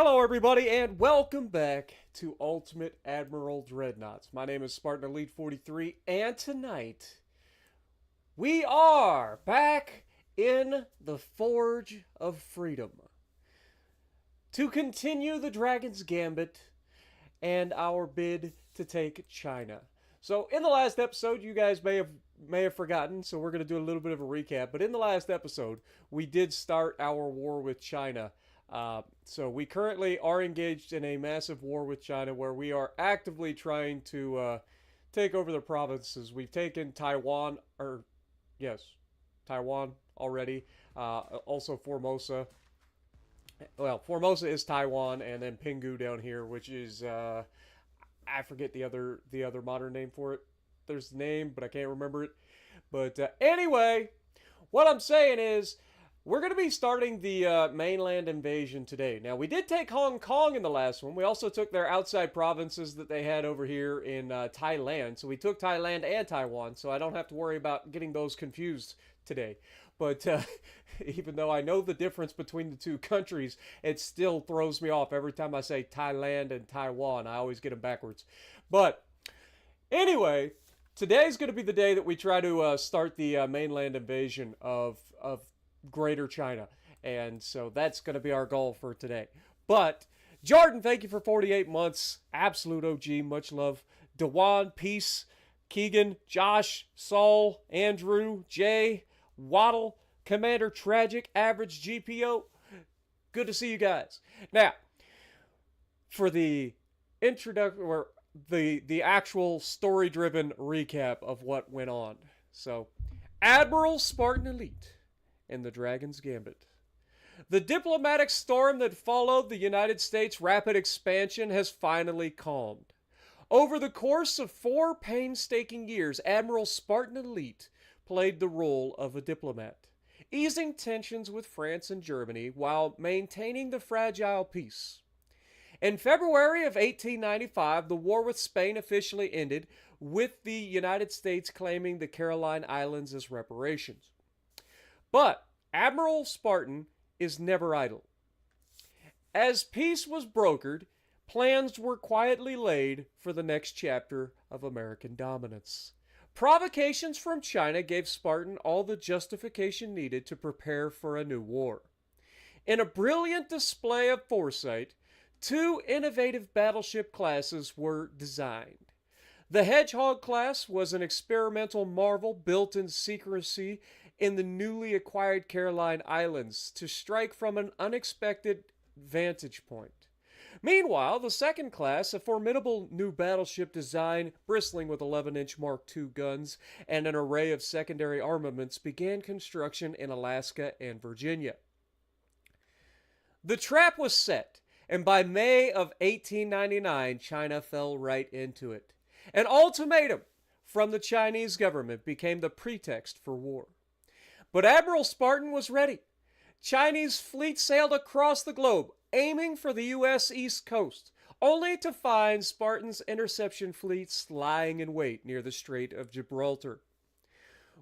Hello, everybody, and welcome back to Ultimate Admiral Dreadnoughts. My name is Spartan Elite 43, and tonight we are back in the Forge of Freedom to continue the Dragon's Gambit and our bid to take China. So, in the last episode, you guys may have forgotten, so we're going to do a little bit of a recap. But in the last episode, we did start our war with China. So we currently are engaged in a massive war with China where we are actively trying to take over the provinces. We've taken Taiwan, or yes, Taiwan already. Also Formosa. Well, Formosa is Taiwan, and then Pinggu down here, which is I forget the other modern name for it. There's the name, but I can't remember it. But anyway, what I'm saying is, we're going to be starting the mainland invasion today. Now, we did take Hong Kong in the last one. We also took their outside provinces that they had over here in Thailand. So we took Thailand and Taiwan, so I don't have to worry about getting those confused today. But even though I know the difference between the two countries, it still throws me off every time I say Thailand and Taiwan. I always get them backwards. But anyway, today's going to be the day that we try to start the mainland invasion of Greater China. And so that's going to be our goal for today. But Jordan, thank you for 48 months. Absolute OG. Much love. Dewan, peace. Keegan, Josh, Saul, Andrew, Jay, Waddle, Commander Tragic, Average GPO. Good to see you guys. Now, for the introduction, or the actual story-driven recap of what went on. So, Admiral Spartan Elite and the Dragon's Gambit. The diplomatic storm that followed the United States' rapid expansion has finally calmed. Over the course of 4 painstaking years, Admiral Spartan Elite played the role of a diplomat, easing tensions with France and Germany while maintaining the fragile peace. In February of 1895, the war with Spain officially ended, with the United States claiming the Caroline Islands as reparations. But Admiral Spartan is never idle. As peace was brokered, plans were quietly laid for the next chapter of American dominance. Provocations from China gave Spartan all the justification needed to prepare for a new war. In a brilliant display of foresight, 2 innovative battleship classes were designed. The Hedgehog class was an experimental marvel built in secrecy in the newly acquired Caroline Islands to strike from an unexpected vantage point. Meanwhile, the second class, a formidable new battleship design bristling with 11-inch Mark II guns and an array of secondary armaments, began construction in Alaska and Virginia. The trap was set, and by May of 1899, China fell right into it. An ultimatum from the Chinese government became the pretext for war. But Admiral Spartan was ready. Chinese fleet sailed across the globe, aiming for the U.S. East Coast, only to find Spartan's interception fleets lying in wait near the Strait of Gibraltar.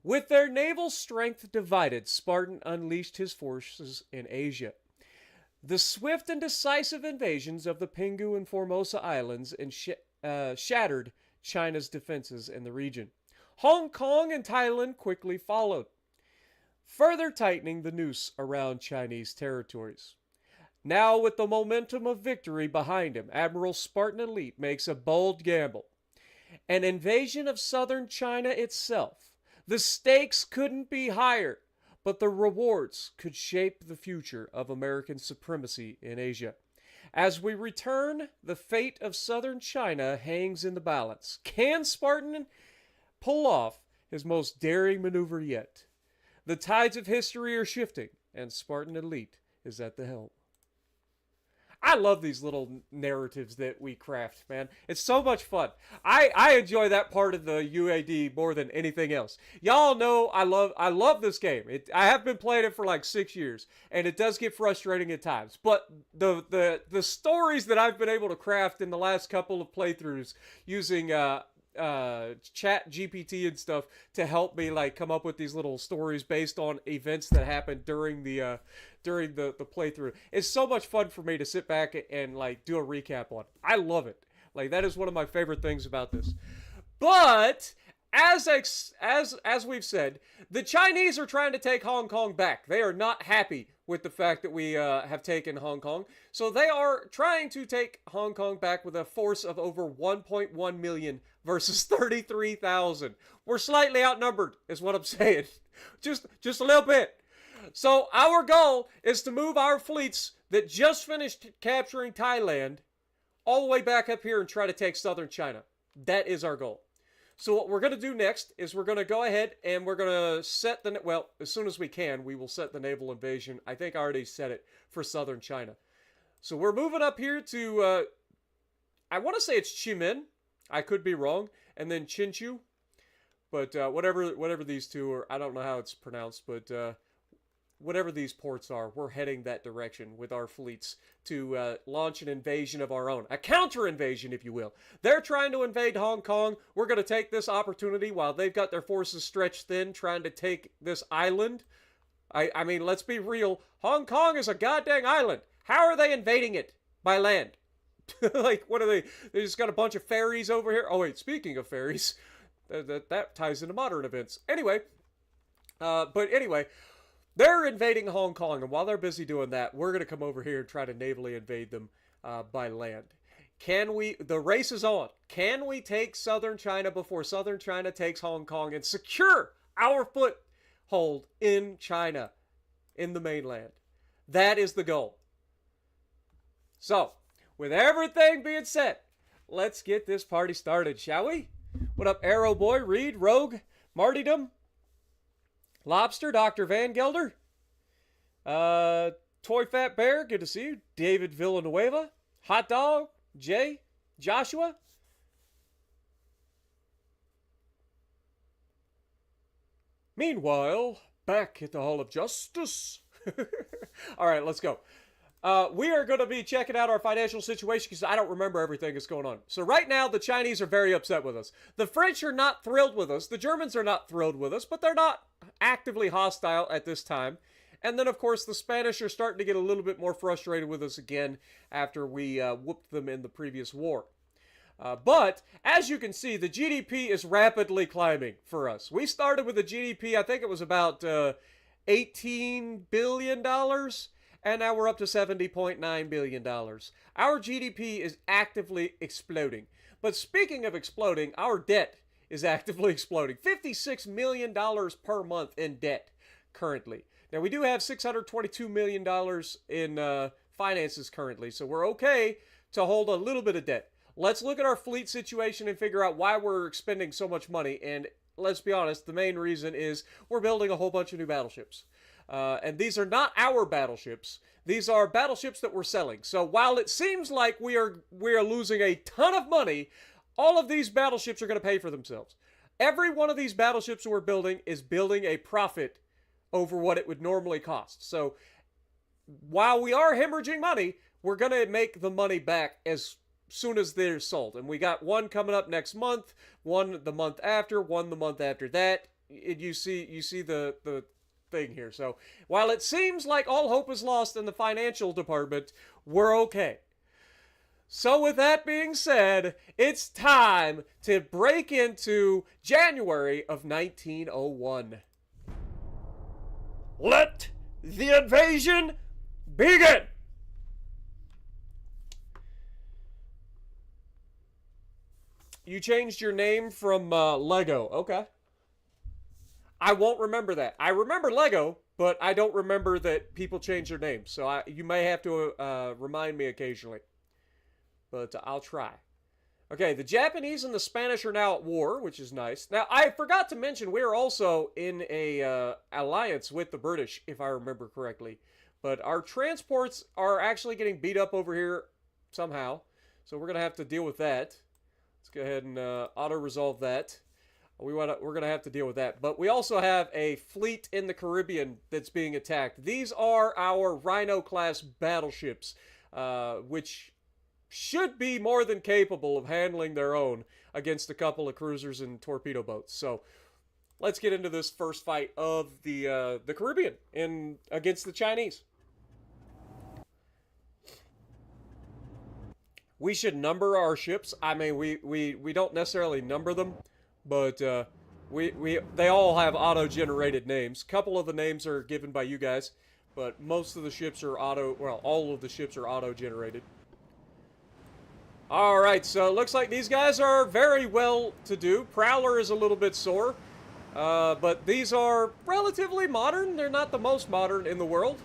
With their naval strength divided, Spartan unleashed his forces in Asia. The swift and decisive invasions of the Pinggu and Formosa Islands shattered China's defenses in the region. Hong Kong and Thailand quickly followed, further tightening the noose around Chinese territories. Now, with the momentum of victory behind him, Admiral Spartan Elite makes a bold gamble. An invasion of southern China itself. The stakes couldn't be higher, but the rewards could shape the future of American supremacy in Asia. As we return, the fate of southern China hangs in the balance. Can Spartan pull off his most daring maneuver yet? The tides of history are shifting, and Spartan Elite is at the helm. I love these little narratives that we craft, man. It's so much fun. I enjoy that part of the UAD more than anything else. Y'all know I love this game. I have been playing it for like 6 years, and it does get frustrating at times. But the stories that I've been able to craft in the last couple of playthroughs using chat GPT and stuff to help me like come up with these little stories based on events that happened during the playthrough. It's so much fun for me to sit back and like do a recap on. I love it. Like that is one of my favorite things about this. But as we've said, the Chinese are trying to take Hong Kong back. They are not happy with the fact that we have taken Hong Kong. So they are trying to take Hong Kong back with a force of over 1.1 million versus 33,000. We're slightly outnumbered, is what I'm saying. Just a little bit. So our goal is to move our fleets that just finished capturing Thailand all the way back up here and try to take southern China. That is our goal. So what we're going to do next is we're going to go ahead and we're going to set the... Well, as soon as we can, we will set the naval invasion. I think I already set it for southern China. So we're moving up here to... I want to say it's Ximen. I could be wrong. And then Chinchu. But whatever these two are, I don't know how it's pronounced, but whatever these ports are, we're heading that direction with our fleets to launch an invasion of our own. A counter-invasion, if you will. They're trying to invade Hong Kong. We're going to take this opportunity while they've got their forces stretched thin trying to take this island. I mean, let's be real. Hong Kong is a goddamn island. How are they invading it by land? Like, what are they? They just got a bunch of ferries over here. Oh, wait, speaking of ferries, that ties into modern events. Anyway, but anyway, they're invading Hong Kong, and while they're busy doing that, we're going to come over here and try to navally invade them by land. Can we? The race is on. Can we take southern China before southern China takes Hong Kong and secure our foothold in China, in the mainland? That is the goal. So, with everything being said, let's get this party started, shall we? What up, Arrow Boy, Reed, Rogue, Martydom, Lobster, Dr. Van Gelder, Toy Fat Bear, good to see you, David Villanueva, Hot Dog, Jay, Joshua. Meanwhile, back at the Hall of Justice. All right, let's go. We are going to be checking out our financial situation because I don't remember everything that's going on. So right now, the Chinese are very upset with us. The French are not thrilled with us. The Germans are not thrilled with us, but they're not actively hostile at this time. And then, of course, the Spanish are starting to get a little bit more frustrated with us again after we whooped them in the previous war. But, as you can see, the GDP is rapidly climbing for us. We started with a GDP, I think it was about $18 billion. And now we're up to $70.9 billion. Our GDP is actively exploding. But speaking of exploding, our debt is actively exploding. $56 million per month in debt currently. Now, we do have $622 million in finances currently, so we're okay to hold a little bit of debt. Let's look at our fleet situation and figure out why we're expending so much money. And let's be honest, the main reason is we're building a whole bunch of new battleships. And these are not our battleships. These are battleships that we're selling. So while it seems like we are losing a ton of money, all of these battleships are going to pay for themselves. Every one of these battleships we're building is building a profit over what it would normally cost. So while we are hemorrhaging money, we're going to make the money back as soon as they're sold. And we got one coming up next month, one the month after, one the month after that. You see the thing here. So while it seems like all hope is lost in the financial department, we're okay. So with that being said, it's time to break into January of 1901. Let the invasion begin! You changed your name from Lego. Okay. I won't remember that. I remember Lego, but I don't remember that people change their names. So you may have to remind me occasionally. But I'll try. Okay, the Japanese and the Spanish are now at war, which is nice. Now, I forgot to mention we're also in a alliance with the British, if I remember correctly. But our transports are actually getting beat up over here somehow. So we're going to have to deal with that. Let's go ahead and auto-resolve that. We're going to have to deal with that. But we also have a fleet in the Caribbean that's being attacked. These are our Rhino-class battleships, which should be more than capable of handling their own against a couple of cruisers and torpedo boats. So let's get into this first fight of the Caribbean against the Chinese. We should number our ships. I mean, we don't necessarily number them, but they all have auto-generated names. A couple of the names are given by you guys, but most of the ships are all of the ships are auto-generated. All right, so it looks like these guys are very well to do. Prowler is a little bit sore, but these are relatively modern. They're not the most modern in the world,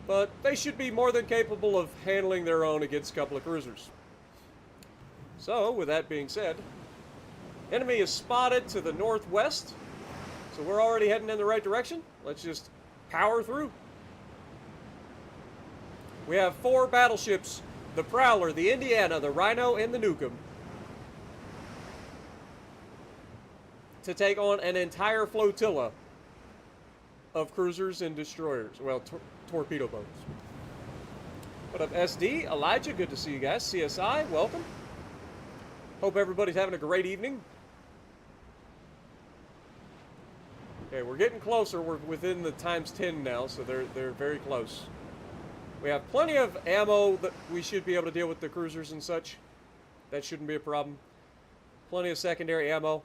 but they should be more than capable of handling their own against a couple of cruisers. So, with that being said, enemy is spotted to the northwest, so we're already heading in the right direction. Let's just power through. We have 4 battleships: the Prowler, the Indiana, the Rhino, and the Nukem, to take on an entire flotilla of cruisers and destroyers. Well, torpedo boats. What up, SD? Elijah, good to see you guys. CSI, welcome. Hope everybody's having a great evening. Okay, we're getting closer. We're within the ×10 now, so they're very close. We have plenty of ammo that we should be able to deal with the cruisers and such. That shouldn't be a problem. Plenty of secondary ammo.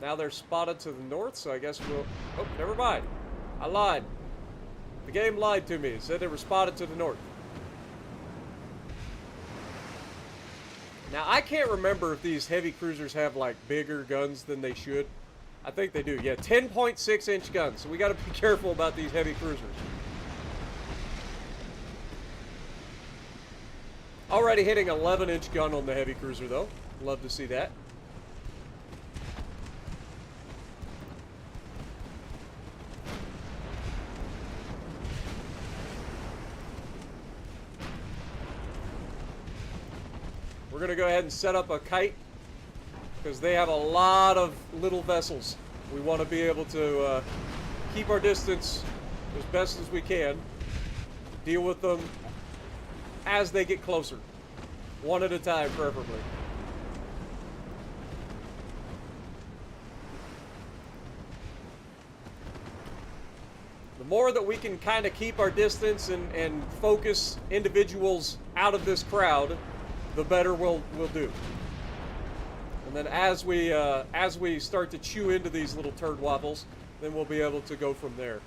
Now they're spotted to the north, so I guess we'll... Oh, never mind. I lied. The game lied to me. It said they were spotted to the north. Now, I can't remember if these heavy cruisers have, like, bigger guns than they should. I think they do. Yeah, 10.6-inch guns. So we got to be careful about these heavy cruisers. Already hitting 11-inch gun on the heavy cruiser, though. Love to see that. We're going to go ahead and set up a kite, because they have a lot of little vessels. We want to be able to keep our distance as best as we can, deal with them as they get closer, one at a time preferably. The more that we can kind of keep our distance and focus individuals out of this crowd, the better we'll do. And then as we start to chew into these little turd waffles, then we'll be able to go from there.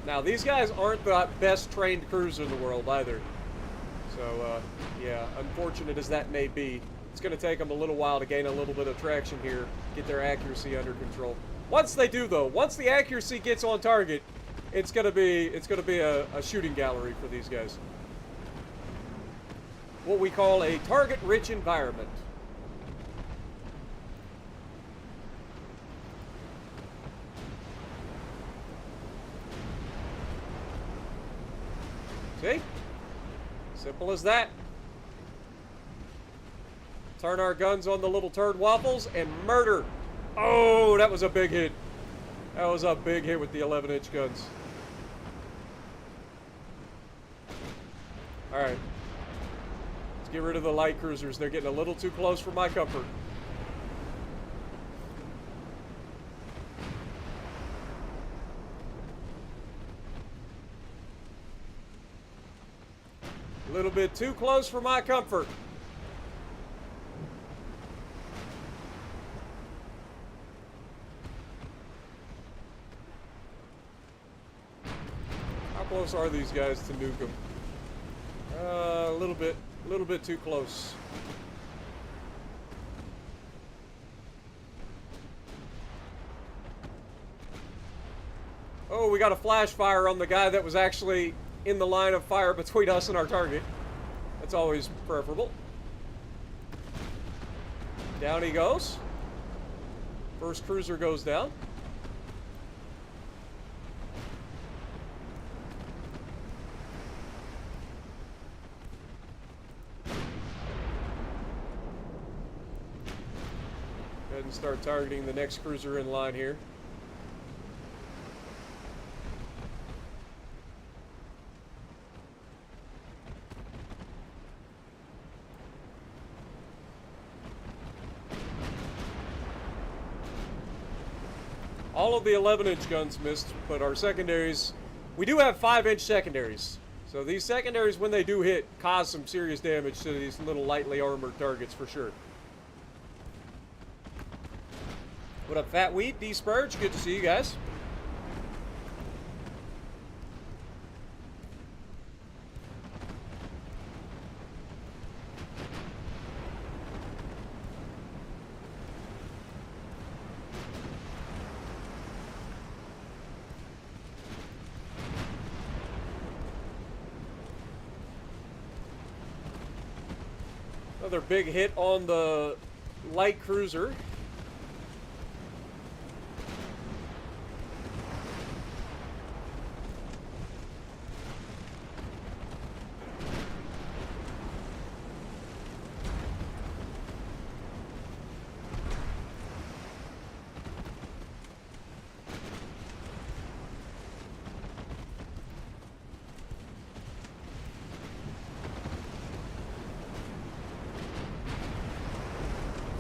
Now, these guys aren't the best trained crews in the world either. So, yeah, unfortunate as that may be, it's going to take them a little while to gain a little bit of traction here, get their accuracy under control. Once they do, though, once the accuracy gets on target, it's gonna be a shooting gallery for these guys. What we call a target-rich environment. See? Simple as that. Turn our guns on the little turd waffles and murder. Oh, that was a big hit. That was a big hit with the 11-inch guns. Alright. Let's get rid of the light cruisers. They're getting a little too close for my comfort. A little bit too close for my comfort. How close are these guys to nuke them? A little bit too close. Oh, we got a flash fire on the guy that was actually in the line of fire between us and our target. That's always preferable. Down he goes. First cruiser goes down. and start targeting the next cruiser in line here. All of the 11-inch guns missed, but our secondaries, we do have 5-inch secondaries. So these secondaries, when they do hit, cause some serious damage to these little lightly armored targets for sure. What up, Fat Wheat, D Spurge? Good to see you guys. Another big hit on the light cruiser.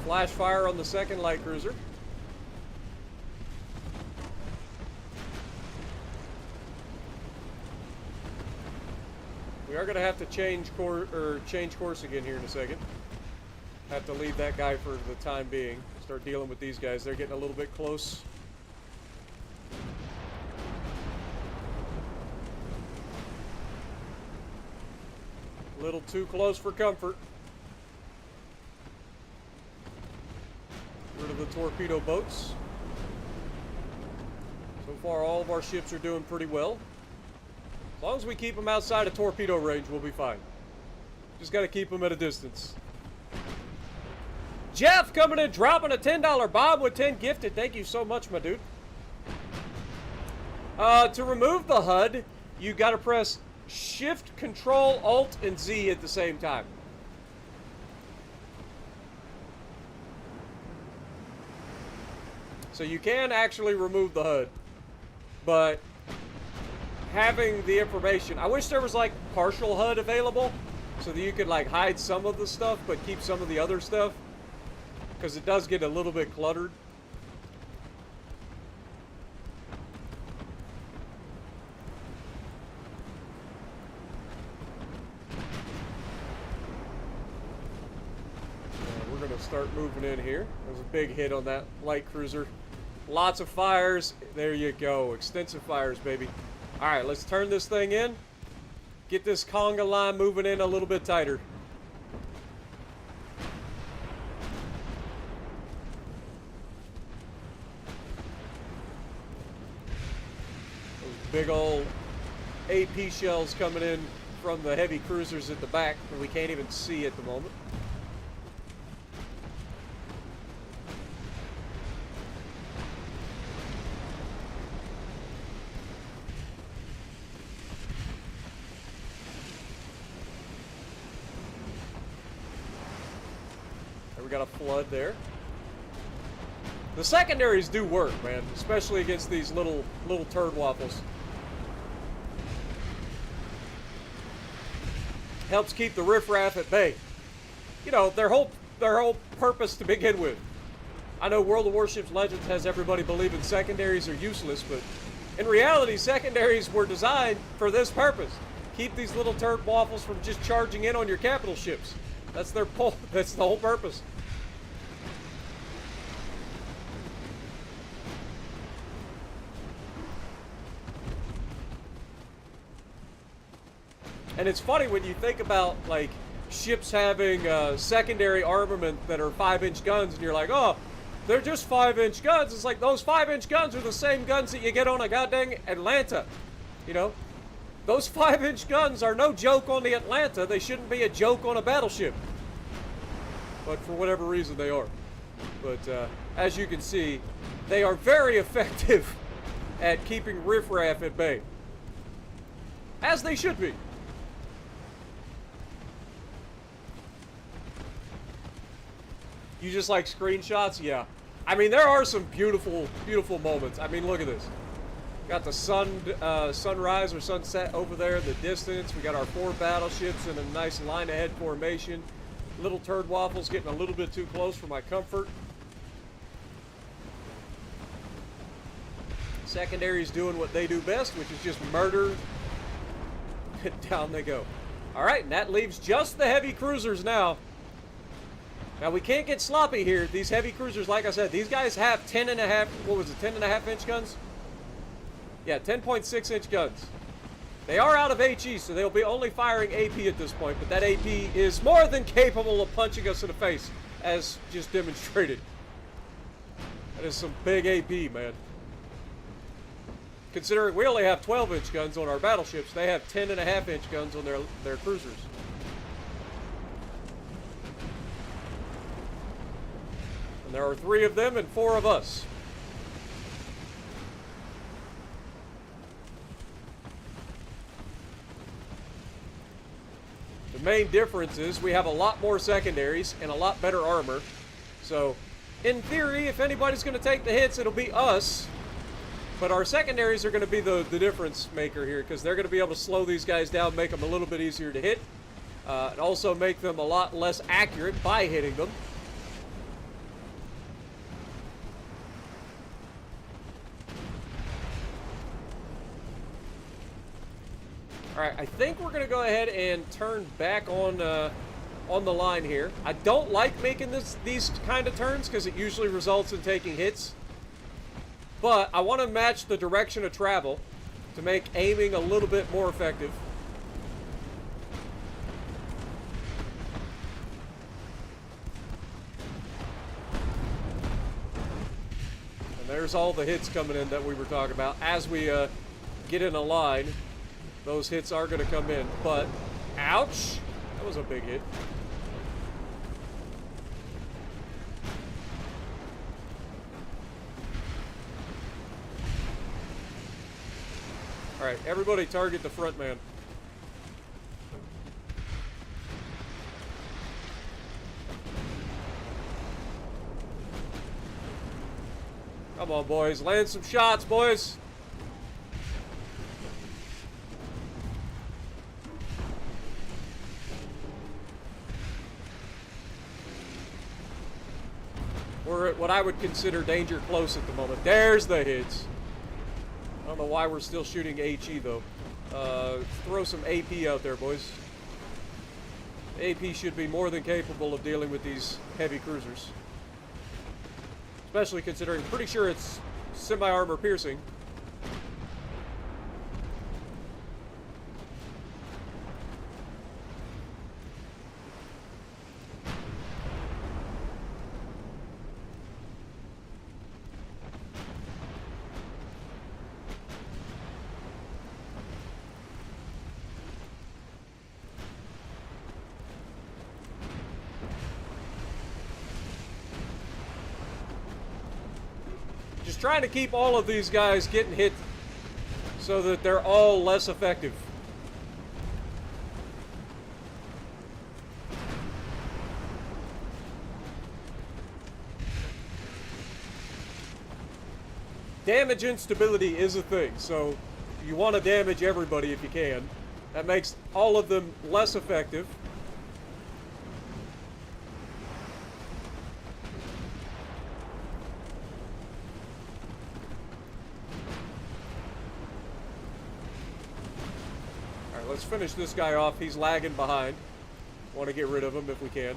Flash fire on the second light cruiser. We are going to have to change course again here in a second. Have to leave that guy for the time being. Start dealing with these guys. They're getting a little bit close. A little too close for comfort. Rid of the torpedo boats. So far, all of our ships are doing pretty well. As long as we keep them outside of torpedo range, we'll be fine. Just got to keep them at a distance. Jeff coming in, dropping a $10 bomb with 10 gifted. Thank you so much, my dude. To remove the HUD, you got to press Shift, Control, Alt, and Z at the same time. So you can actually remove the HUD, but having the information, I wish there was like partial HUD available so that you could like hide some of the stuff but keep some of the other stuff, because it does get a little bit cluttered. We're going to start moving in here. There's a big hit on that light cruiser. Lots of fires. There you go. Extensive fires, baby. All right, let's turn this thing in. Get this conga line moving in a little bit tighter. Those big old AP shells coming in from the heavy cruisers at the back that we can't even see at the moment. We got a flood there. The secondaries do work, man, especially against these little turd waffles. Helps keep the riffraff at bay. You know, their whole purpose to begin with. I know World of Warships Legends has everybody believing secondaries are useless, but in reality, secondaries were designed for this purpose. Keep these little turd waffles from just charging in on your capital ships. That's their that's the whole purpose. And it's funny when you think about like ships having secondary armament that are 5-inch guns, and you're like, oh, they're just 5-inch guns. It's like those 5-inch guns are the same guns that you get on a goddamn Atlanta. You know, those 5-inch guns are no joke on the Atlanta. They shouldn't be a joke on a battleship. But for whatever reason, they are. But as you can see, they are very effective at keeping riffraff at bay. As they should be. You just like screenshots? Yeah. I mean, there are some beautiful, beautiful moments. I mean, look at this. Got the sunrise or sunset over there in the distance. We got our 4 battleships in a nice line-ahead formation. Little turd waffles getting a little bit too close for my comfort. Secondary's doing what they do best, which is just murder. Down they go. All right, and that leaves just the heavy cruisers now. Now, we can't get sloppy here. These heavy cruisers, like I said, these guys have 10.5, what was it, 10.5-inch guns? Yeah, 10.6-inch guns. They are out of HE, so they'll be only firing AP at this point, but that AP is more than capable of punching us in the face, as just demonstrated. That is some big AP, man. Considering we only have 12-inch guns on our battleships, they have 10.5-inch guns on their cruisers. And there are 3 of them and 4 of us. The main difference is we have a lot more secondaries and a lot better armor. So, in theory, if anybody's going to take the hits, it'll be us. But our secondaries are going to be the difference maker here, because they're going to be able to slow these guys down, make them a little bit easier to hit, and also make them a lot less accurate by hitting them. Alright, I think we're going to go ahead and turn back on the line here. I don't like making these kind of turns because it usually results in taking hits. But I want to match the direction of travel to make aiming a little bit more effective. And there's all the hits coming in that we were talking about. As we get in a line, those hits are going to come in. But, ouch! That was a big hit. Alright, everybody target the front man. Come on, boys. Land some shots, boys. We're at what I would consider danger close at the moment. There's the hits. I don't know why we're still shooting HE, though. Throw some AP out there, boys. AP should be more than capable of dealing with these heavy cruisers. Especially considering, pretty sure it's semi-armor piercing. Just trying to keep all of these guys getting hit so that they're all less effective. Damage instability is a thing, so you want to damage everybody if you can. That makes all of them less effective. Let's finish this guy off. He's lagging behind. Want to get rid of him if we can.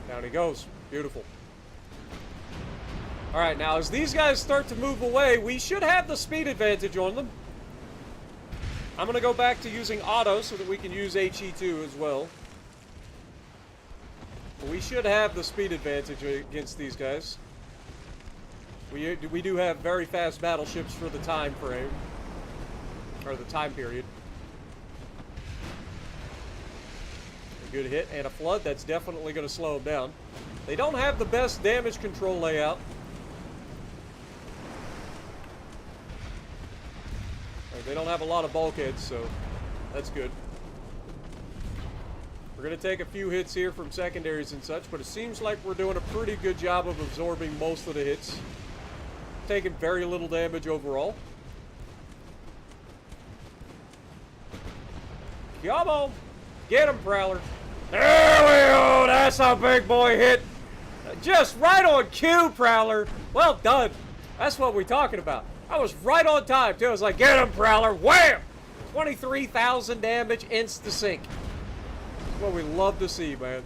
Down he goes. Beautiful. Alright, now as these guys start to move away, we should have the speed advantage on them. I'm going to go back to using auto so that we can use HE2 as well. We should have the speed advantage against these guys. We do have very fast battleships for the time frame. Or the time period. A good hit and a flood. That's definitely going to slow them down. They don't have the best damage control layout. They don't have a lot of bulkheads, so that's good. We're going to take a few hits here from secondaries and such, but it seems like we're doing a pretty good job of absorbing most of the hits. Taking very little damage overall. Come on. Get him, Prowler. There we go. That's a big boy hit. Just right on cue, Prowler. Well done. That's what we're talking about. I was right on time, too. I was like, get him, Prowler. Wham! 23,000 damage, insta-sink. That's what we love to see, man.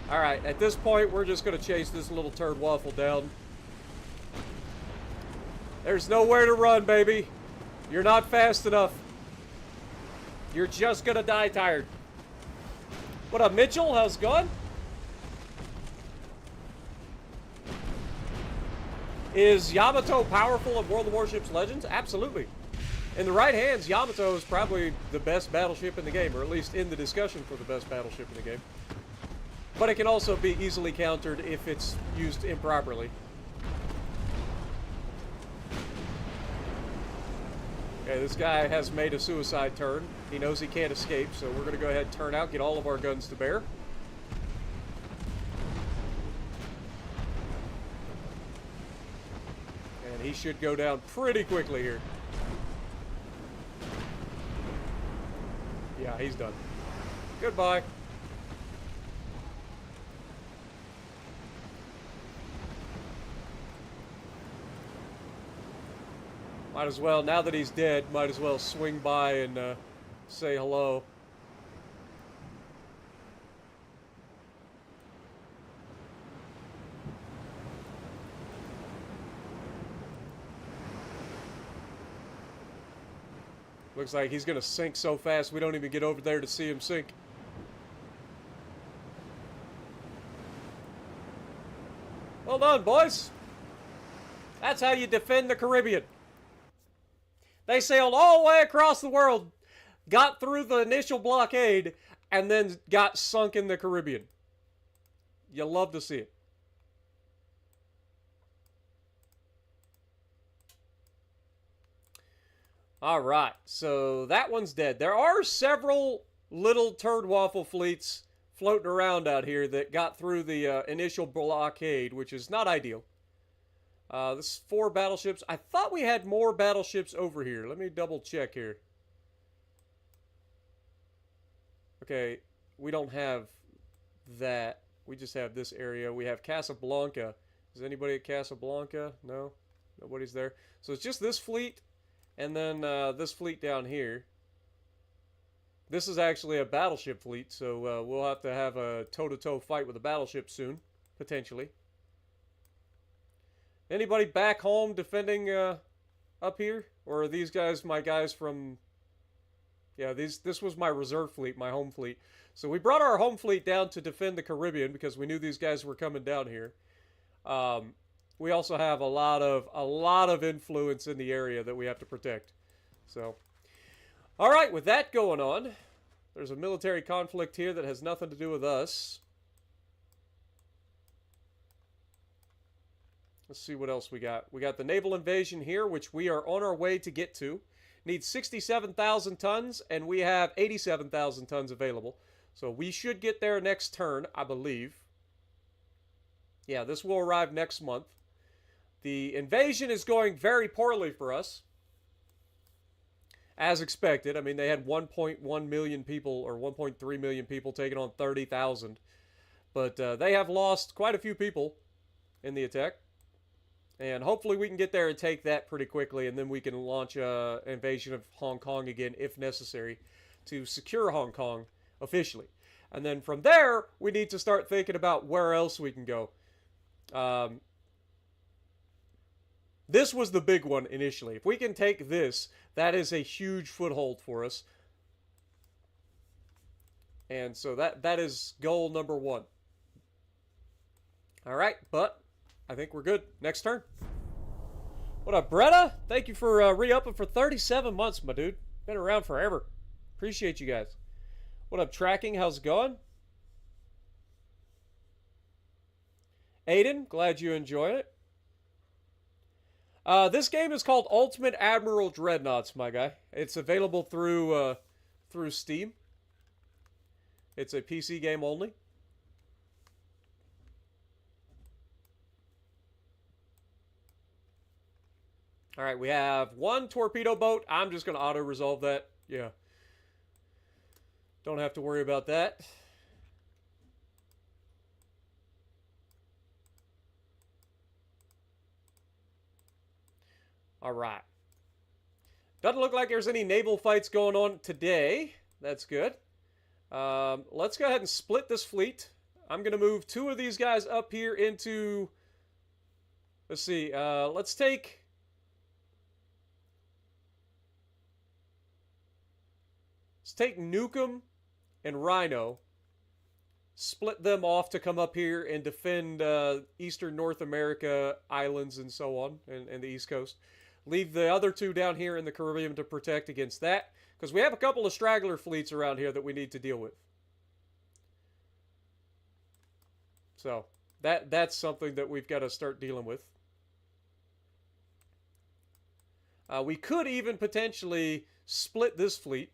Alright, at this point, we're just going to chase this little turd waffle down. There's nowhere to run, baby. You're not fast enough. You're just going to die tired. What up, Mitchell? How's it going? Is Yamato powerful in World of Warships Legends? Absolutely. In the right hands, Yamato is probably the best battleship in the game, or at least in the discussion for the best battleship in the game. But it can also be easily countered if it's used improperly. Okay, this guy has made a suicide turn. He knows he can't escape, so we're going to go ahead and turn out, get all of our guns to bear. And he should go down pretty quickly here. Yeah, he's done. Goodbye. Might as well, now that he's dead, might as well swing by and say hello. Looks like he's gonna sink so fast we don't even get over there to see him sink. Well done, boys. That's how you defend the Caribbean. They sailed all the way across the world, got through the initial blockade, and then got sunk in the Caribbean. You love to see it. All right, so that one's dead. There are several little turd waffle fleets floating around out here that got through the initial blockade, which is not ideal. This is 4 battleships. I thought we had more battleships over here. Let me double check here. Okay, we don't have that. We just have this area. We have Casablanca. Is anybody at Casablanca? No? Nobody's there. So it's just this fleet, and then this fleet down here. This is actually a battleship fleet, so we'll have to have a toe-to-toe fight with a battleship soon, potentially. Anybody back home defending up here? Or are these guys my guys from... Yeah, this was my reserve fleet, my home fleet. So we brought our home fleet down to defend the Caribbean because we knew these guys were coming down here. We also have a lot of influence in the area that we have to protect. So, all right, with that going on, there's a military conflict here that has nothing to do with us. Let's see what else we got. We got the naval invasion here, which we are on our way to get to. Needs 67,000 tons, and we have 87,000 tons available. So we should get there next turn, I believe. Yeah, this will arrive next month. The invasion is going very poorly for us. As expected. I mean, they had 1.1 million people, or 1.3 million people taking on 30,000. But they have lost quite a few people in the attack. And hopefully we can get there and take that pretty quickly, and then we can launch an invasion of Hong Kong again, if necessary, to secure Hong Kong officially. And then from there, we need to start thinking about where else we can go. This was the big one initially. If we can take this, that is a huge foothold for us. And so that is goal number 1. All right, but I think we're good. Next turn. What up, Bretta? Thank you for re-upping for 37 months, my dude. Been around forever. Appreciate you guys. What up, Tracking? How's it going? Aiden, glad you enjoy it. This game is called Ultimate Admiral Dreadnoughts, my guy. It's available through Steam. It's a PC game only. All right, we have one torpedo boat. I'm just going to auto-resolve that. Yeah. Don't have to worry about that. All right. Doesn't look like there's any naval fights going on today. That's good. Let's go ahead and split this fleet. I'm going to move two of these guys up here into... Let's see. Let's take Nukem and Rhino. Split them off to come up here and defend Eastern North America islands and so on, and the East Coast. Leave the other two down here in the Caribbean to protect against that, because we have a couple of straggler fleets around here that we need to deal with. So that's something that we've got to start dealing with. We could even potentially split this fleet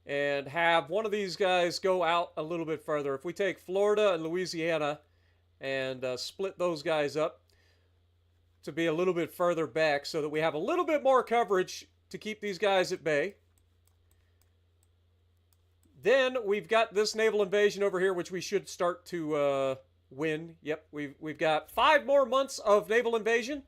and have one of these guys go out a little bit further. If we take Florida and Louisiana and split those guys up to be a little bit further back so that we have a little bit more coverage to keep these guys at bay. Then we've got this naval invasion over here, which we should start to win. Yep, we've got 5 more months of naval invasion,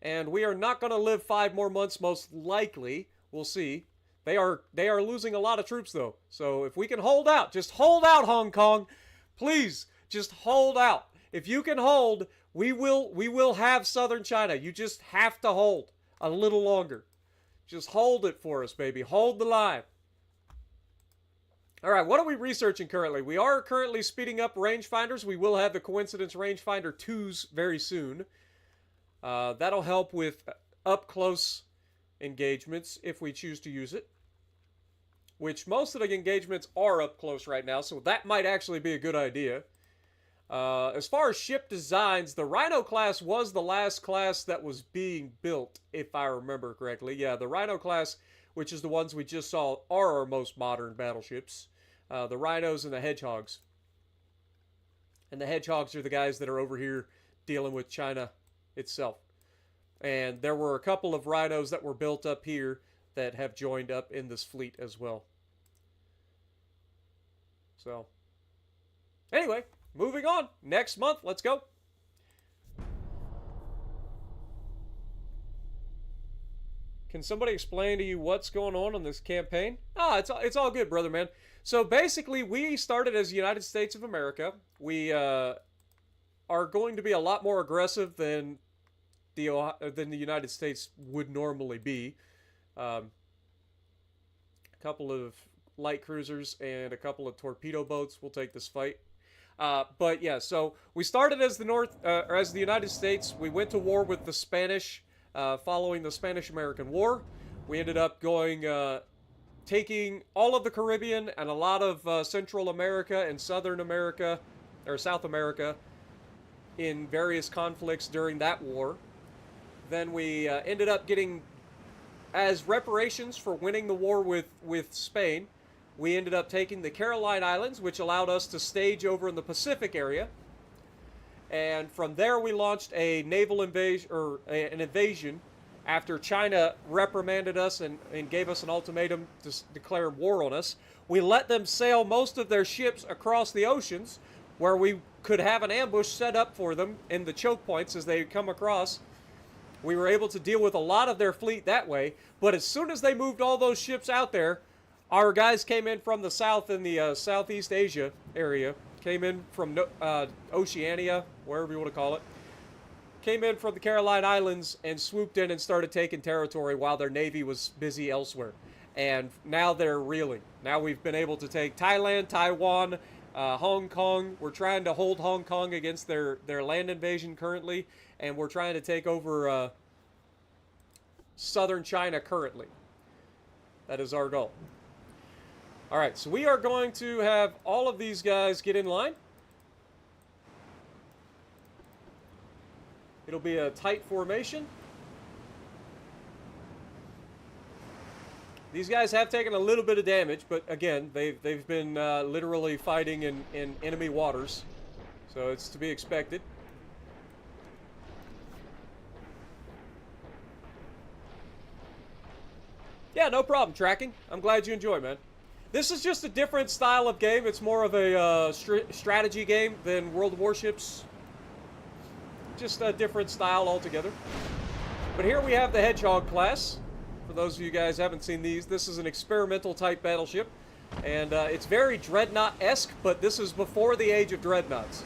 and we are not going to live 5 more months, most likely. We'll see. They are losing a lot of troops, though. So if we can hold out, just hold out, Hong Kong. Please, just hold out. If you can hold, we will have southern China. You just have to hold a little longer. Just hold it for us, baby. Hold the line. All right, what are we researching currently? We are currently speeding up rangefinders. We will have the Coincidence Rangefinder 2s very soon. That'll help with up-close engagements if we choose to use it, which most of the engagements are up close right now, so that might actually be a good idea. As far as ship designs, the Rhino class was the last class that was being built, if I remember correctly. Yeah, the Rhino class, which is the ones we just saw, are our most modern battleships. The Rhinos and the Hedgehogs. And the Hedgehogs are the guys that are over here dealing with China itself. And there were a couple of Rhinos that were built up here that have joined up in this fleet as well. So, anyway, moving on. Next month, let's go. Can somebody explain to you what's going on in this campaign? It's all good, brother, man. So basically, we started as the United States of America. We are going to be a lot more aggressive than the United States would normally be. A couple of light cruisers and a couple of torpedo boats will take this fight. But yeah, so we started as the United States. We went to war with the Spanish following the Spanish-American War. We ended up taking all of the Caribbean and a lot of Central America and Southern America, or South America, in various conflicts during that war. Then we ended up getting, as reparations for winning the war with Spain, we ended up taking the Caroline Islands, which allowed us to stage over in the Pacific area. And from there, we launched a naval invasion, or an invasion, after China reprimanded us and gave us an ultimatum to declare war on us. We let them sail most of their ships across the oceans, where we could have an ambush set up for them in the choke points as they come across. We were able to deal with a lot of their fleet that way, but as soon as they moved all those ships out there, our guys came in from the south in the Southeast Asia area, came in from Oceania, wherever you want to call it, came in from the Caroline Islands and swooped in and started taking territory while their navy was busy elsewhere. And now they're reeling. Now we've been able to take Thailand, Taiwan, Hong Kong. We're trying to hold Hong Kong against their land invasion currently, and we're trying to take over southern China currently. That is our goal. All right, so we are going to have all of these guys get in line. It'll be a tight formation. These guys have taken a little bit of damage, but again, they've been literally fighting in enemy waters, so it's to be expected. Yeah, no problem, tracking. I'm glad you enjoy, man. This is just a different style of game. It's more of a strategy game than World of Warships. Just a different style altogether. But here we have the Hedgehog class. For those of you guys who haven't seen these, this is an experimental type battleship. And it's very Dreadnought-esque, but this is before the age of Dreadnoughts.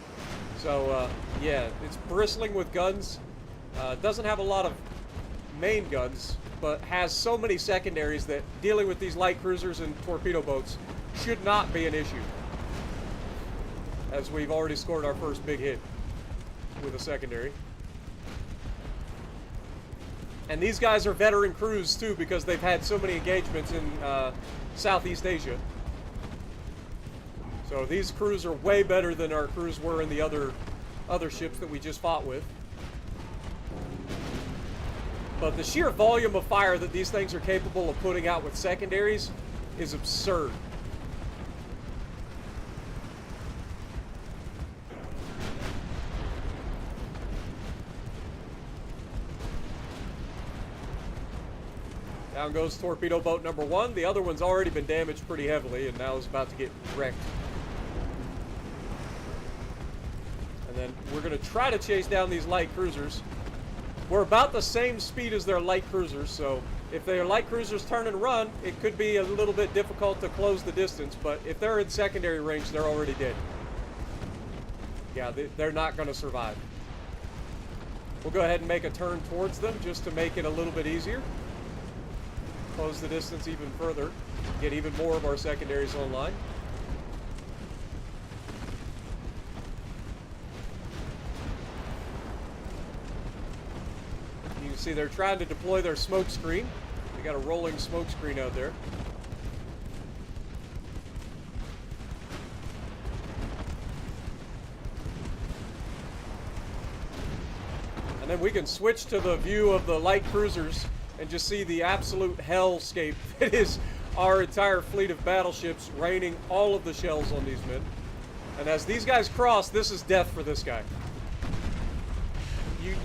So, yeah, it's bristling with guns. Doesn't have a lot of main guns, but has so many secondaries that dealing with these light cruisers and torpedo boats should not be an issue. As we've already scored our first big hit with a secondary. And these guys are veteran crews too, because they've had so many engagements in Southeast Asia. So these crews are way better than our crews were in the other ships that we just fought with. But the sheer volume of fire that these things are capable of putting out with secondaries is absurd. Down goes torpedo boat number 1. The other one's already been damaged pretty heavily and now is about to get wrecked. And then we're going to try to chase down these light cruisers. We're about the same speed as their light cruisers, so if their light cruisers turn and run, it could be a little bit difficult to close the distance, but if they're in secondary range, they're already dead. Yeah, they're not going to survive. We'll go ahead and make a turn towards them just to make it a little bit easier. Close the distance even further, get even more of our secondaries online. You can see they're trying to deploy their smoke screen. They got a rolling smoke screen out there. And then we can switch to the view of the light cruisers and just see the absolute hellscape that is our entire fleet of battleships raining all of the shells on these men. And as these guys cross, this is death for this guy.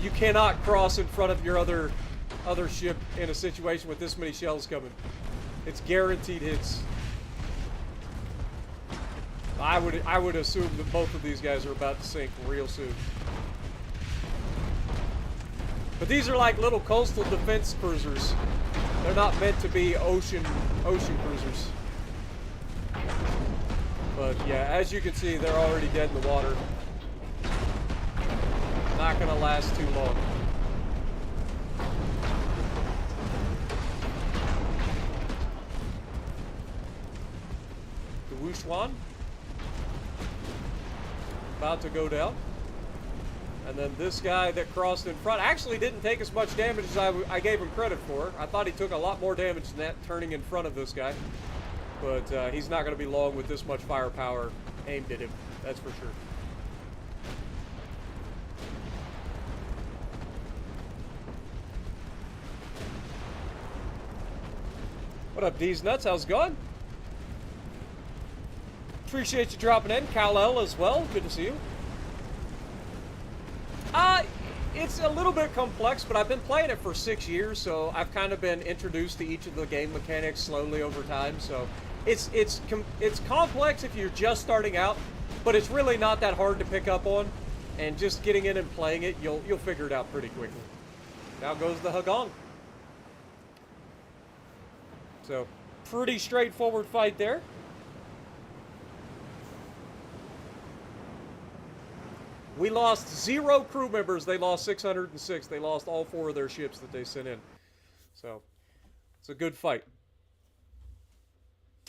You cannot cross in front of your other ship in a situation with this many shells coming. It's guaranteed hits. I would assume that both of these guys are about to sink real soon. But these are like little coastal defense cruisers. They're not meant to be ocean cruisers. But yeah, as you can see, they're already dead in the water. Not gonna last too long. The Wuchuan about to go down. And then this guy that crossed in front actually didn't take as much damage as I gave him credit for. I thought he took a lot more damage than that turning in front of this guy. But he's not going to be long with this much firepower aimed at him, that's for sure. What up, D's Nuts? How's it going? Appreciate you dropping in. Kal-El as well. Good to see you. It's a little bit complex, but I've been playing it for 6 years, so I've kind of been introduced to each of the game mechanics slowly over time. So it's complex if you're just starting out, but it's really not that hard to pick up on. And just getting in and playing it, you'll figure it out pretty quickly. Now goes the Hagong. So pretty straightforward fight there. We lost 0 crew members. They lost 606. They lost all 4 of their ships that they sent in. So, it's a good fight.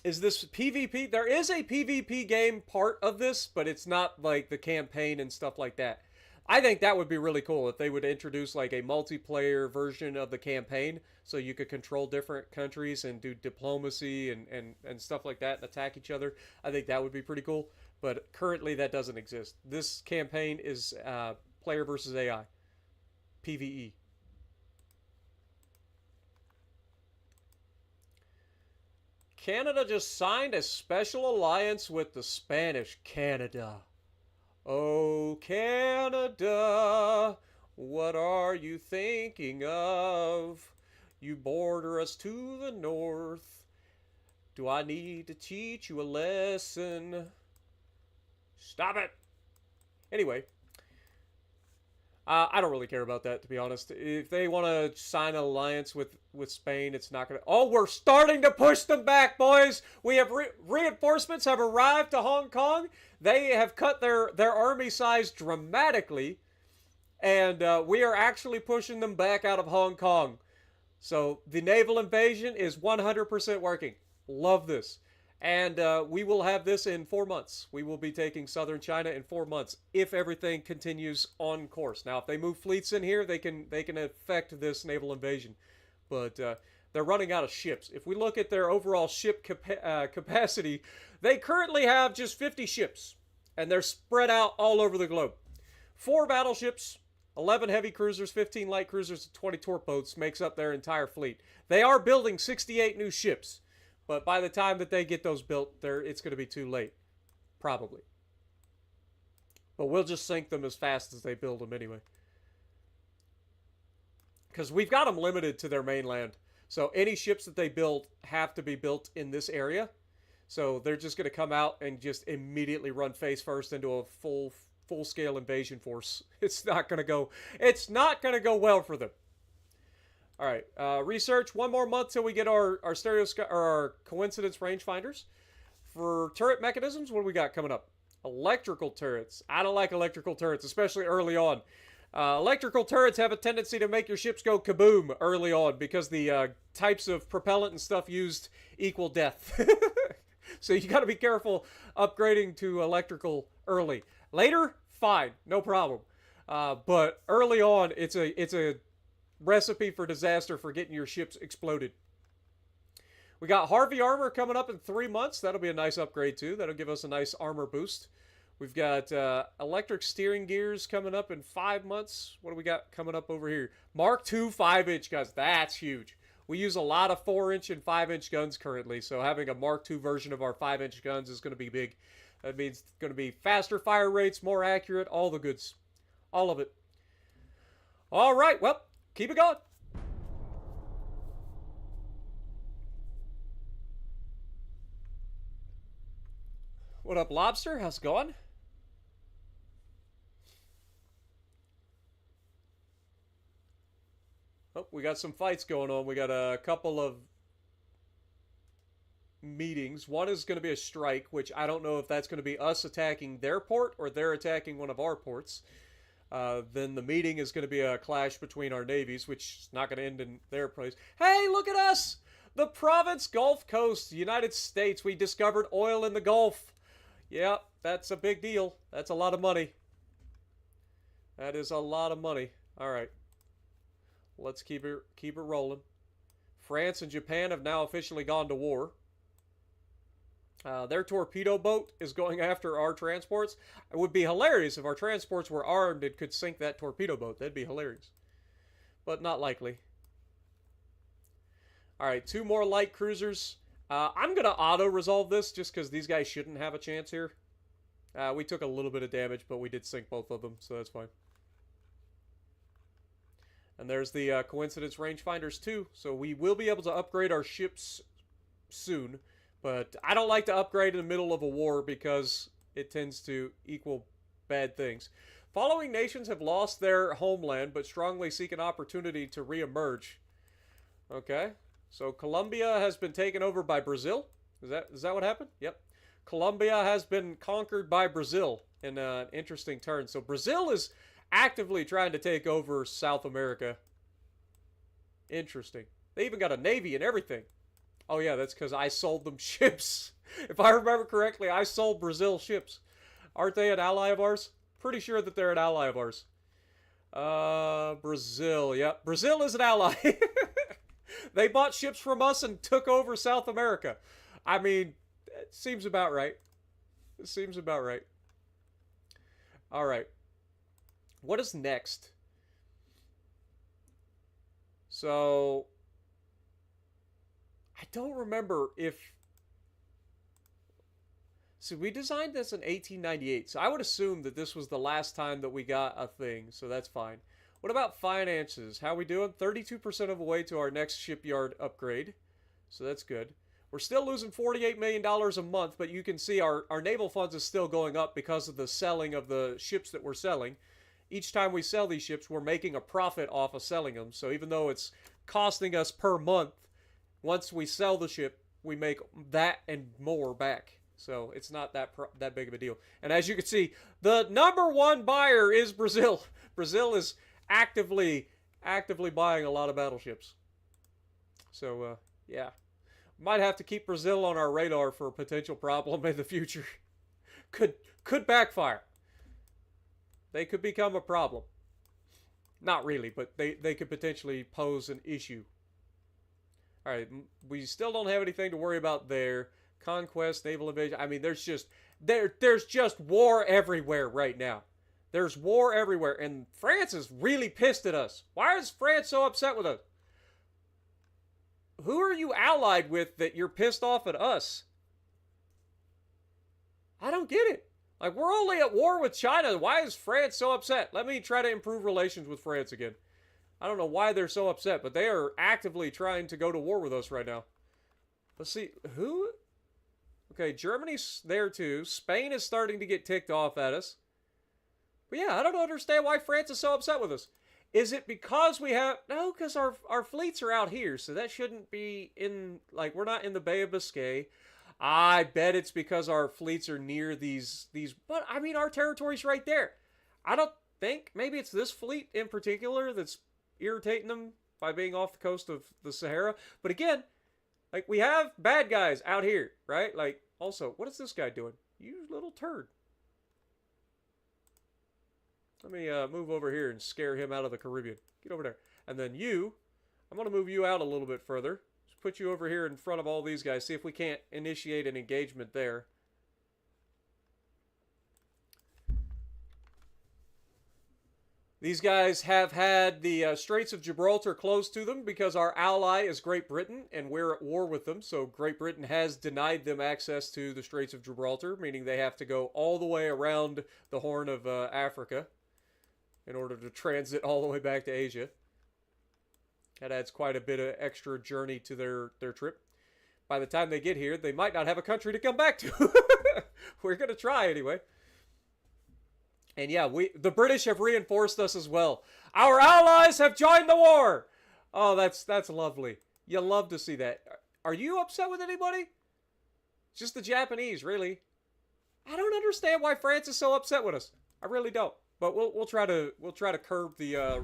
Is this PvP? There is a PvP game part of this, but it's not like the campaign and stuff like that. I think that would be really cool if they would introduce like a multiplayer version of the campaign so you could control different countries and do diplomacy and stuff like that and attack each other. I think that would be pretty cool. But currently that doesn't exist. This campaign is player versus AI. PvE. Canada just signed a special alliance with the Spanish. Canada. Oh, Canada, what are you thinking of? You border us to the north. Do I need to teach you a lesson? Stop it! Anyway, I don't really care about that, to be honest. If they want to sign an alliance with Spain, it's not going to... Oh, we're starting to push them back, boys! We have reinforcements have arrived to Hong Kong. They have cut their army size dramatically. And we are actually pushing them back out of Hong Kong. So the naval invasion is 100% working. Love this. And we will have this in 4 months. We will be taking southern China in 4 months if everything continues on course. Now, if they move fleets in here, they can affect this naval invasion. But they're running out of ships. If we look at their overall ship capacity, they currently have just 50 ships. And they're spread out all over the globe. 4 battleships, 11 heavy cruisers, 15 light cruisers, and 20 torpedoes makes up their entire fleet. They are building 68 new ships. But by the time that they get those built, it's going to be too late. Probably. But we'll just sink them as fast as they build them anyway. Because we've got them limited to their mainland. So any ships that they build have to be built in this area. So they're just going to come out and just immediately run face first into a full-scale invasion force. It's not going to go well for them. All right, research. 1 more month till we get our coincidence rangefinders. For turret mechanisms, what do we got coming up? Electrical turrets. I don't like electrical turrets, especially early on. Electrical turrets have a tendency to make your ships go kaboom early on because the types of propellant and stuff used equal death. So you got to be careful upgrading to electrical early. Later, fine, no problem. But early on, it's a recipe for disaster for getting your ships exploded. We got Harvey armor coming up in 3 months. That'll be a nice upgrade too. That'll give us a nice armor boost. We've got electric steering gears coming up in 5 months. What do we got coming up over here? Mark II 5-inch guns. That's huge. We use a lot of 4-inch and 5-inch guns currently, so having a Mark II version of our 5-inch guns is going to be big. That means it's going to be faster fire rates, more accurate, all the goods. All of it. All right, well, keep it going. What up, Lobster? How's it going? Oh, we got some fights going on. We got a couple of meetings. One is going to be a strike, which I don't know if that's going to be us attacking their port or they're attacking one of our ports. Then the meeting is going to be a clash between our navies, which is not going to end in their place. Hey, look at us! The province Gulf Coast, United States. We discovered oil in the Gulf. Yeah, that's a big deal. That's a lot of money. That is a lot of money. All right. Let's keep it rolling. France and Japan have now officially gone to war. Their torpedo boat is going after our transports. It would be hilarious if our transports were armed and could sink that torpedo boat. That'd be hilarious. But not likely. Alright, 2 more light cruisers. I'm going to auto-resolve this just because these guys shouldn't have a chance here. We took a little bit of damage, but we did sink both of them, so that's fine. And there's the coincidence rangefinders too, so we will be able to upgrade our ships soon. But I don't like to upgrade in the middle of a war because it tends to equal bad things. Following nations have lost their homeland, but strongly seek an opportunity to re-emerge. Okay, so Colombia has been taken over by Brazil. Is that what happened? Yep. Colombia has been conquered by Brazil in an interesting turn. So Brazil is actively trying to take over South America. Interesting. They even got a navy and everything. Oh yeah, that's because I sold them ships. If I remember correctly, I sold Brazil ships. Aren't they an ally of ours? Pretty sure that they're an ally of ours. Brazil. Yep, Brazil is an ally. They bought ships from us and took over South America. I mean, it seems about right. It seems about right. All right. What is next? So I don't remember if. So we designed this in 1898, so I would assume that this was the last time that we got a thing, so that's fine. What about finances? How we doing? 32% of the way to our next shipyard upgrade, so that's good. We're still losing $48 million a month, but you can see our naval funds is still going up because of the selling of the ships that we're selling. Each time we sell these ships, we're making a profit off of selling them, so even though it's costing us per month, once we sell the ship, we make that and more back. So it's not that big of a deal. And as you can see, the number one buyer is Brazil. Brazil is actively buying a lot of battleships. So yeah, might have to keep Brazil on our radar for a potential problem in the future. could backfire. They could become a problem. Not really, but they could potentially pose an issue. All right, we still don't have anything to worry about there. Conquest, naval invasion. I mean, there's just war everywhere right now. There's war everywhere, and France is really pissed at us. Why is France so upset with us? Who are you allied with that you're pissed off at us? I don't get it. Like, we're only at war with China. Why is France so upset? Let me try to improve relations with France again. I don't know why they're so upset, but they are actively trying to go to war with us right now. Let's see. Who? Okay, Germany's there too. Spain is starting to get ticked off at us. But yeah, I don't understand why France is so upset with us. Is it because we have... No, because our fleets are out here, so that shouldn't be in... Like, we're not in the Bay of Biscay. I bet it's because our fleets are near these... But, I mean, our territory's right there. I don't think... Maybe it's this fleet in particular that's irritating them by being off the coast of the Sahara. But again... Like, we have bad guys out here, right? Like, also, what is this guy doing? You little turd. Let me move over here and scare him out of the Caribbean. Get over there. And then you, I'm going to move you out a little bit further. Just put you over here in front of all these guys. See if we can't initiate an engagement there. These guys have had the Straits of Gibraltar closed to them because our ally is Great Britain, and we're at war with them. So Great Britain has denied them access to the Straits of Gibraltar, meaning they have to go all the way around the Horn of Africa in order to transit all the way back to Asia. That adds quite a bit of extra journey to their trip. By the time they get here, they might not have a country to come back to. We're going to try anyway. And yeah, the British have reinforced us as well. Our allies have joined the war. Oh, that's lovely. You love to see that. Are you upset with anybody? Just the Japanese, really. I don't understand why France is so upset with us. I really don't. But we'll try to curb the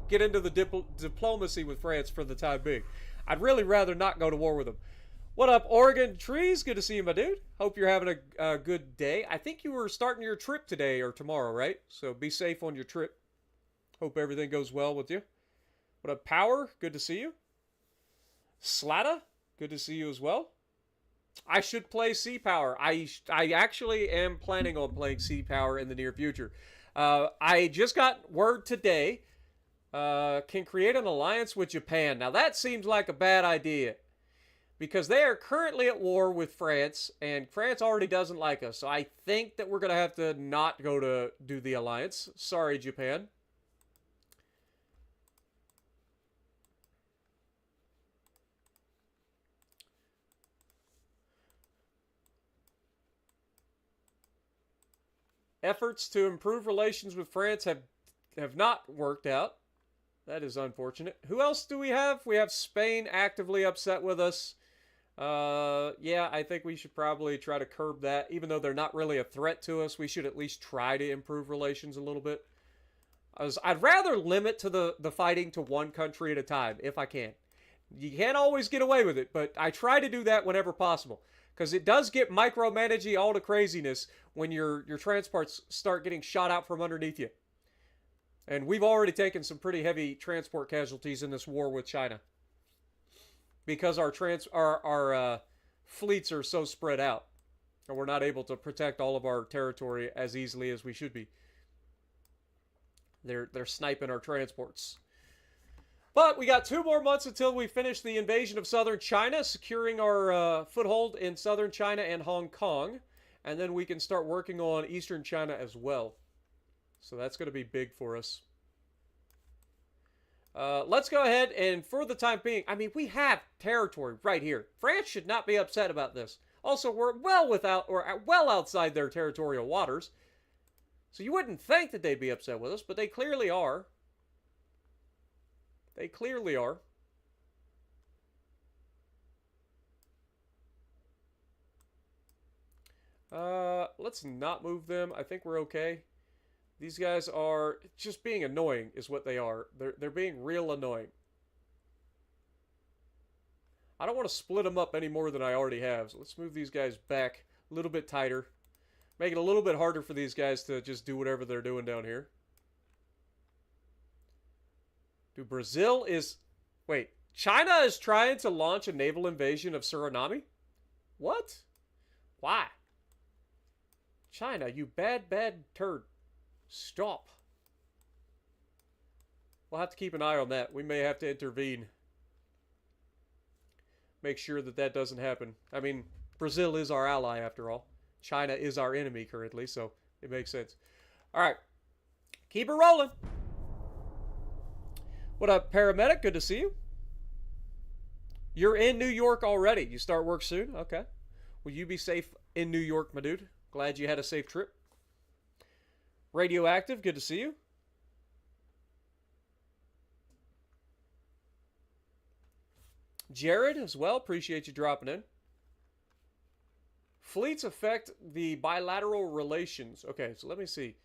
get into the diplomacy with France for the time being. I'd really rather not go to war with them. What up, Oregon Trees? Good to see you, my dude. Hope you're having a good day. I think you were starting your trip today or tomorrow, right? So be safe on your trip. Hope everything goes well with you. What up, Power? Good to see you. Slatta? Good to see you as well. I should play Sea Power. I actually am planning on playing Sea Power in the near future. I just got word today. Can create an alliance with Japan. Now that seems like a bad idea. Because they are currently at war with France, and France already doesn't like us. So I think that we're going to have to not go to do the alliance. Sorry, Japan. Efforts to improve relations with France have not worked out. That is unfortunate. Who else do we have? We have Spain actively upset with us. Yeah, I think we should probably try to curb that. Even though they're not really a threat to us, we should at least try to improve relations a little bit. I'd rather limit to the fighting to one country at a time, if I can. You can't always get away with it, but I try to do that whenever possible. Because it does get micromanaging all the craziness when your transports start getting shot out from underneath you. And we've already taken some pretty heavy transport casualties in this war with China. Because our fleets are so spread out. And we're not able to protect all of our territory as easily as we should be. They're sniping our transports. But we got 2 more months until we finish the invasion of southern China, securing our foothold in southern China and Hong Kong. And then we can start working on eastern China as well. So that's going to be big for us. Let's go ahead and, for the time being, I mean, we have territory right here. France should not be upset about this. Also, we're well outside their territorial waters. So you wouldn't think that they'd be upset with us, but they clearly are. They clearly are. Let's not move them. I think we're okay. These guys are just being annoying is what they are. They're being real annoying. I don't want to split them up any more than I already have. So let's move these guys back a little bit tighter. Make it a little bit harder for these guys to just do whatever they're doing down here. Dude, Brazil is... Wait, China is trying to launch a naval invasion of Suriname? What? Why? China, you bad, bad turd. Stop. We'll have to keep an eye on that. We may have to intervene. Make sure that that doesn't happen. I mean, Brazil is our ally after all. China is our enemy currently, so it makes sense. All right. Keep it rolling. What up, paramedic? Good to see you. You're in New York already. You start work soon? Okay. Will you be safe in New York, my dude? Glad you had a safe trip. Radioactive, good to see you. Jared as well, appreciate you dropping in. Fleets affect the bilateral relations. Okay, so let me see.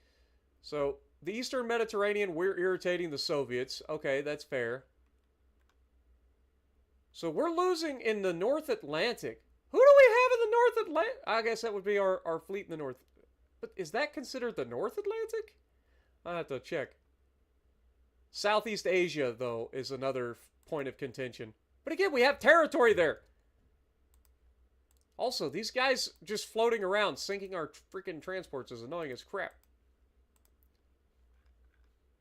So, the Eastern Mediterranean, we're irritating the Soviets. Okay, that's fair. So, we're losing in the North Atlantic. Who do we have in the North Atlantic? I guess that would be our fleet in the North. But is that considered the North Atlantic? I'll have to check. Southeast Asia, though, is another point of contention. But again, we have territory there. Also, these guys just floating around, sinking our freaking transports is annoying as crap.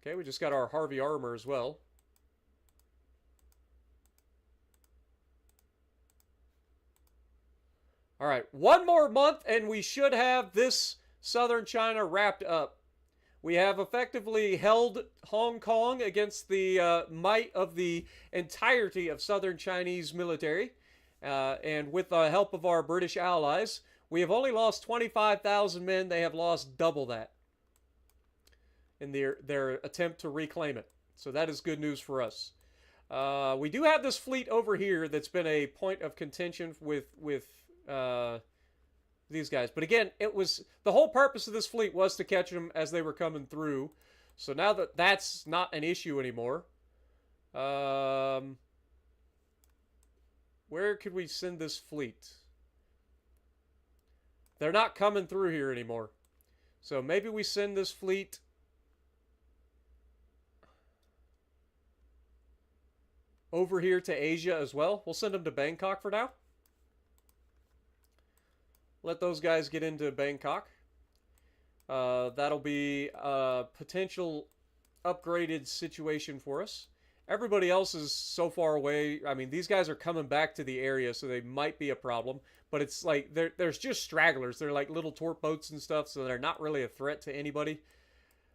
Okay, we just got our Harvey armor as well. All right, 1 more month and we should have this southern China wrapped up. We have effectively held Hong Kong against the might of the entirety of southern Chinese military. And with the help of our British allies, we have only lost 25,000 men. They have lost double that in their attempt to reclaim it. So that is good news for us. We do have this fleet over here that's been a point of contention with these guys. But again, it was the whole purpose of this fleet was to catch them as they were coming through. So now that that's not an issue anymore, where could we send this fleet? They're not coming through here anymore. So maybe we send this fleet over here to Asia as well. We'll send them to Bangkok for now. Let those guys get into Bangkok. That'll be a potential upgraded situation for us. Everybody else is so far away. I mean, these guys are coming back to the area, so they might be a problem. But it's like, there's just stragglers. They're like little torp boats and stuff, so they're not really a threat to anybody.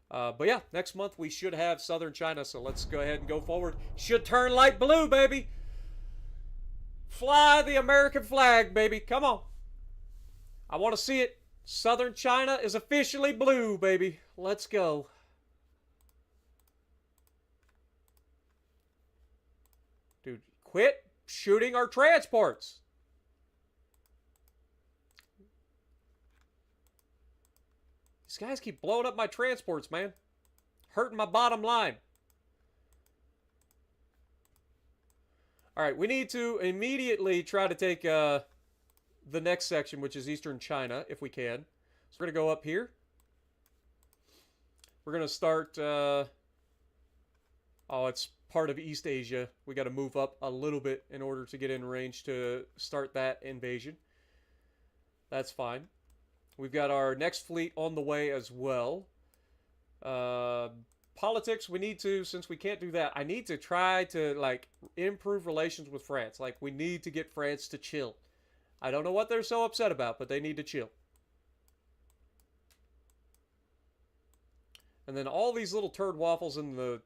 But yeah, next month we should have southern China, so let's go ahead and go forward. Should turn light blue, baby. Fly the American flag, baby. Come on. I want to see it. Southern China is officially blue, baby. Let's go. Dude, quit shooting our transports. These guys keep blowing up my transports, man. Hurting my bottom line. All right, we need to immediately try to take the next section, which is Eastern China, if we can. So we're going to go up here. We're going to start... oh, it's part of East Asia. We got to move up a little bit in order to get in range to start that invasion. That's fine. We've got our next fleet on the way as well. politics, we need to, since we can't do that, I need to try to, like, improve relations with France. Like, we need to get France to chill. I don't know what they're so upset about, but they need to chill. And then all these little turd waffles in the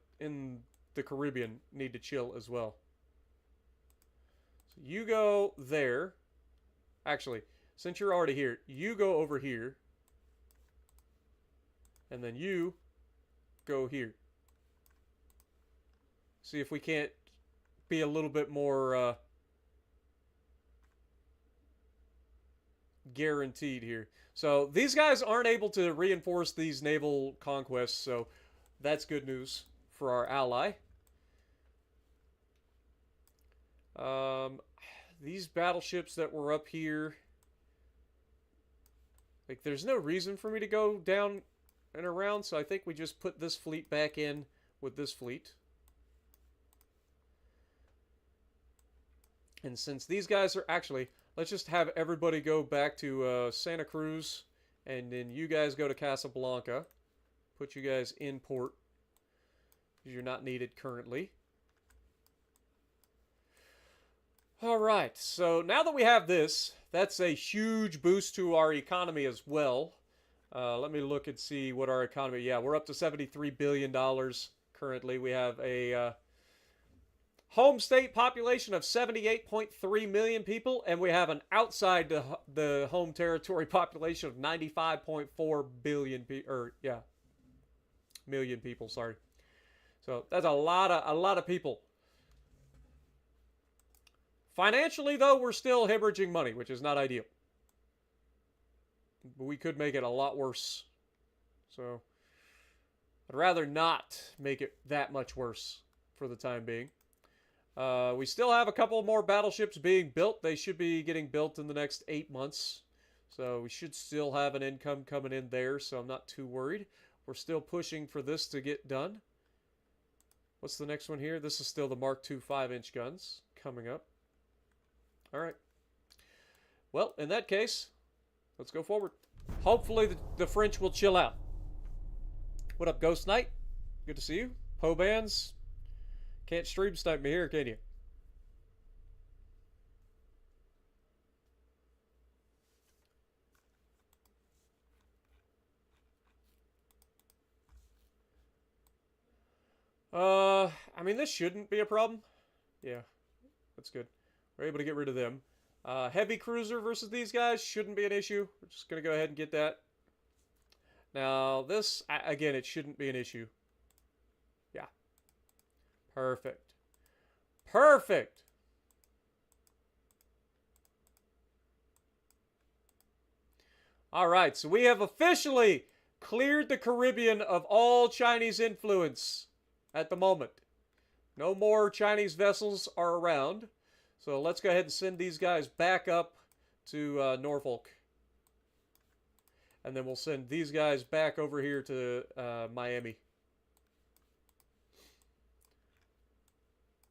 Caribbean need to chill as well. So you go there. Actually, since you're already here, you go over here. And then you go here. See if we can't be a little bit more guaranteed here. So these guys aren't able to reinforce these naval conquests, so that's good news for our ally. These battleships that were up here, like, there's no reason for me to go down and around, so I think we just put this fleet back in with this fleet. And since these guys are actually, let's just have everybody go back to Santa Cruz, and then you guys go to Casablanca. Put you guys in port, because you're not needed currently. Alright, so now that we have this, that's a huge boost to our economy as well. Let me look and see what our economy... Yeah, we're up to $73 billion currently. We have a home state population of 78.3 million people, and we have an outside the home territory population of 95.4 billion million people, sorry. So that's a lot of people. Financially, though, we're still hemorrhaging money, which is not ideal. But we could make it a lot worse. So I'd rather not make it that much worse for the time being. We still have a couple more battleships being built. They should be getting built in the next 8 months. So we should still have an income coming in there, so I'm not too worried. We're still pushing for this to get done. What's the next one here? This is still the Mark II 5-inch guns coming up. All right. Well, in that case, let's go forward. Hopefully the French will chill out. What up, Ghost Knight? Good to see you. Poe Bands. Can't stream snipe me here, can you? I mean, this shouldn't be a problem. Yeah, that's good. We're able to get rid of them. Heavy cruiser versus these guys shouldn't be an issue. We're just going to go ahead and get that. Now, this, again, it shouldn't be an issue. Yeah. Perfect. Perfect! Alright, so we have officially cleared the Caribbean of all Chinese influence at the moment. No more Chinese vessels are around. So let's go ahead and send these guys back up to Norfolk. And then we'll send these guys back over here to Miami.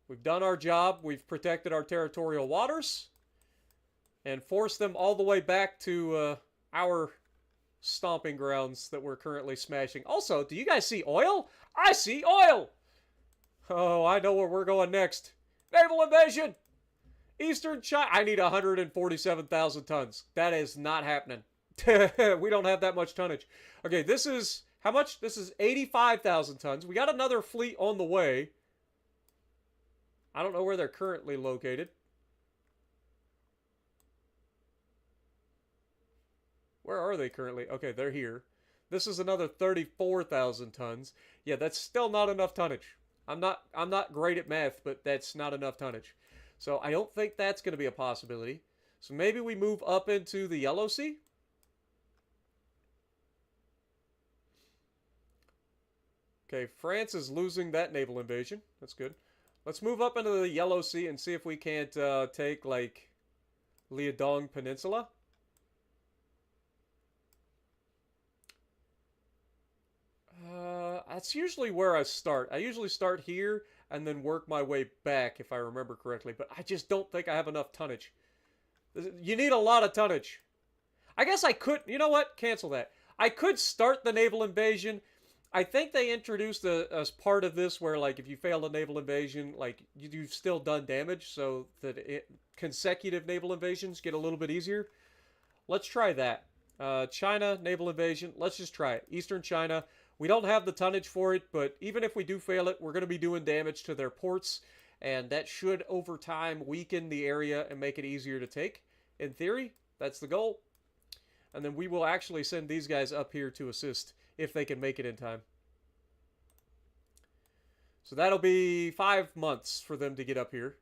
We've done our job. We've protected our territorial waters. And forced them all the way back to our stomping grounds that we're currently smashing. Also, do you guys see oil? I see oil! Oh, I know where we're going next. Naval invasion! Eastern China. I need 147,000 tons. That is not happening. We don't have that much tonnage. Okay, this is... How much? This is 85,000 tons. We got another fleet on the way. I don't know where they're currently located. Where are they currently? Okay, they're here. This is another 34,000 tons. Yeah, that's still not enough tonnage. I'm not great at math, but that's not enough tonnage. So I don't think that's going to be a possibility. So maybe we move up into the Yellow Sea? Okay, France is losing that naval invasion. That's good. Let's move up into the Yellow Sea and see if we can't take, like, Liaodong Peninsula. That's usually where I start. I usually start here and then work my way back, if I remember correctly. But I just don't think I have enough tonnage. You need a lot of tonnage. I guess I could... You know what? Cancel that. I could start the naval invasion I think they introduced as part of this where, like, if you fail a naval invasion, like, you've still done damage, so that consecutive naval invasions get a little bit easier. Let's try that. China, naval invasion. Let's just try it. Eastern China. We don't have the tonnage for it, but even if we do fail it, we're going to be doing damage to their ports, and that should, over time, weaken the area and make it easier to take. In theory, that's the goal. And then we will actually send these guys up here to assist if they can make it in time. So that'll be 5 months for them to get up here.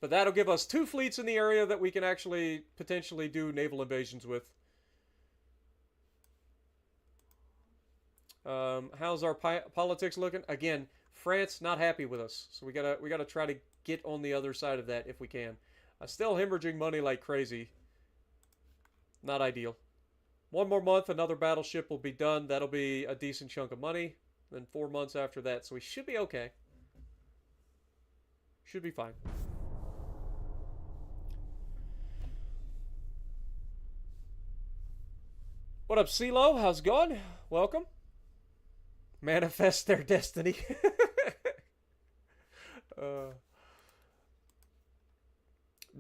But that'll give us 2 fleets in the area that we can actually potentially do naval invasions with. How's our politics looking? Again, France not happy with us, so we gotta try to get on the other side of that if we can. Still hemorrhaging money like crazy. Not ideal. 1 more month, another battleship will be done. That'll be a decent chunk of money. Then 4 months after that, so we should be okay. Should be fine. What up, CeeLo? How's it going? Welcome. Manifest their destiny.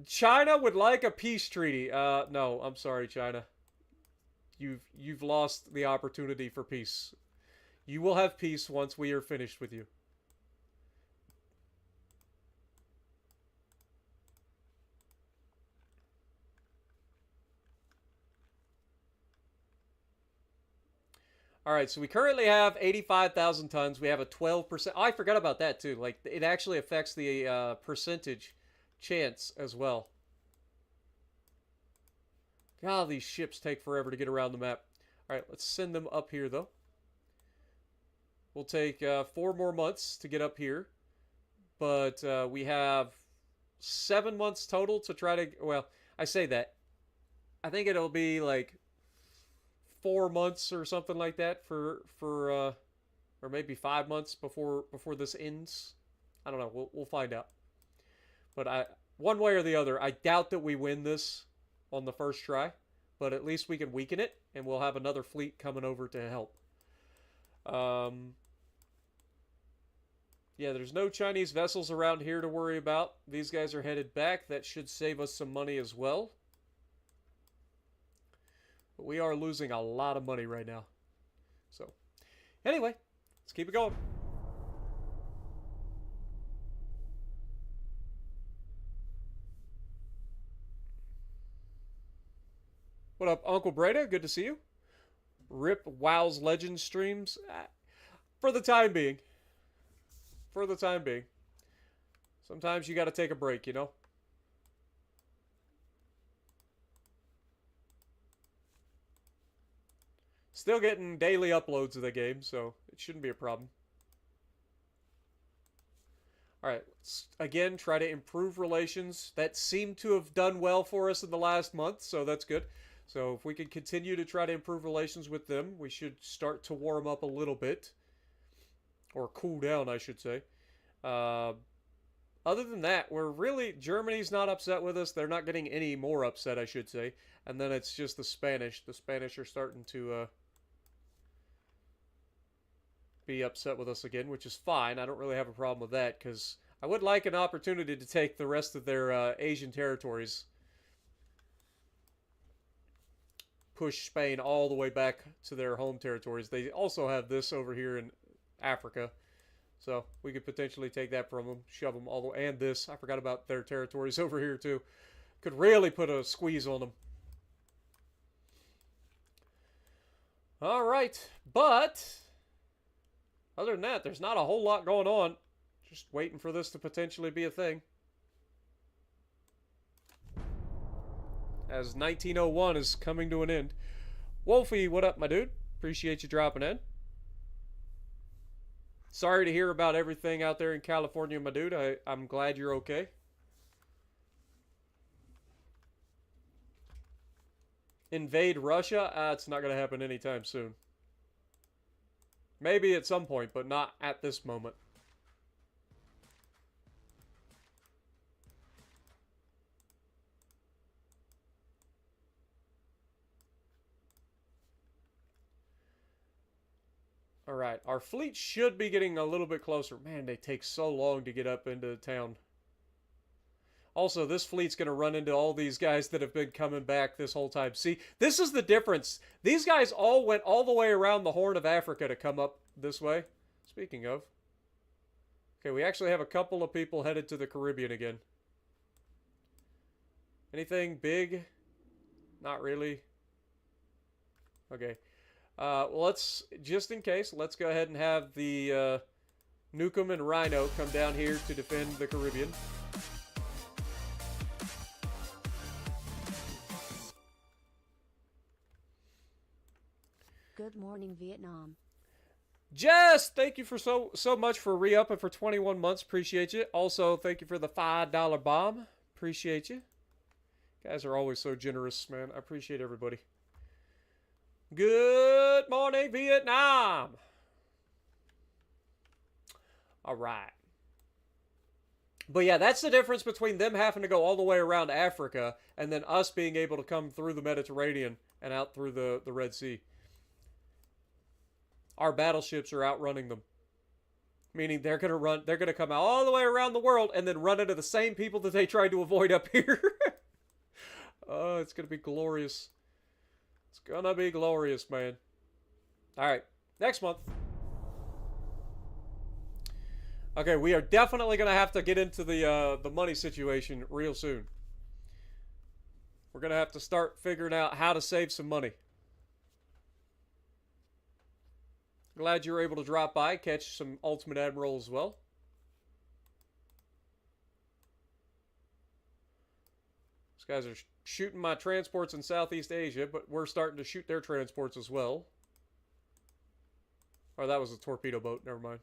China would like a peace treaty. No, I'm sorry, China. You've lost the opportunity for peace. You will have peace once we are finished with you. All right, so we currently have 85,000 tons. We have a 12%. Oh, I forgot about that too. Like, it actually affects the percentage chance as well. God, these ships take forever to get around the map. All right, let's send them up here though. We'll take 4 more months to get up here, but we have 7 months total to try to. Well, I say that. I think it'll be like 4 months or something like that for or maybe 5 months before this ends. I don't know. We'll find out. But one way or the other, I doubt that we win this on the first try. But at least we can weaken it, and we'll have another fleet coming over to help. Yeah, there's no Chinese vessels around here to worry about. These guys are headed back. That should save us some money as well. But we are losing a lot of money right now. So, anyway, let's keep it going. What up, Uncle Breda? Good to see you. Rip WoW's Legends streams. For the time being. For the time being. Sometimes you got to take a break, you know? Still getting daily uploads of the game, so it shouldn't be a problem. Alright, let's again try to improve relations. That seemed to have done well for us in the last month, so that's good. So if we can continue to try to improve relations with them, we should start to warm up a little bit. Or cool down, I should say. Other than that, Germany's not upset with us. They're not getting any more upset, I should say. And then it's just the Spanish. The Spanish are starting to be upset with us again, which is fine. I don't really have a problem with that, because I would like an opportunity to take the rest of their Asian territories. Push Spain all the way back to their home territories. They also have this over here in Africa. So we could potentially take that from them, shove them all the way. And this, I forgot about their territories over here too. Could really put a squeeze on them. All right, but other than that, there's not a whole lot going on. Just waiting for this to potentially be a thing. As 1901 is coming to an end. Wolfie, what up, my dude? Appreciate you dropping in. Sorry to hear about everything out there in California, my dude. I'm glad you're okay. Invade Russia? It's not going to happen anytime soon. Maybe at some point, but not at this moment. All right, our fleet should be getting a little bit closer. Man, they take so long to get up into the town. Also, this fleet's going to run into all these guys that have been coming back this whole time. See, this is the difference. These guys all went all the way around the Horn of Africa to come up this way. Speaking of. Okay, we actually have a couple of people headed to the Caribbean again. Anything big? Not really. Okay. Well, let's, just in case, let's go ahead and have the Nukem and Rhino come down here to defend the Caribbean. Good morning, Vietnam. Jess, thank you for so much for re-upping for 21 months. Appreciate you. Also, thank you for the $5 bomb. Appreciate you. Guys are always so generous, man. I appreciate everybody. Good morning, Vietnam. All right. But yeah, that's the difference between them having to go all the way around Africa and then us being able to come through the Mediterranean and out through the Red Sea. Our battleships are outrunning them. Meaning they're going to come out all the way around the world and then run into the same people that they tried to avoid up here. Oh, it's going to be glorious. It's going to be glorious, man. All right, next month. Okay, we are definitely going to have to get into the money situation real soon. We're going to have to start figuring out how to save some money. Glad you were able to drop by, catch some Ultimate Admiral as well. These guys are shooting my transports in Southeast Asia, but we're starting to shoot their transports as well. Oh, that was a torpedo boat. Never mind.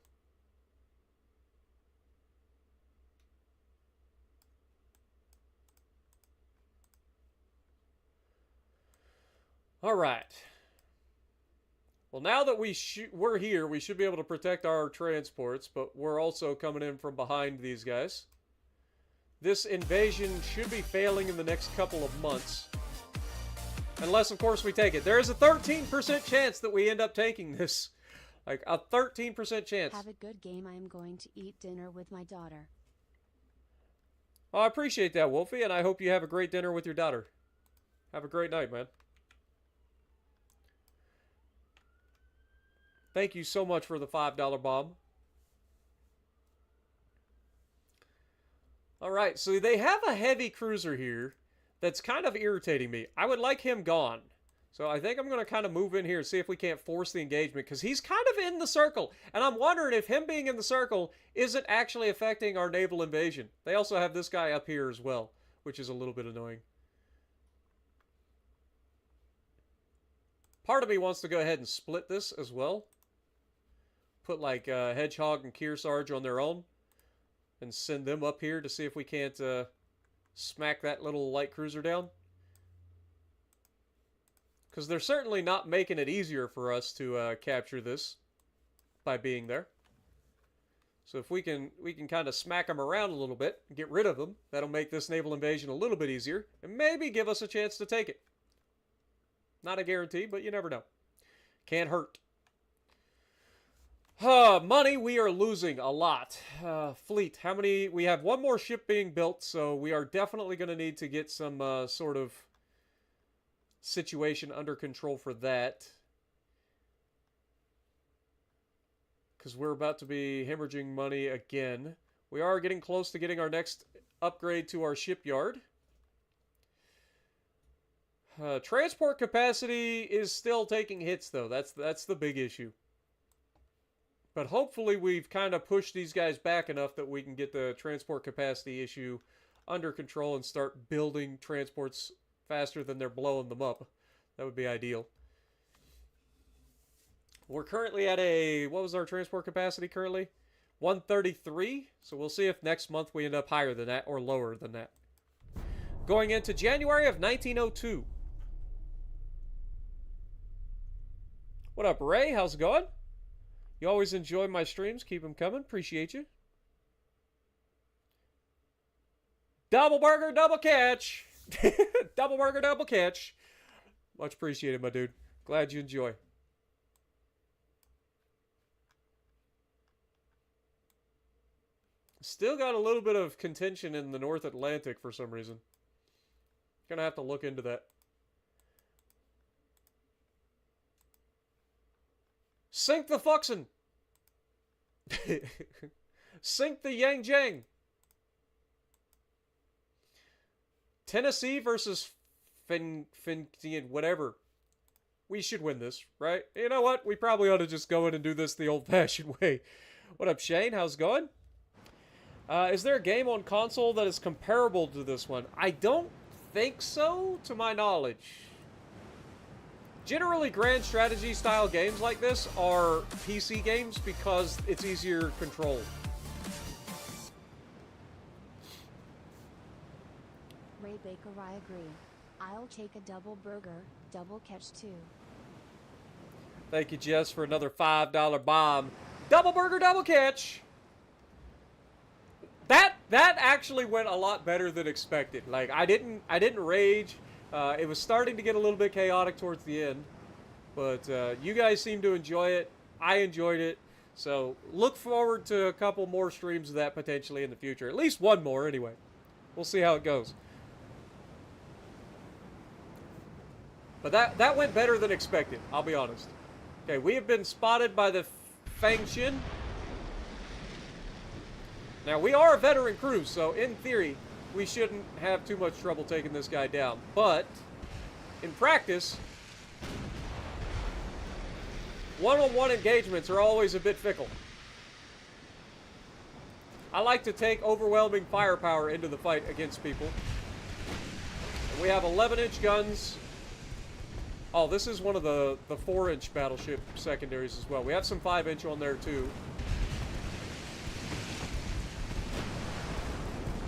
All right. Well, now that we're here, we should be able to protect our transports, but we're also coming in from behind these guys. This invasion should be failing in the next couple of months. Unless, of course, we take it. There is a 13% chance that we end up taking this. Like, a 13% chance. Have a good game. I am going to eat dinner with my daughter. Oh, I appreciate that, Wolfie, and I hope you have a great dinner with your daughter. Have a great night, man. Thank you so much for the $5 bomb. All right, so they have a heavy cruiser here that's kind of irritating me. I would like him gone. So I think I'm going to kind of move in here and see if we can't force the engagement, because he's kind of in the circle. And I'm wondering if him being in the circle isn't actually affecting our naval invasion. They also have this guy up here as well, which is a little bit annoying. Part of me wants to go ahead and split this as well. Put like Hedgehog and Kearsarge on their own and send them up here to see if we can't smack that little light cruiser down. Because they're certainly not making it easier for us to capture this by being there. So if we can kind of smack them around a little bit and get rid of them, that'll make this naval invasion a little bit easier and maybe give us a chance to take it. Not a guarantee, but you never know. Can't hurt. Money, we are losing a lot. Fleet, how many? We have one more ship being built, so we are definitely going to need to get some sort of situation under control for that. Because we're about to be hemorrhaging money again. We are getting close to getting our next upgrade to our shipyard. Transport capacity is still taking hits, though. That's the big issue. But hopefully we've kind of pushed these guys back enough that we can get the transport capacity issue under control and start building transports faster than they're blowing them up. That would be ideal. We're currently at a... What was our transport capacity currently? 133. So we'll see if next month we end up higher than that or lower than that. Going into January of 1902. What up, Ray? How's it going? You always enjoy my streams. Keep them coming. Appreciate you. Double burger, double catch. Double burger, double catch. Much appreciated, my dude. Glad you enjoy. Still got a little bit of contention in the North Atlantic for some reason. Gonna have to look into that. Sink the Fuxin! Sink the Yang Jang! Tennessee versus whatever. We should win this, right? You know what? We probably ought to just go in and do this the old-fashioned way. What up, Shane? How's it going? Is there a game on console that is comparable to this one? I don't think so, to my knowledge. Generally, grand strategy style games like this are PC games because it's easier controlled. Ray Baker, I agree. I'll take a double burger, double catch too. Thank you, Jess, for another $5 bomb. Double burger, double catch! That actually went a lot better than expected. Like, I didn't rage. It was starting to get a little bit chaotic towards the end. But you guys seem to enjoy it. I enjoyed it. So look forward to a couple more streams of that potentially in the future. At least one more anyway. We'll see how it goes. But that went better than expected, I'll be honest. Okay, we have been spotted by the Fang Shin. Now, we are a veteran crew, so in theory, we shouldn't have too much trouble taking this guy down. But, in practice, one-on-one engagements are always a bit fickle. I like to take overwhelming firepower into the fight against people. And we have 11-inch guns. Oh, this is one of the 4-inch battleship secondaries as well. We have some 5-inch on there, too.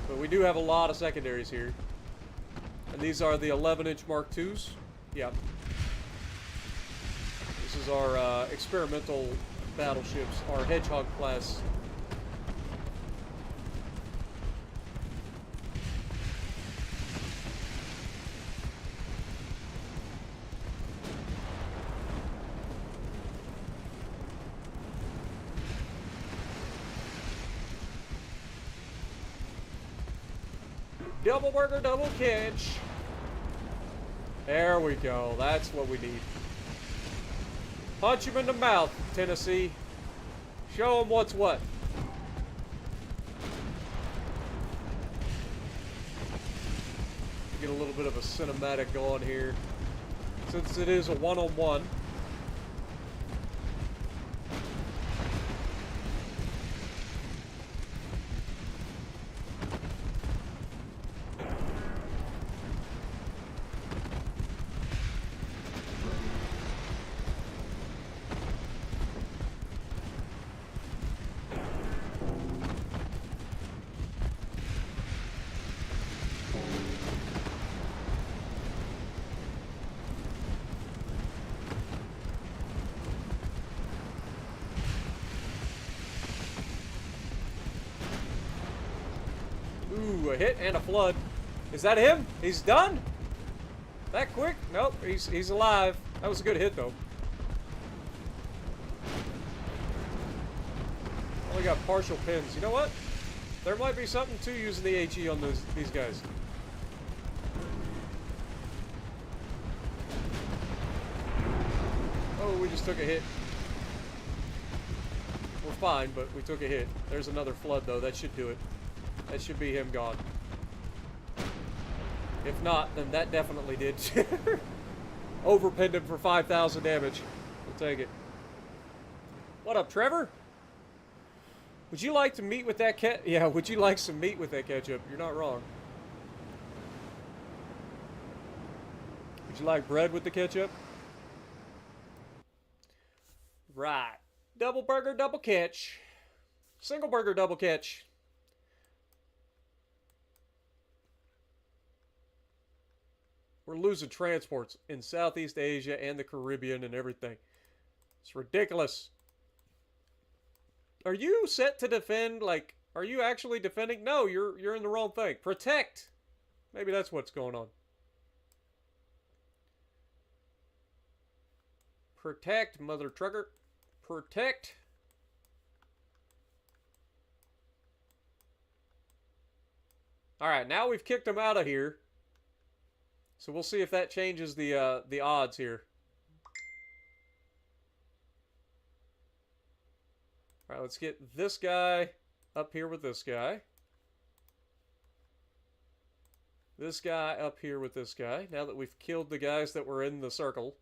But we do have a lot of secondaries here. And these are the 11-inch Mark IIs. Yep. This is our experimental battleships, our Hedgehog class. Double burger, double catch. There we go. That's what we need. Punch him in the mouth, Tennessee. Show him what's what. Get a little bit of a cinematic going here. Since it is a one-on-one. Ooh, a hit and a flood. Is that him? He's done? That quick? Nope, he's alive. That was a good hit, though. Only got partial pins. You know what? There might be something to using the HE on these guys. Oh, we just took a hit. We're fine, but we took a hit. There's another flood, though. That should do it. That should be him gone. If not, then that definitely did. Overpinned him for 5,000 damage. We'll take it. What up, Trevor? Would you like to meet with that cat? Yeah, would you like some meat with that ketchup? You're not wrong. Would you like bread with the ketchup? Right. Double burger, double catch. Single burger, double catch. We're losing transports in Southeast Asia and the Caribbean and everything. It's ridiculous. Are you set to defend? Like, are you actually defending? No, you're in the wrong thing. Protect. Maybe that's what's going on. Protect, mother trucker. Protect. Alright, now we've kicked them out of here. So we'll see if that changes the odds here. Alright, let's get this guy up here with this guy. This guy up here with this guy. Now that we've killed the guys that were in the circle.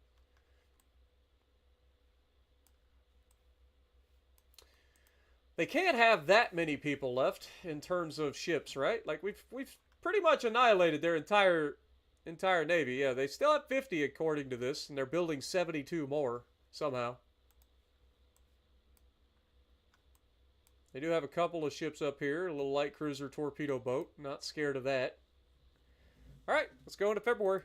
They can't have that many people left in terms of ships, right? Like we've pretty much annihilated their entire navy. Yeah, they still have 50 according to this, and they're building 72 more somehow. They do have a couple of ships up here, a little light cruiser torpedo boat. Not scared of that. All right, let's go into February.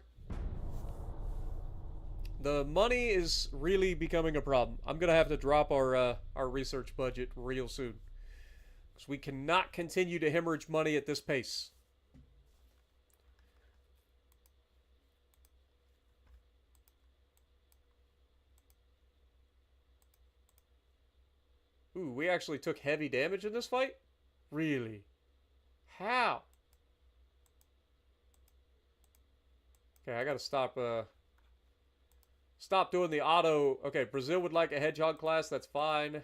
The money is really becoming a problem. I'm gonna have to drop our research budget real soon, because we cannot continue to hemorrhage money at this pace. Ooh, we actually took heavy damage in this fight? Really? How? Okay, I gotta stop doing the auto. Okay, Brazil would like a Hedgehog class. That's fine.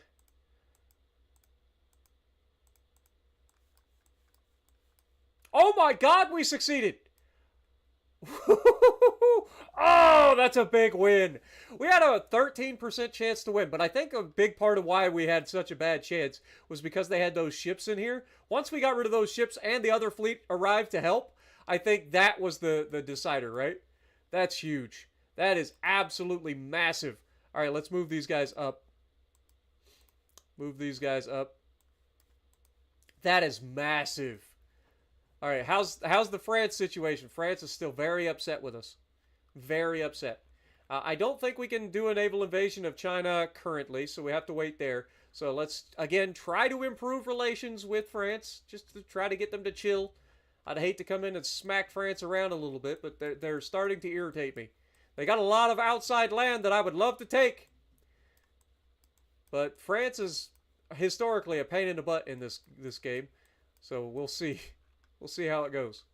Oh my god, we succeeded! Oh, that's a big win. We had a 13% chance to win, but I think a big part of why we had such a bad chance was because they had those ships in here. Once we got rid of those ships and the other fleet arrived to help, I think that was the decider, right? That's huge. That is absolutely massive. All right, let's move these guys up. Move these guys up. That is massive. All right, how's the France situation? France is still very upset with us. Very upset. I don't think we can do a naval invasion of China currently, so we have to wait there. So let's, again, try to improve relations with France, just to try to get them to chill. I'd hate to come in and smack France around a little bit, but they're starting to irritate me. They got a lot of outside land that I would love to take. But France is historically a pain in the butt in this game. So we'll see. We'll see how it goes.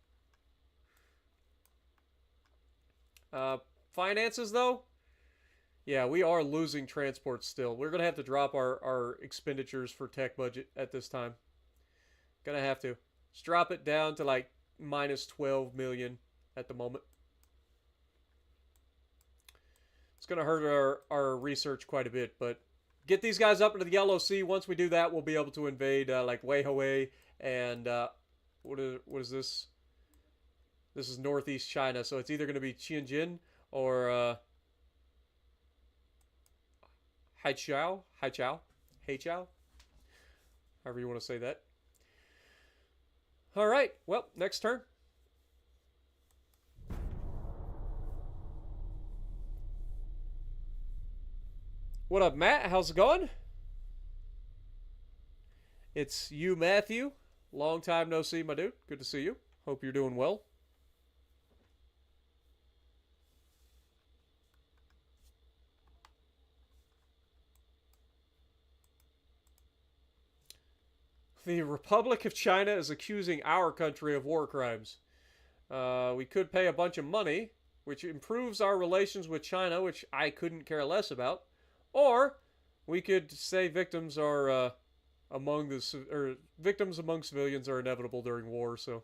Finances, though? Yeah, we are losing transport still. We're going to have to drop our expenditures for tech budget at this time. Gonna have to. Let's drop it down to like minus 12 million at the moment. It's going to hurt our research quite a bit, but get these guys up into the Yellow Sea. Once we do that, we'll be able to invade like Weihua and what is this? This is northeast China, so it's either going to be Tianjin or Haichao, however you want to say that. All right, well, next turn. What up, Matt? How's it going? It's you, Matthew. Long time no see, my dude. Good to see you. Hope you're doing well. The Republic of China is accusing our country of war crimes. We could pay a bunch of money, which improves our relations with China, which I couldn't care less about. Or we could say victims are victims among civilians are inevitable during war. So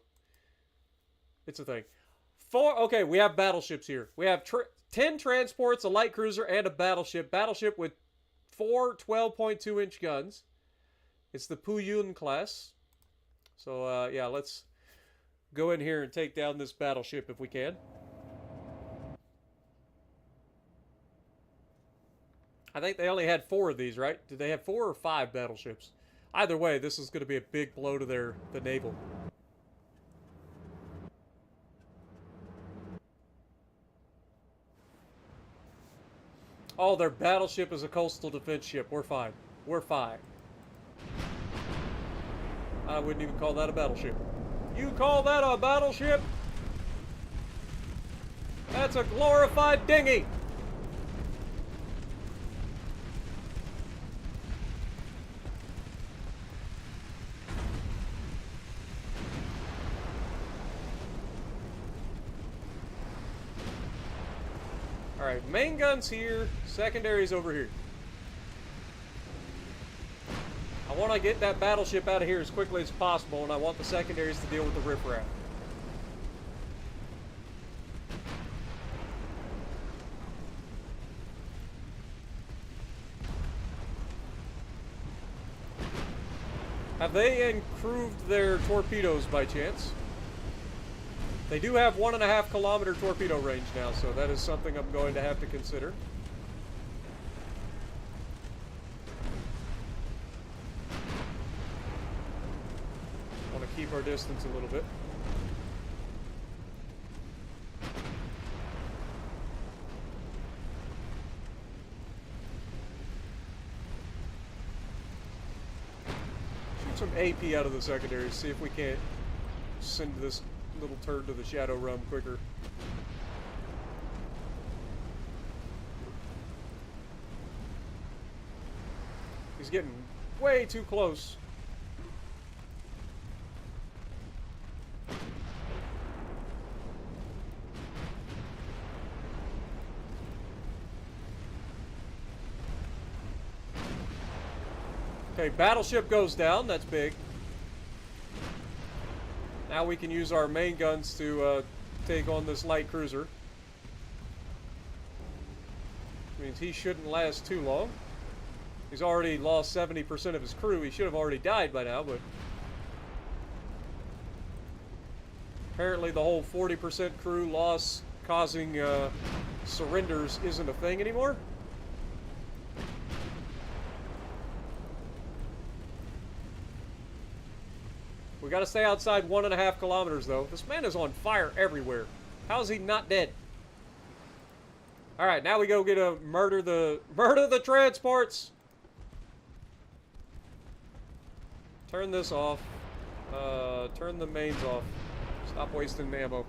it's a thing. Okay, we have battleships here. We have 10 transports, a light cruiser, and a battleship. Battleship with 4 12.2-inch guns. It's the Puyun class. So yeah, let's go in here and take down this battleship if we can. I think they only had 4 of these, right? Did they have 4 or 5 battleships? Either way, this is going to be a big blow to the naval. Oh, their battleship is a coastal defense ship. We're fine. We're fine. I wouldn't even call that a battleship. You call that a battleship? That's a glorified dinghy. Alright, main gun's here, secondary's over here. I want to get that battleship out of here as quickly as possible, and I want the secondaries to deal with the riffraff. Have they improved their torpedoes by chance? They do have 1.5 kilometer torpedo range now, so that is something I'm going to have to consider. Want to keep our distance a little bit. Shoot some AP out of the secondary, see if we can't send this little turd to the Shadow Realm quicker. He's getting way too close. Okay, battleship goes down. That's big. Now we can use our main guns to take on this light cruiser. Means he shouldn't last too long. He's already lost 70% of his crew. He should have already died by now, but apparently the whole 40% crew loss causing surrenders isn't a thing anymore. We gotta stay outside 1.5 kilometers, though. This man is on fire everywhere. How is he not dead? All right, now we go get a murder the transports. Turn this off. Turn the mains off. Stop wasting ammo.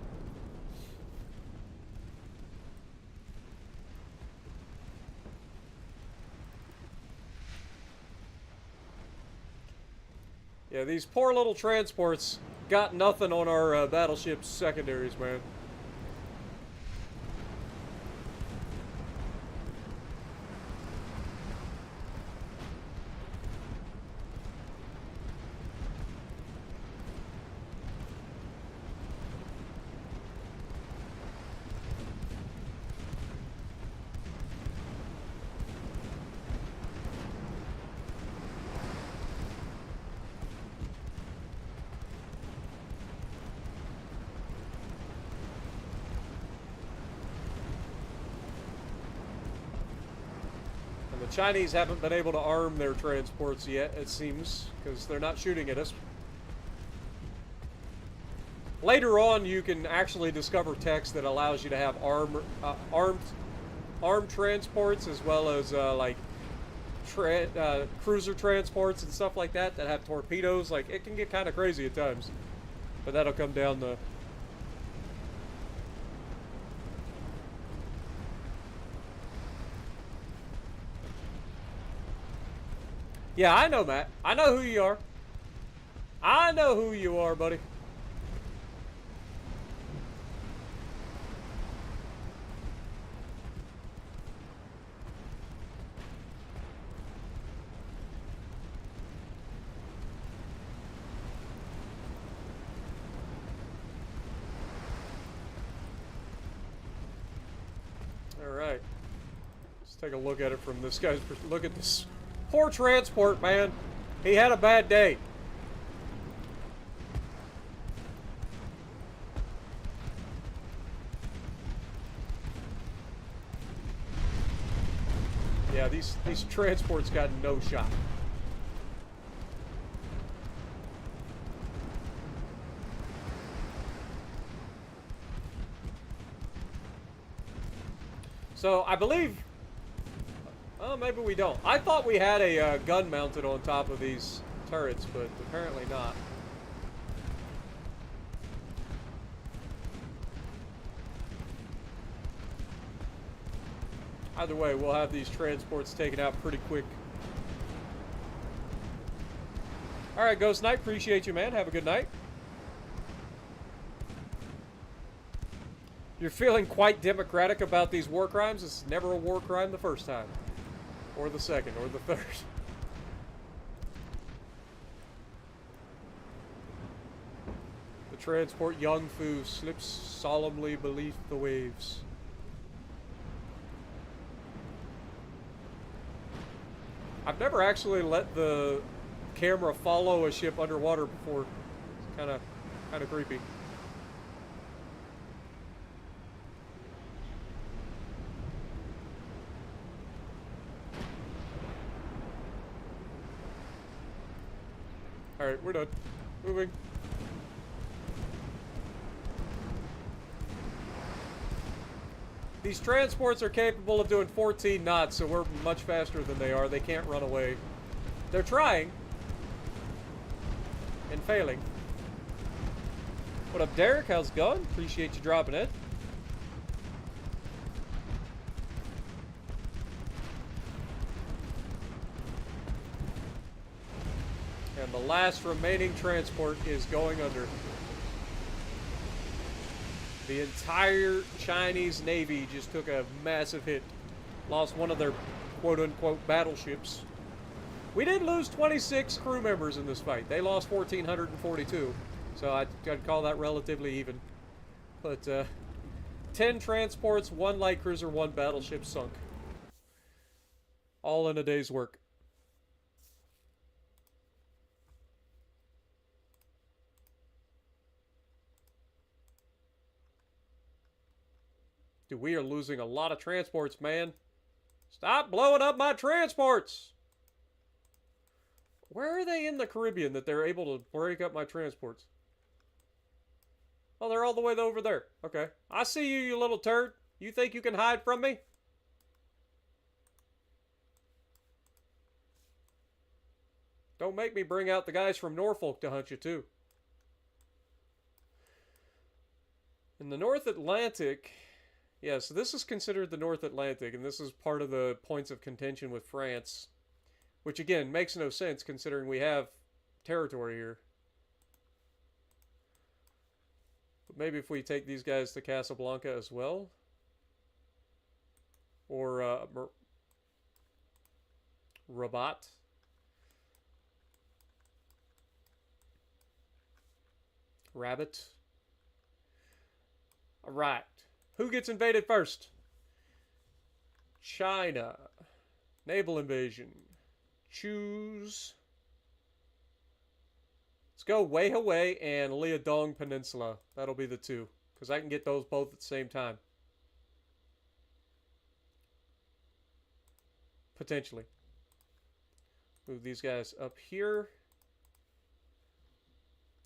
Yeah, these poor little transports got nothing on our battleship's secondaries, man. The Chinese haven't been able to arm their transports yet, it seems, because they're not shooting at us. Later on, you can actually discover text that allows you to have armed transports, as well as like cruiser transports and stuff like that that have torpedoes. Like, it can get kind of crazy at times, but that'll come down the. Yeah, I know, Matt. I know who you are. I know who you are, buddy. All right. Let's take a look at it from this guy's perspective. Look at this. Poor transport, man. He had a bad day. Yeah, these transports got no shot. So, I believe... Oh, maybe we don't. I thought we had a gun mounted on top of these turrets, but apparently not. Either way, we'll have these transports taken out pretty quick. Alright, Ghost Knight, appreciate you, man. Have a good night. You're feeling quite democratic about these war crimes. It's never a war crime the first time. Or the second, or the third. The transport Young Fu slips solemnly beneath the waves. I've never actually let the camera follow a ship underwater before. It's kind of creepy. Alright, we're done. Moving. These transports are capable of doing 14 knots, so we're much faster than they are. They can't run away. They're trying. And failing. What up, Derek? How's it going? Appreciate you dropping it. And the last remaining transport is going under. The entire Chinese Navy just took a massive hit. Lost one of their quote-unquote battleships. We did lose 26 crew members in this fight. They lost 1,442. So I'd call that relatively even. But 10 transports, 1 light cruiser, 1 battleship sunk. All in a day's work. Dude, we are losing a lot of transports, man. Stop blowing up my transports! Where are they in the Caribbean that they're able to break up my transports? Oh, they're all the way over there. Okay. I see you, you little turd. You think you can hide from me? Don't make me bring out the guys from Norfolk to hunt you, too. In the North Atlantic... Yeah, so this is considered the North Atlantic, and this is part of the points of contention with France. Which, again, makes no sense considering we have territory here. But maybe if we take these guys to Casablanca as well? Or, Rabat? Rabbit? Alright. Who gets invaded first? China. Naval invasion. Choose. Let's go Weihawei and Liaodong Peninsula. That'll be the two. Because I can get those both at the same time. Potentially. Move these guys up here.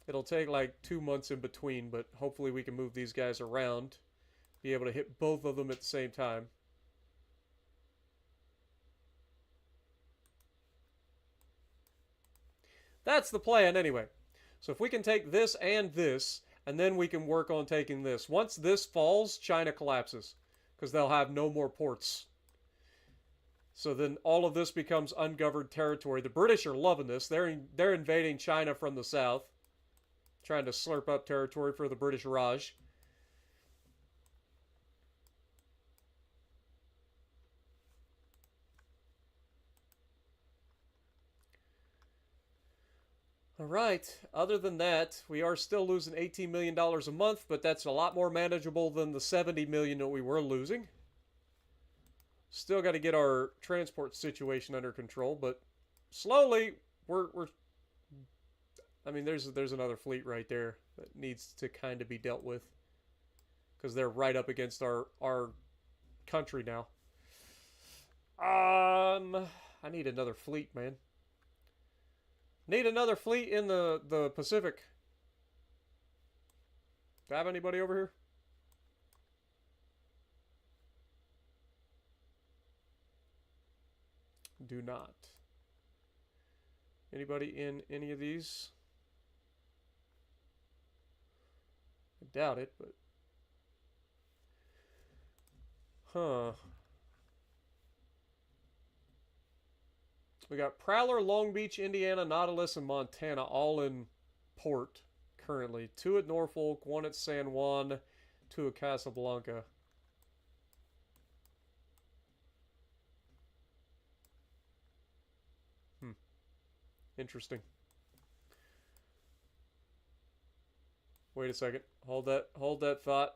It'll take like 2 months in between, but hopefully we can move these guys around. Be able to hit both of them at the same time. That's the plan anyway. So if we can take this, and then we can work on taking this. Once this falls, China collapses. Because they'll have no more ports. So then all of this becomes ungoverned territory. The British are loving this. They're invading China from the south. Trying to slurp up territory for the British Raj. Alright, other than that, we are still losing $18 million a month, but that's a lot more manageable than the $70 million that we were losing. Still got to get our transport situation under control, but slowly, I mean, there's another fleet right there that needs to kind of be dealt with. Because they're right up against our country now. I need another fleet, man. Need another fleet in the Pacific. Do I have anybody over here? Do not. Anybody in any of these? I doubt it, but... Huh. We got Prowler, Long Beach, Indiana, Nautilus, and Montana all in port currently. 2 at Norfolk, 1 at San Juan, to a Casablanca. Interesting. Wait a second. Hold that thought.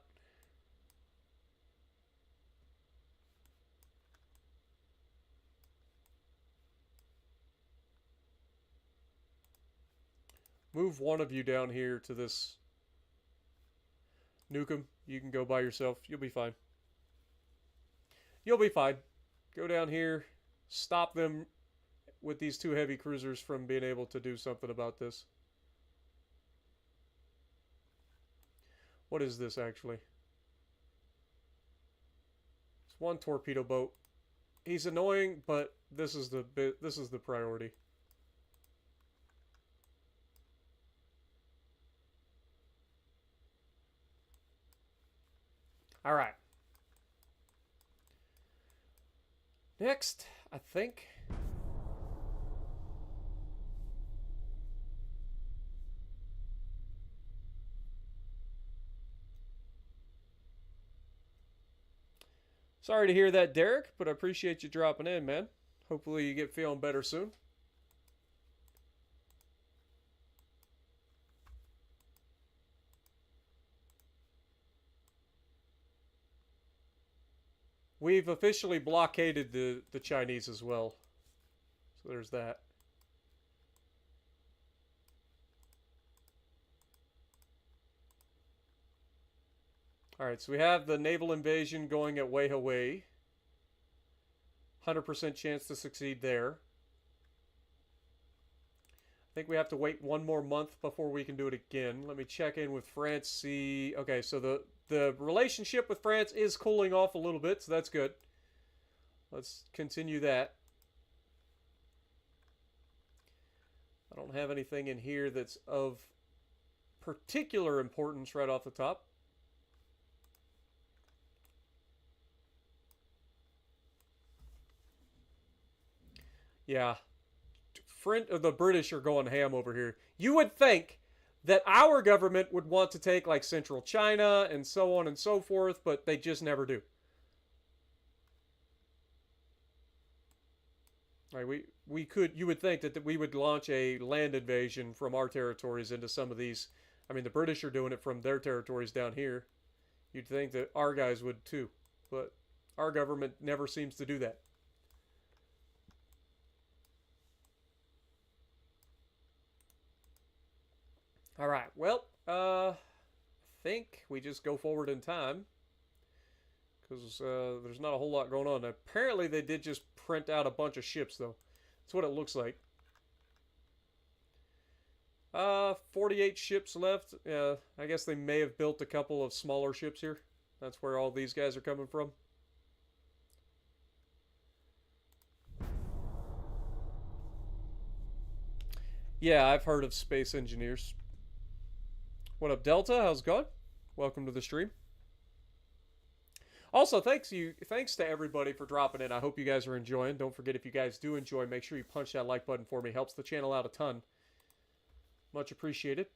Move one of you down here to this. Nukem, you can go by yourself. You'll be fine. You'll be fine. Go down here. Stop them with these two heavy cruisers from being able to do something about this. What is this actually? It's one torpedo boat. He's annoying, but this is the priority. All right. Next, I think. Sorry to hear that, Derek, but I appreciate you dropping in, man. Hopefully you get feeling better soon. We've officially blockaded the Chinese as well. So there's that. Alright, so we have the naval invasion going at Wei. 100% chance to succeed there. I think we have to wait one more month before we can do it again. Let me check in with France, see... Okay, so the relationship with France is cooling off a little bit, so that's good. Let's continue that. I don't have anything in here that's of particular importance right off the top. Yeah. The British are going ham over here. You would think that our government would want to take like Central China and so on and so forth, but they just never do. Like you would think that we would launch a land invasion from our territories into some of these. I mean, the British are doing it from their territories down here. You'd think that our guys would too, but our government never seems to do that. All right. Well, I think we just go forward in time because there's not a whole lot going on. Apparently, they did just print out a bunch of ships, though. That's what it looks like. 48 ships left. I guess they may have built a couple of smaller ships here. That's where all these guys are coming from. Yeah, I've heard of space engineers. What up, Delta? How's it going? Welcome to the stream. Also, thanks to everybody for dropping in. I hope you guys are enjoying. Don't forget, if you guys do enjoy, make sure you punch that like button for me. Helps the channel out a ton. Much appreciated.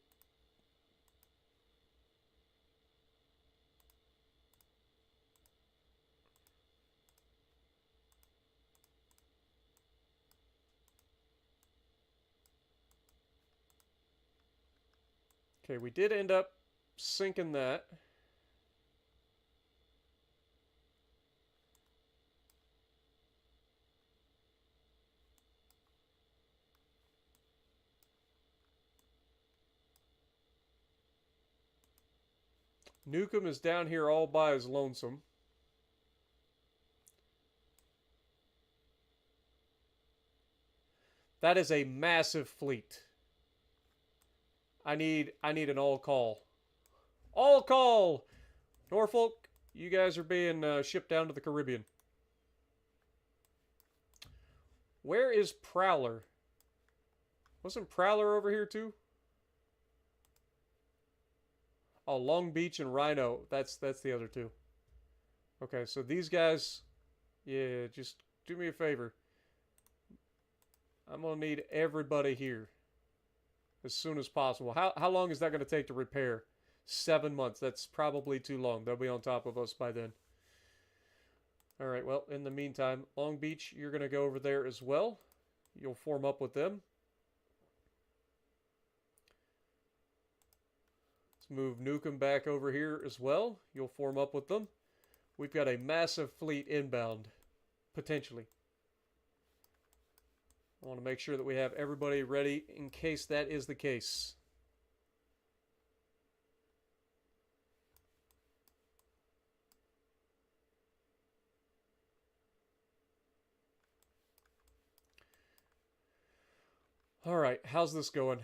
Okay, we did end up sinking that. Nukem is down here all by his lonesome. That is a massive fleet. I need an all call. All call! Norfolk, you guys are being shipped down to the Caribbean. Where is Prowler? Wasn't Prowler over here too? Oh, Long Beach and Rhino. That's the other two. Okay, so these guys, yeah, just do me a favor. I'm gonna need everybody here as soon as possible. How long is that gonna take to repair? 7 months. That's probably too long. They'll be on top of us by then. All right, well, in the meantime, Long Beach, you're going to go over there as well. You'll form up with them. Let's move Nukem back over here as well. You'll form up with them. We've got a massive fleet inbound, potentially. I want to make sure that we have everybody ready in case that is the case. All right, how's this going?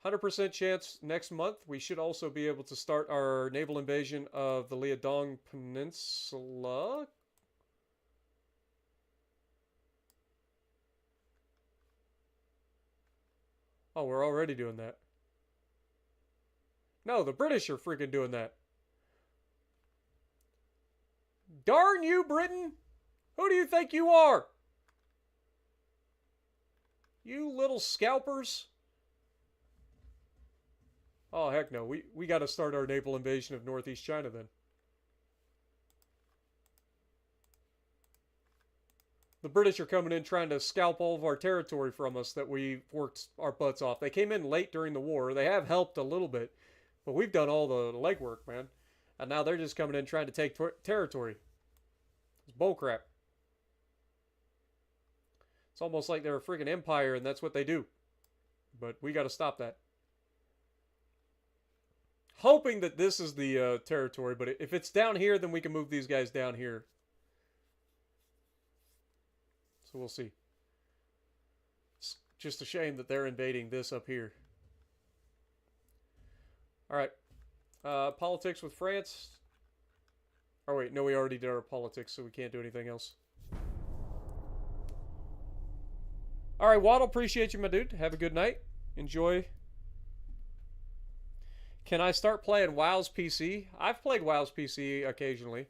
100% chance next month we should also be able to start our naval invasion of the Liaodong Peninsula. Oh, we're already doing that. No, the British are freaking doing that. Darn you, Britain! Who do you think you are? You little scalpers. Oh, heck no. We got to start our naval invasion of Northeast China then. The British are coming in trying to scalp all of our territory from us that we worked our butts off. They came in late during the war. They have helped a little bit, but we've done all the legwork, man. And now they're just coming in trying to take territory. It's bullcrap. It's almost like they're a freaking empire and that's what they do. But we got to stop that. Hoping that this is the territory, but if it's down here, then we can move these guys down here. So we'll see. It's just a shame that they're invading this up here. Alright. Politics with France. Oh wait, no, we already did our politics, so we can't do anything else. Alright, Waddle, appreciate you, my dude. Have a good night. Enjoy. Can I start playing WoW's PC? I've played WoW's PC occasionally.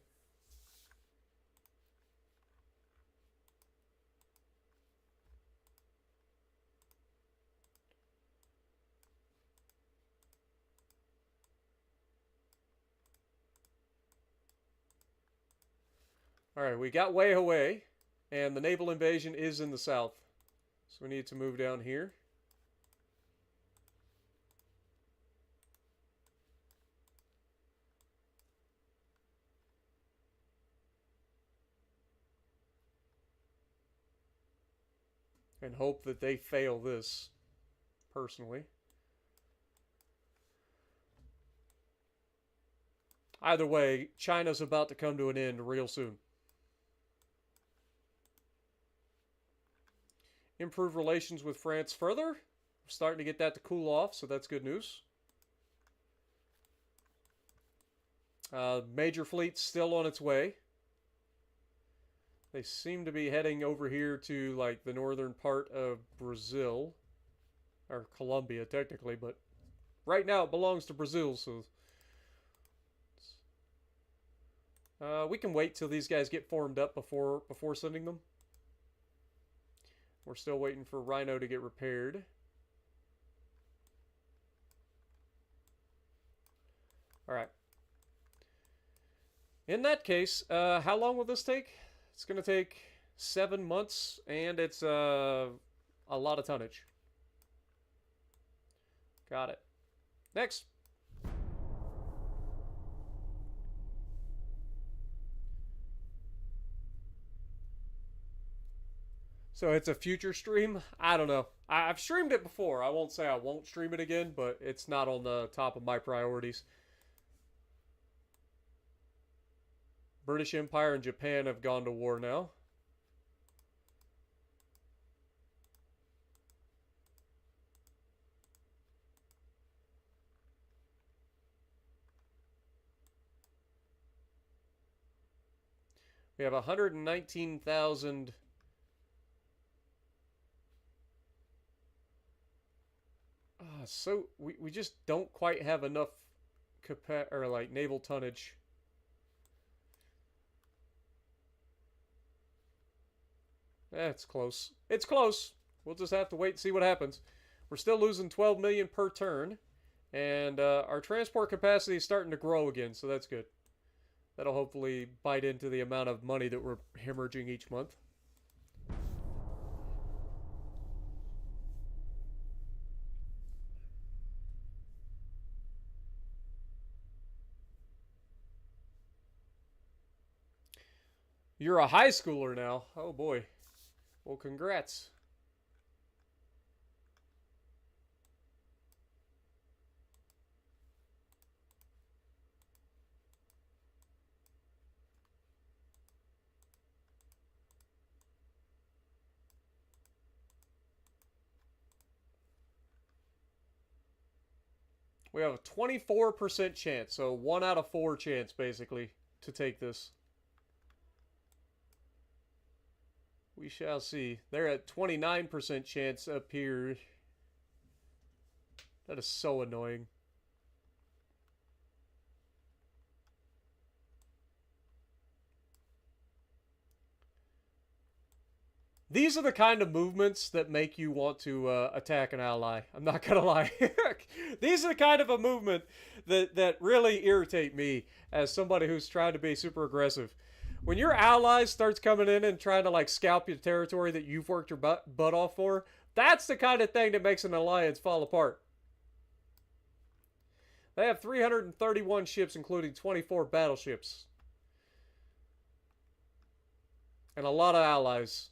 Alright, we got way away, and the naval invasion is in the south. So we need to move down here. And hope that they fail this, personally. Either way, China's about to come to an end real soon. Improve relations with France further. We're starting to get that to cool off, so that's good news. Major fleet's still on its way. They seem to be heading over here to, like, the northern part of Brazil. Or Colombia, technically, but right now it belongs to Brazil, so... we can wait till these guys get formed up before sending them. We're still waiting for Rhino to get repaired. Alright. In that case, how long will this take? It's going to take 7 months, and it's a lot of tonnage. Got it. Next. So it's a future stream? I don't know. I've streamed it before. I won't say I won't stream it again, but it's not on the top of my priorities. British Empire and Japan have gone to war now. We have 119,000... so we just don't quite have enough naval tonnage. It's close. It's close. We'll just have to wait and see what happens. We're still losing 12 million per turn, And our transport capacity is starting to grow again, so that's good. That'll hopefully bite into the amount of money that we're hemorrhaging each month. You're a high schooler now. Oh boy. Well, congrats. We have a 24% chance, so 1 out of 4 chance, basically, to take this. We shall see. They're at 29% chance up here. That is so annoying. These are the kind of movements that make you want to attack an ally. I'm not gonna lie. These are the kind of a movement that really irritate me as somebody who's trying to be super aggressive. When your ally starts coming in and trying to like scalp your territory that you've worked your butt off for, that's the kind of thing that makes an alliance fall apart. They have 331 ships, including 24 battleships. And a lot of allies.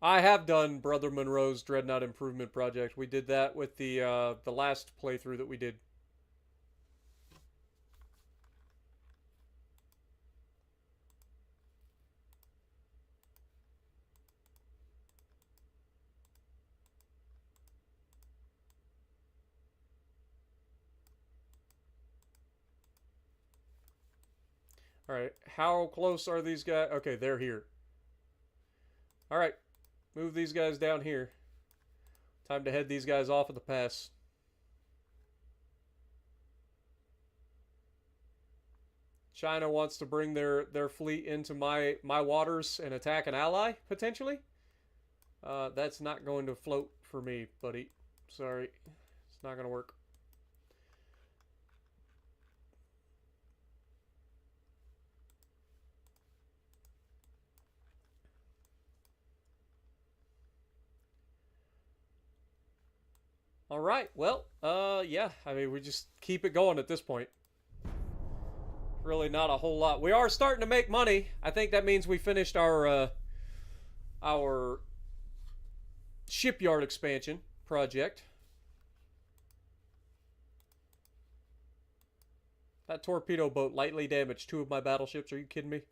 I have done Brother Monroe's Dreadnought Improvement Project. We did that with the last playthrough that we did. Alright, how close are these guys? Okay, they're here. Alright, move these guys down here. Time to head these guys off of the pass. China wants to bring their fleet into my waters and attack an ally, potentially. That's not going to float for me, buddy. Sorry. It's not going to work. All right. Well, yeah. I mean, we just keep it going at this point. Really not a whole lot. We are starting to make money. I think that means we finished our shipyard expansion project. That torpedo boat lightly damaged 2 of my battleships. Are you kidding me?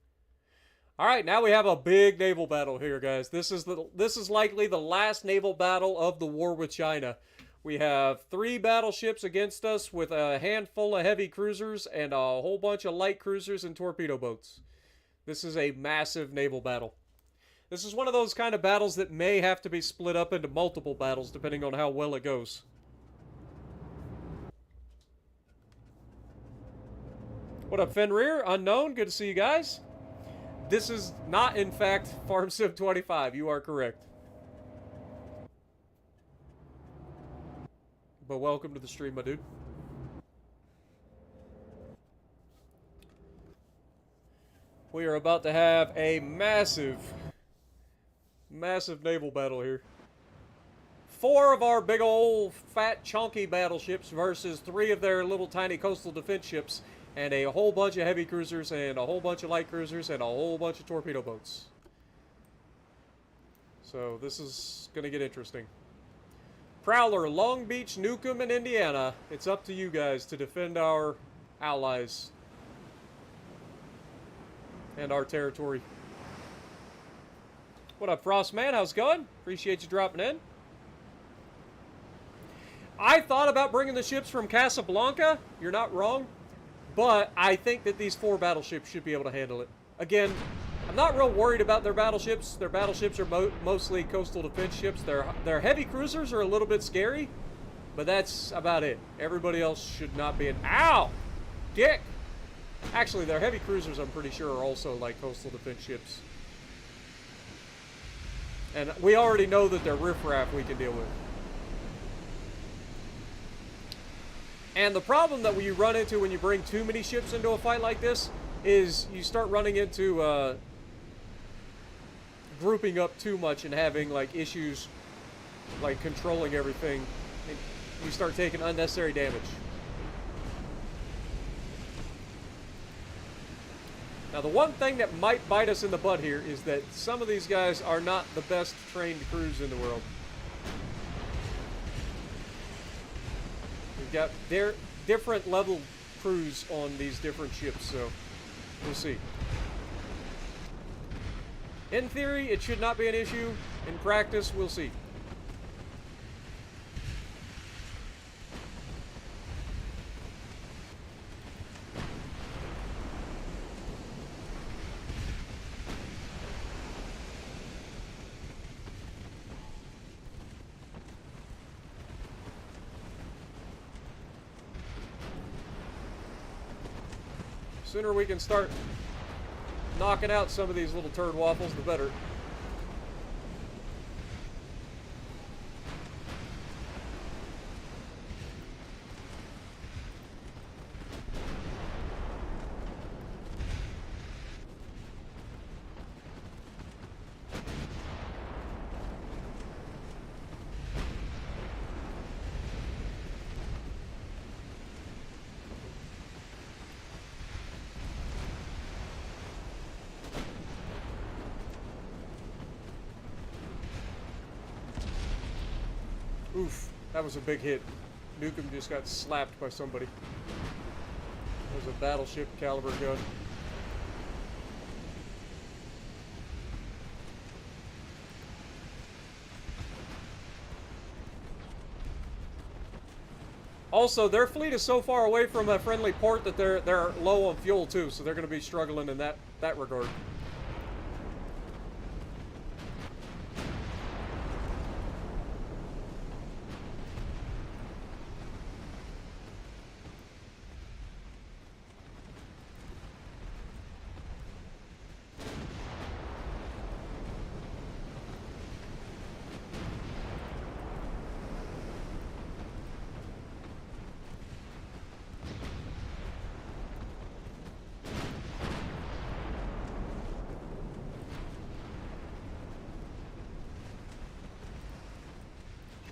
All right, now we have a big naval battle here, guys. This is likely the last naval battle of the war with China. We have 3 battleships against us with a handful of heavy cruisers and a whole bunch of light cruisers and torpedo boats. This is a massive naval battle. This is one of those kind of battles that may have to be split up into multiple battles depending on how well it goes. What up, Fenrir? Unknown, good to see you guys. This is not, in fact, Farm Sim 25. You are correct. But welcome to the stream, my dude. We are about to have a massive naval battle here. 4 of our big old fat chunky battleships versus 3 of their little tiny coastal defense ships and a whole bunch of heavy cruisers and a whole bunch of light cruisers and a whole bunch of torpedo boats. So this is going to get interesting. Prowler, Long Beach, Newcomb, and Indiana. It's up to you guys to defend our allies and our territory. What up, Frostman? How's it going? Appreciate you dropping in. I thought about bringing the ships from Casablanca. You're not wrong. But I think that these 4 battleships should be able to handle it. Again, I'm not real worried about their battleships. Their battleships are mostly coastal defense ships. Their heavy cruisers are a little bit scary, but that's about it. Everybody else should not be an... Ow! Dick! Actually, their heavy cruisers, I'm pretty sure, are also like coastal defense ships. And we already know that their riffraff we can deal with. And the problem that you run into when you bring too many ships into a fight like this is you start running into grouping up too much and having like issues like controlling everything. You start taking unnecessary damage. Now the one thing that might bite us in the butt here is that some of these guys are not the best trained crews in the world. We've got their different level crews on these different ships, so we'll see. In theory, it should not be an issue. In practice, we'll see. The sooner we can start knocking out some of these little turd waffles, the better. Oof, that was a big hit. Nukem just got slapped by somebody. That was a battleship caliber gun. Also, their fleet is so far away from a friendly port that they're low on fuel too, so they're going to be struggling in that regard.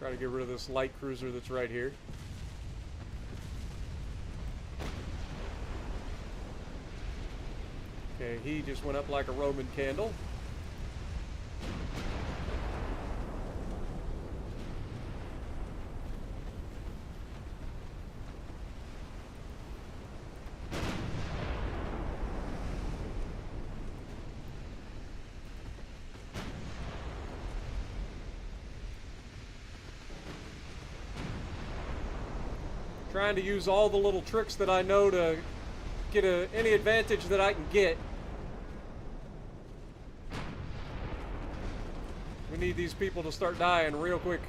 Try to get rid of this light cruiser that's right here. Okay, he just went up like a Roman candle. Trying to use all the little tricks that I know to get any advantage that I can get. We need these people to start dying real quick.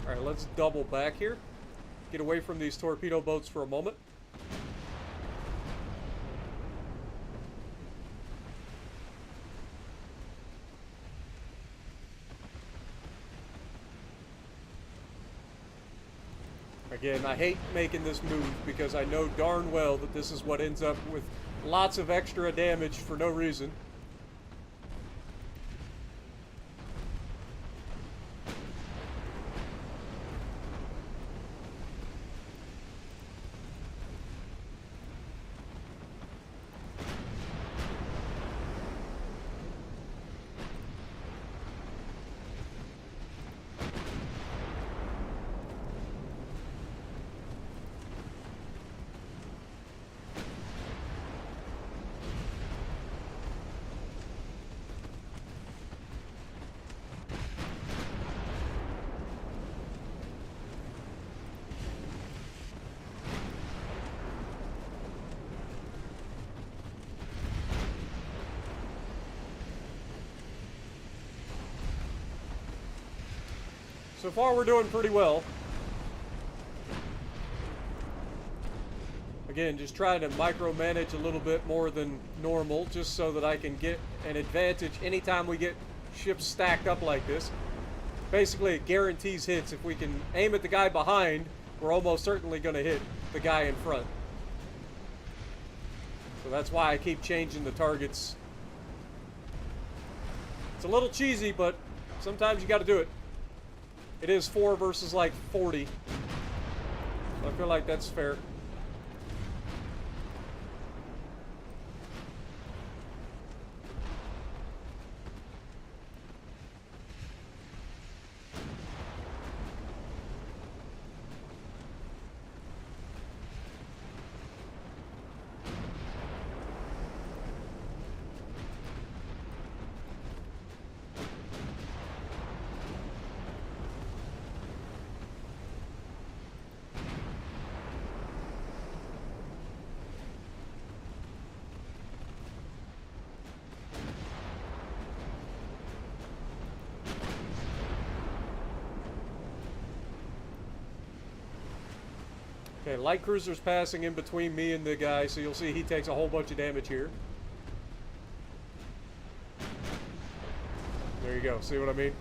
Alright, let's double back here. Get away from these torpedo boats for a moment. Again, I hate making this move because I know darn well that this is what ends up with lots of extra damage for no reason. So far, we're doing pretty well. Again, just trying to micromanage a little bit more than normal, just so that I can get an advantage anytime we get ships stacked up like this. Basically, it guarantees hits. If we can aim at the guy behind, we're almost certainly going to hit the guy in front. So that's why I keep changing the targets. It's a little cheesy, but sometimes you got to do it. It is 4 versus like 40. So I feel like that's fair. Okay, light cruiser's passing in between me and the guy, so you'll see he takes a whole bunch of damage here. There you go, see what I mean?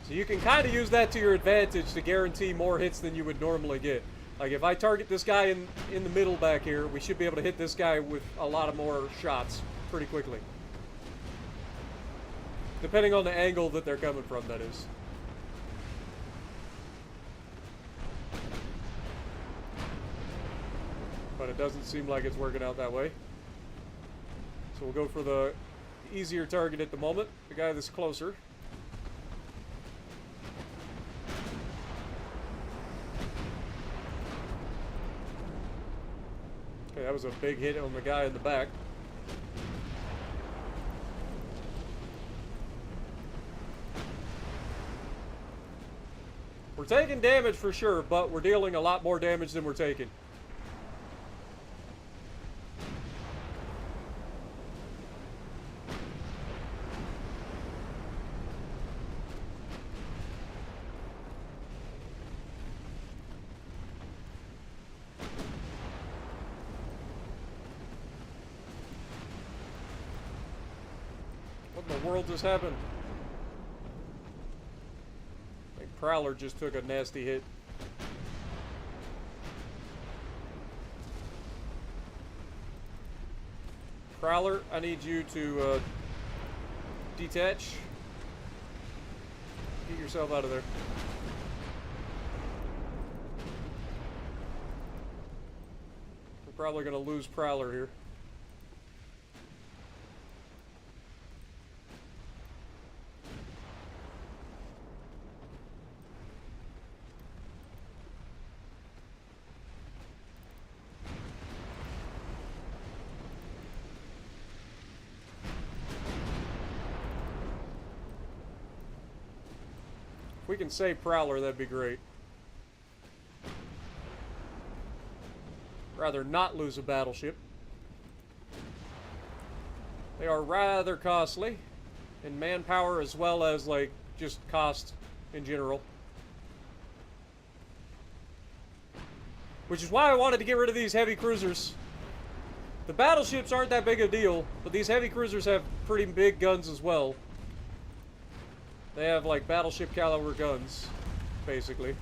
So you can kind of use that to your advantage to guarantee more hits than you would normally get. Like if I target this guy in the middle back here, we should be able to hit this guy with a lot of more shots pretty quickly. Depending on the angle that they're coming from, that is. But it doesn't seem like it's working out that way. So we'll go for the easier target at the moment, the guy that's closer. Okay, that was a big hit on the guy in the back. We're taking damage for sure, but we're dealing a lot more damage than we're taking. What in the world just happened? I think Prowler just took a nasty hit. Prowler, I need you to detach. Get yourself out of there. We're probably going to lose Prowler here. If we can save Prowler, that'd be great. Rather not lose a battleship. They are rather costly in manpower as well as like just cost in general. Which is why I wanted to get rid of these heavy cruisers. The battleships aren't that big a deal, but these heavy cruisers have pretty big guns as well. They have like battleship caliber guns, basically.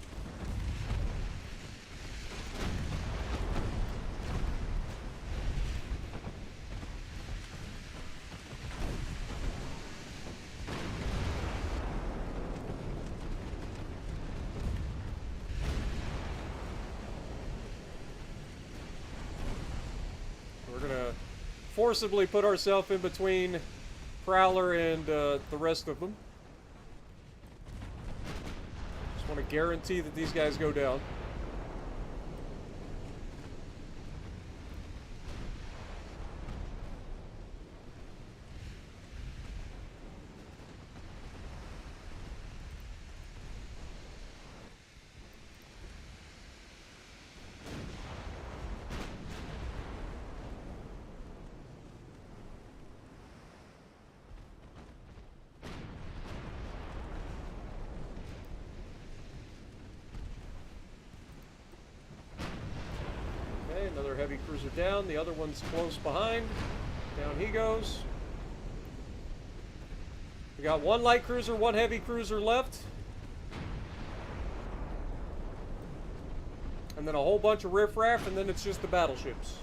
We're gonna forcibly put ourselves in between Prowler and the rest of them. Just want to guarantee that these guys go down. another heavy cruiser down. The other one's close behind. Down he goes. We got one light cruiser, one heavy cruiser left. And then a whole bunch of riffraff, and then it's just the battleships.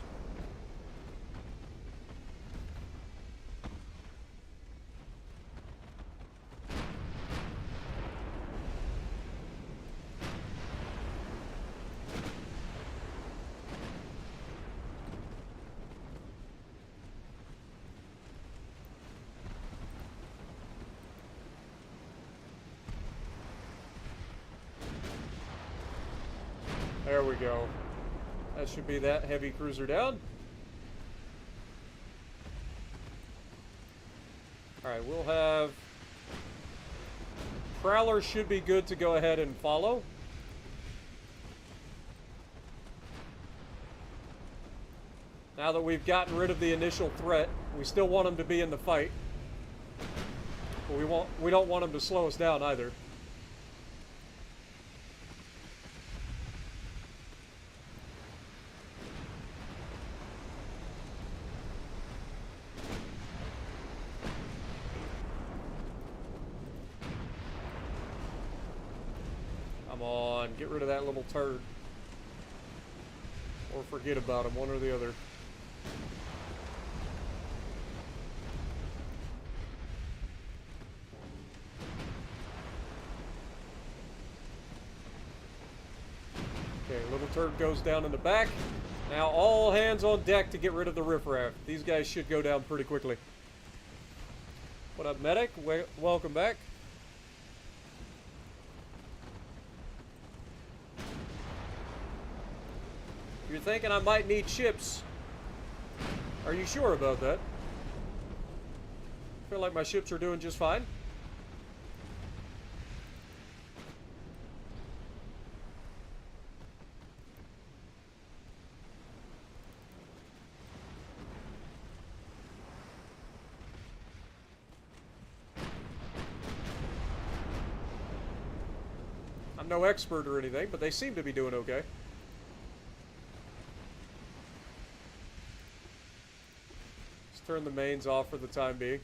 There we go. That should be that heavy cruiser down. Alright, we'll have... Prowler should be good to go ahead and follow. Now that we've gotten rid of the initial threat, we still want them to be in the fight. But we don't want them to slow us down either. Come on, get rid of that little turd. Or forget about him, one or the other. Okay, little turd goes down in the back. Now all hands on deck to get rid of the riffraff. These guys should go down pretty quickly. What up, medic? Welcome back. You're thinking I might need ships. Are you sure about that? I feel like my ships are doing just fine. I'm no expert or anything, but they seem to be doing okay. Turn the mains off for the time being.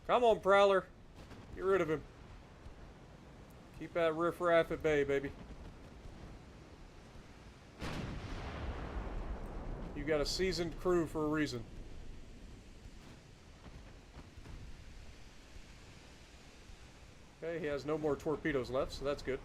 Come on, Prowler. Get rid of him. Keep that riffraff at bay, baby. You got a seasoned crew for a reason. Okay, he has no more torpedoes left, so that's good.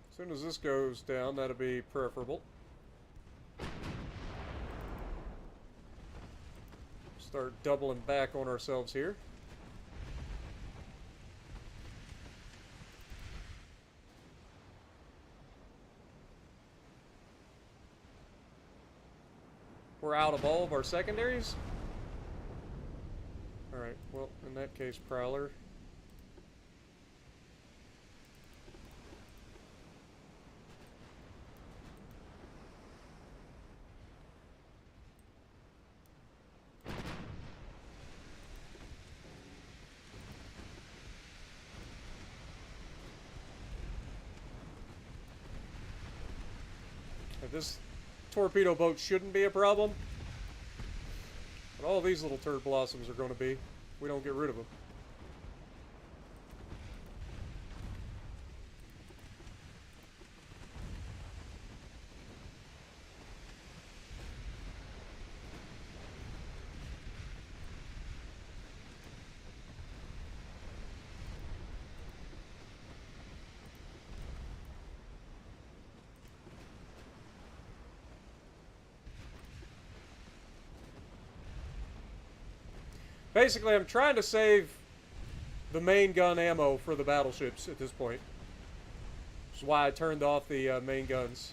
As soon as this goes down, that'll be preferable. Start doubling back on ourselves here. We're out of all of our secondaries? Alright, well, in that case, Prowler. This torpedo boat shouldn't be a problem, but all these little turd blossoms are going to be if we don't get rid of them. Basically, I'm trying to save the main gun ammo for the battleships at this point. Which is why I turned off the main guns.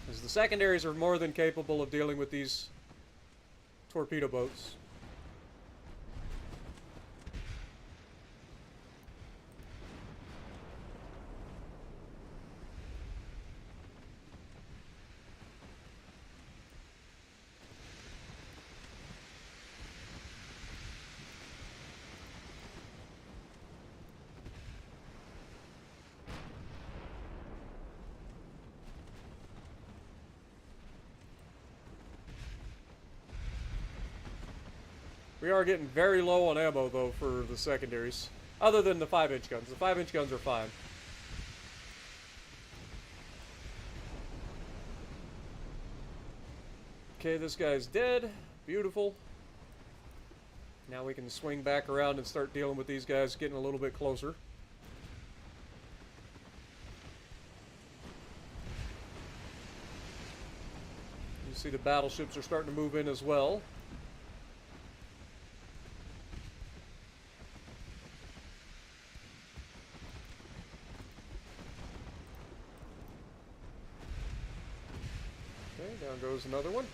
Because the secondaries are more than capable of dealing with these torpedo boats. We are getting very low on ammo, though, for the secondaries. Other than the 5-inch guns. The 5-inch guns are fine. Okay, this guy's dead. Beautiful. Now we can swing back around and start dealing with these guys getting a little bit closer. You see the battleships are starting to move in as well. Down goes another one.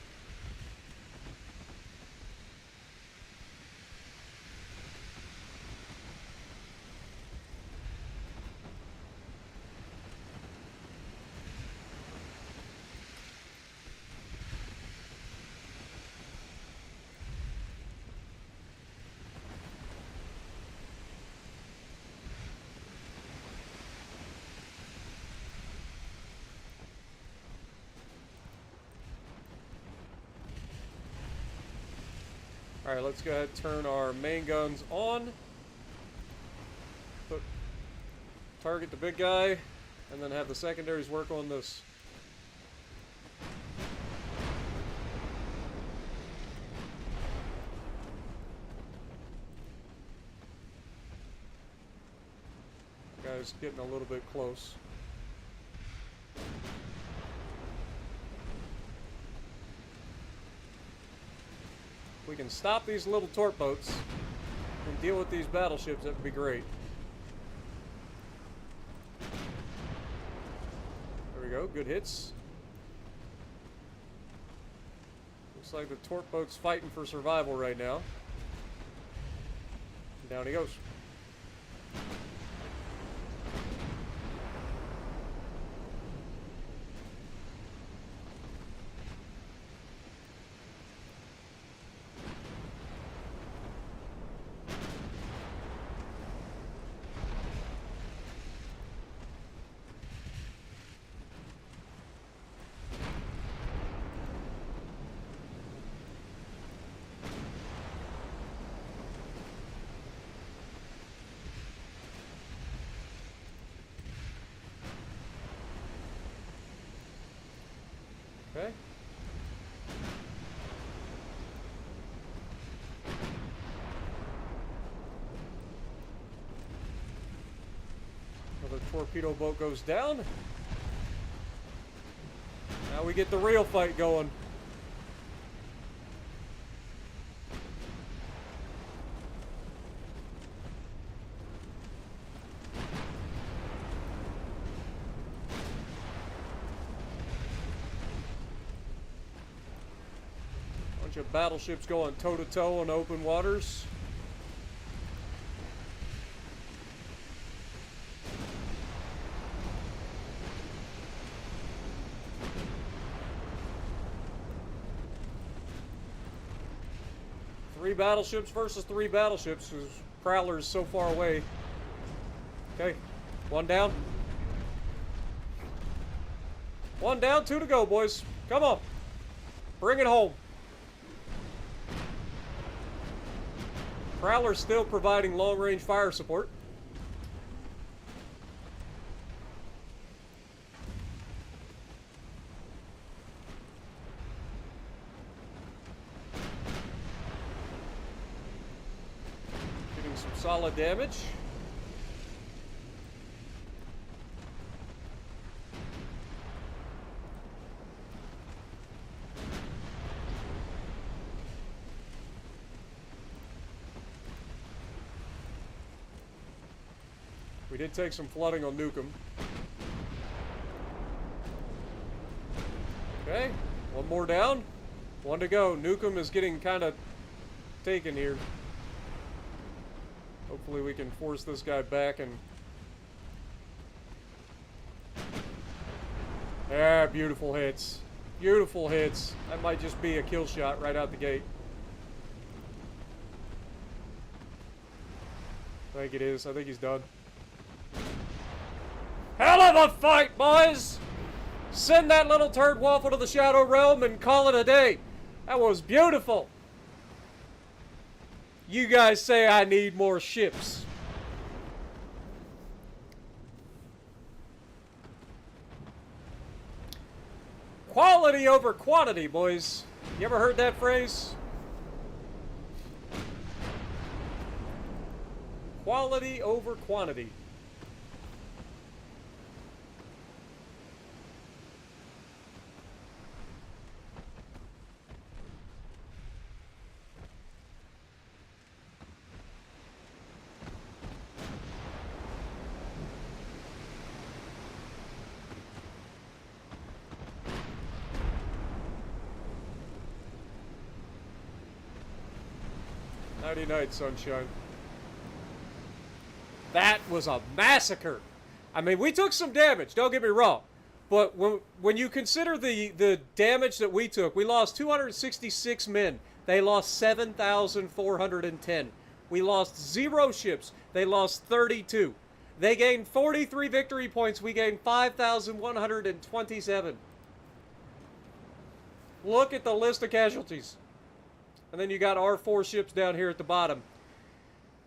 Alright, let's go ahead and turn our main guns on. Target the big guy, and then have the secondaries work on this. Guy's getting a little bit close. If we can stop these little torp boats and deal with these battleships, that would be great. There we go, good hits. Looks like the torp boat's fighting for survival right now. And down he goes. Okay. Another torpedo boat goes down. Now we get the real fight going. Bunch of battleships going toe-to-toe on open waters. Three battleships versus three battleships, because Prowler's so far away. Okay, one down. One down, two to go, boys. Come on. Bring it home. Prowler's still providing long-range fire support. Getting some solid damage. We did take some flooding on Nukem. Okay, one more down. One to go. Nukem is getting kind of taken here. Hopefully we can force this guy back and... Ah, beautiful hits. Beautiful hits. That might just be a kill shot right out the gate. I think it is. I think he's done. Hell of a fight, boys! Send that little turd waffle to the Shadow Realm and call it a day. That was beautiful. You guys say I need more ships. Quality over quantity, boys. You ever heard that phrase? Quality over quantity. Nighty night, sunshine. That was a massacre. I mean, we took some damage, don't get me wrong. But when you consider the damage that we took, we lost 266 men. They lost 7,410. We lost 0 ships. They lost 32. They gained 43 victory points. We gained 5,127. Look at the list of casualties. And then you got our 4 ships down here at the bottom.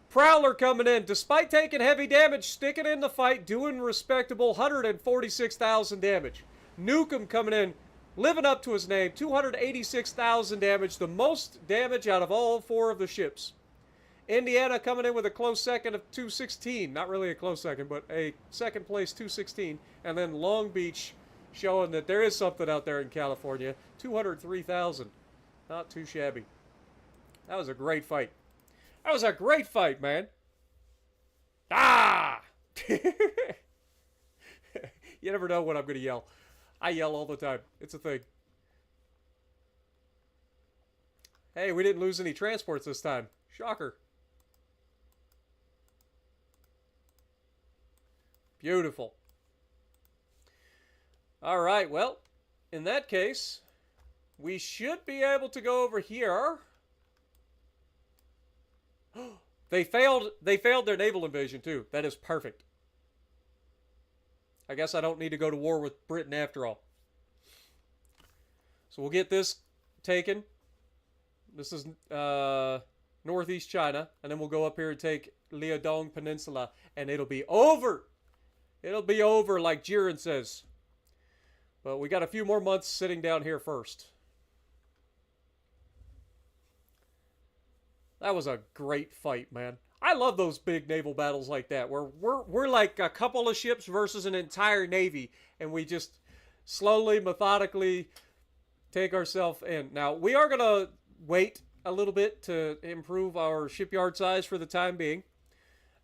Prowler coming in, despite taking heavy damage, sticking in the fight, doing respectable 146,000 damage. Nukem coming in, living up to his name, 286,000 damage, the most damage out of all 4 of the ships. Indiana coming in with a close second of 216, not really a close second, but a second place 216. And then Long Beach showing that there is something out there in California, 203,000. Not too shabby. That was a great fight. That was a great fight, man. Ah! You never know when I'm going to yell. I yell all the time. It's a thing. Hey, we didn't lose any transports this time. Shocker. Beautiful. All right, well, in that case, we should be able to go over here. They failed their naval invasion too. That is perfect. I guess I don't need to go to war with Britain after all. So we'll get this taken. This is northeast China, and then we'll go up here and take Liaodong Peninsula, and it'll be over. It'll be over, like Jiren says. But we got a few more months sitting down here first. That was a great fight, man. I love those big naval battles like that, where we're like a couple of ships versus an entire navy, and we just slowly, methodically take ourselves in. Now, we are going to wait a little bit to improve our shipyard size for the time being,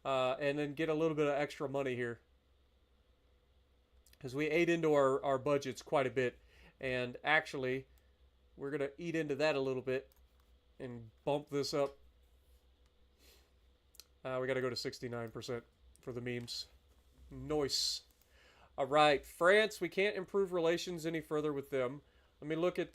and then get a little bit of extra money here. Because we ate into our budgets quite a bit, and actually, we're going to eat into that a little bit and bump this up. We got to go to 69% for the memes. Nice. All right, France, we can't improve relations any further with them. Let me look at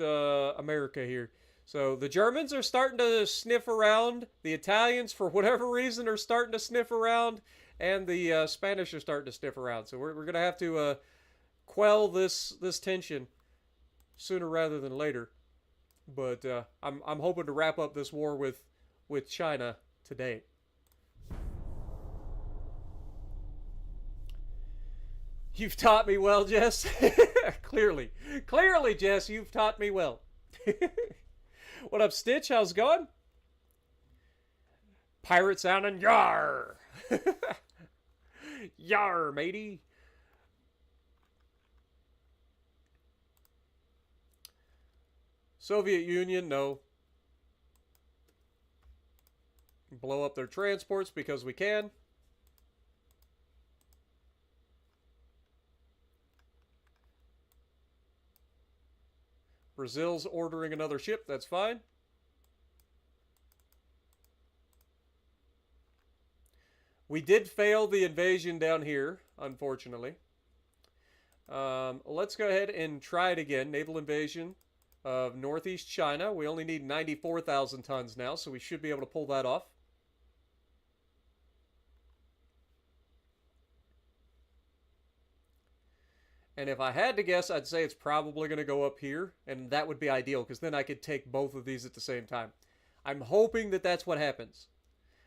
America here. So the Germans are starting to sniff around. The Italians, for whatever reason, are starting to sniff around. And the Spanish are starting to sniff around. So we're going to have to quell this tension sooner rather than later. But I'm hoping to wrap up this war with China today. You've taught me well, Jess. Clearly, Jess, you've taught me well. What up, Stitch? How's it going? Pirate sounding, yar. Yar, matey. Soviet Union, no. Blow up their transports because we can. Brazil's ordering another ship. That's fine. We did fail the invasion down here, unfortunately. Let's go ahead and try it again. Naval invasion of northeast China. We only need 94,000 tons now, so we should be able to pull that off. And if I had to guess, I'd say it's probably going to go up here, and that would be ideal, because then I could take both of these at the same time. I'm hoping that that's what happens.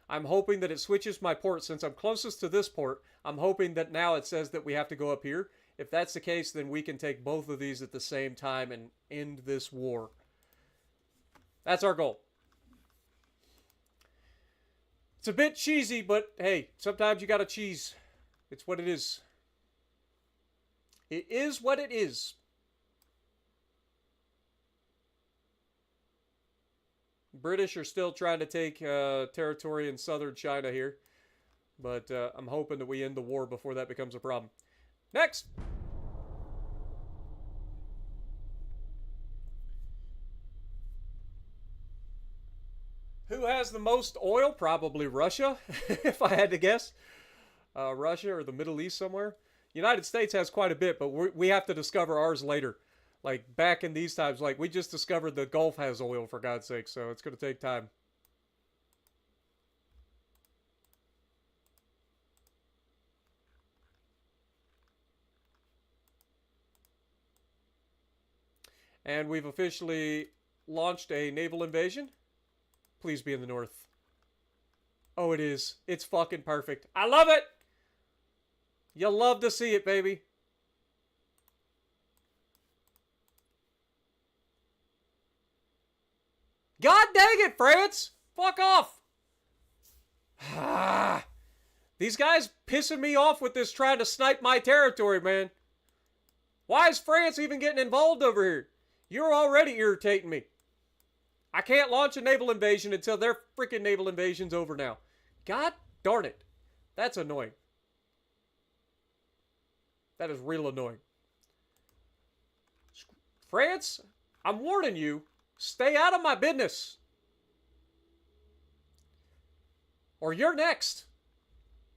I'm hoping that it switches my port. Since I'm closest to this port, I'm hoping that now it says that we have to go up here. If that's the case, then we can take both of these at the same time and end this war. That's our goal. It's a bit cheesy, but hey, sometimes you gotta cheese. It's what it is. It is what it is. British are still trying to take territory in southern China here. But I'm hoping that we end the war before that becomes a problem. Next! Who has the most oil? Probably Russia, if I had to guess. Russia or the Middle East somewhere. United States has quite a bit, but we have to discover ours later. Like, back in these times, like, we just discovered the Gulf has oil, for God's sake, so it's going to take time. And we've officially launched a naval invasion. Please be in the north. Oh, it is. It's fucking perfect. I love it! You'll love to see it, baby. God dang it, France! Fuck off! These guys pissing me off with this trying to snipe my territory, man. Why is France even getting involved over here? You're already irritating me. I can't launch a naval invasion until their freaking naval invasion's over now. God darn it. That's annoying. That is real annoying. France, I'm warning you. Stay out of my business. Or you're next.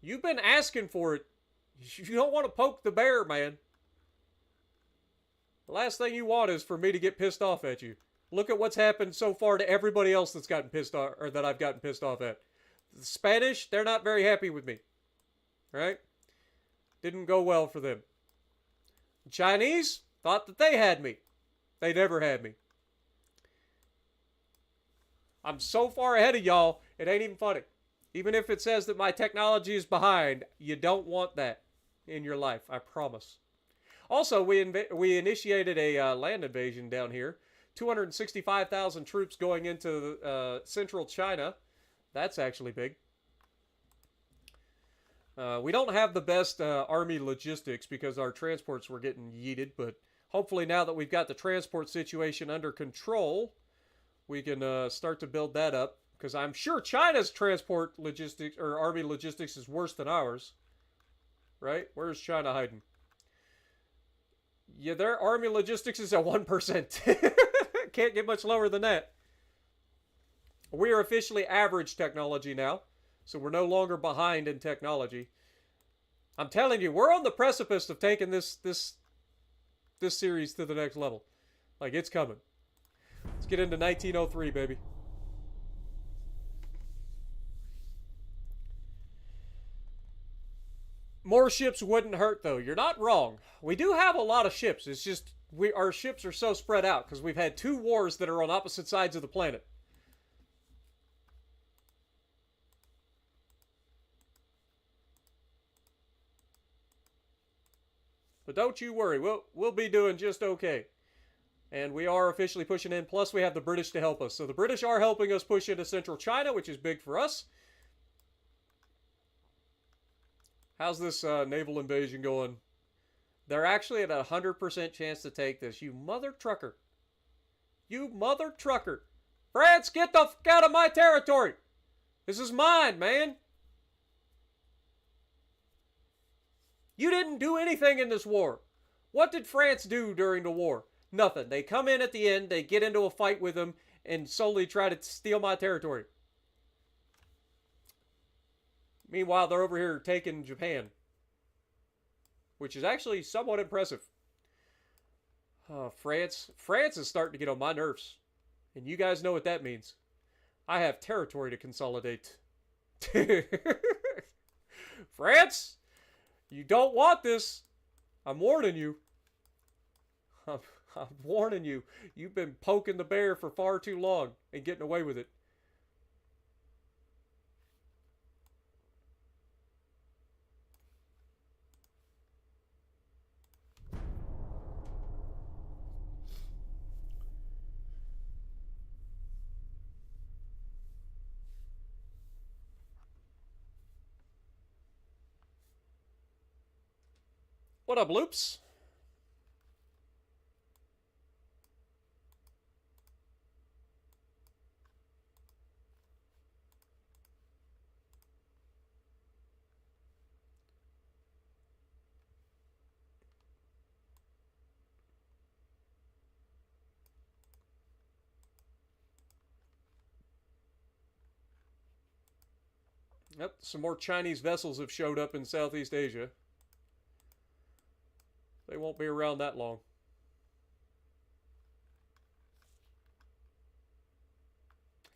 You've been asking for it. You don't want to poke the bear, man. The last thing you want is for me to get pissed off at you. Look at what's happened so far to everybody else that's gotten pissed off, or that I've gotten pissed off at. The Spanish, they're not very happy with me. Right? Didn't go well for them. The Chinese thought that they had me. They never had me. I'm so far ahead of y'all, it ain't even funny. Even if it says that my technology is behind, you don't want that in your life, I promise. Also, we initiated a land invasion down here. 265,000 troops going into central China. That's actually big. We don't have the best army logistics because our transports were getting yeeted, but hopefully now that we've got the transport situation under control, we can start to build that up. Because I'm sure China's transport logistics, or army logistics, is worse than ours. Right? Where's China hiding? Yeah, their army logistics is at 1%. Can't get much lower than that. We are officially average technology now. So we're no longer behind in technology. I'm telling you, we're on the precipice of taking this series to the next level. Like, it's coming. Let's get into 1903, baby. More ships wouldn't hurt, though. You're not wrong. We do have a lot of ships. It's just our ships are so spread out because we've had 2 wars that are on opposite sides of the planet. But don't you worry. We'll be doing just okay. And we are officially pushing in. Plus, we have the British to help us. So the British are helping us push into central China, which is big for us. How's this naval invasion going? They're actually at a 100% chance to take this. You mother trucker. You mother trucker. France, get the fuck out of my territory. This is mine, man. You didn't do anything in this war. What did France do during the war? Nothing. They come in at the end, they get into a fight with them, and solely try to steal my territory. Meanwhile, they're over here taking Japan, which is actually somewhat impressive. France. France is starting to get on my nerves. And you guys know what that means. I have territory to consolidate. France, you don't want this. I'm warning you. I'm warning you. You've been poking the bear for far too long and getting away with it. What up, Loops? Yep, some more Chinese vessels have showed up in Southeast Asia. They won't be around that long.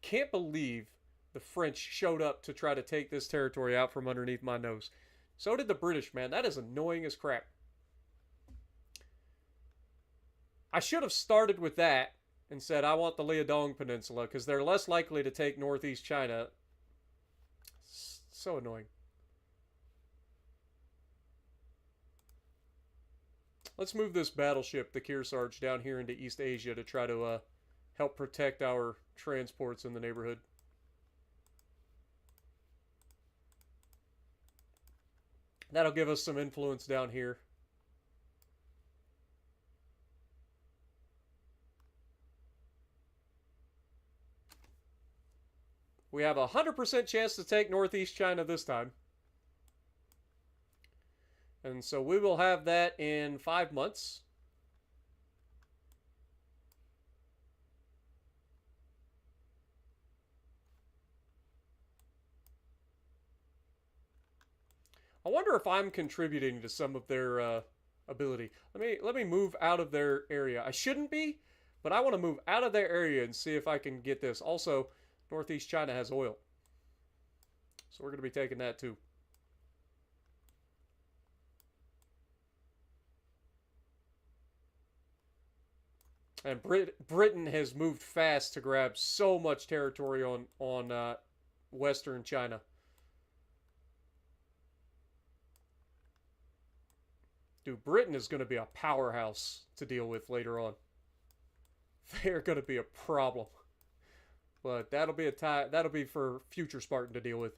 Can't believe the French showed up to try to take this territory out from underneath my nose. So did the British, man. That is annoying as crap. I should have started with that and said I want the Liaodong Peninsula because they're less likely to take northeast China. So annoying. Let's move this battleship, the Kearsarge, down here into East Asia to try to help protect our transports in the neighborhood. That'll give us some influence down here. We have a 100% chance to take northeast China this time. And so we will have that in 5 months. I wonder if I'm contributing to some of their ability. Let me move out of their area. I shouldn't be, but I want to move out of their area and see if I can get this. Also, northeast China has oil. So we're going to be taking that too. And Britain has moved fast to grab so much territory on Western China. Dude, Britain is going to be a powerhouse to deal with later on. They're going to be a problem. But that'll be for future Spartan to deal with.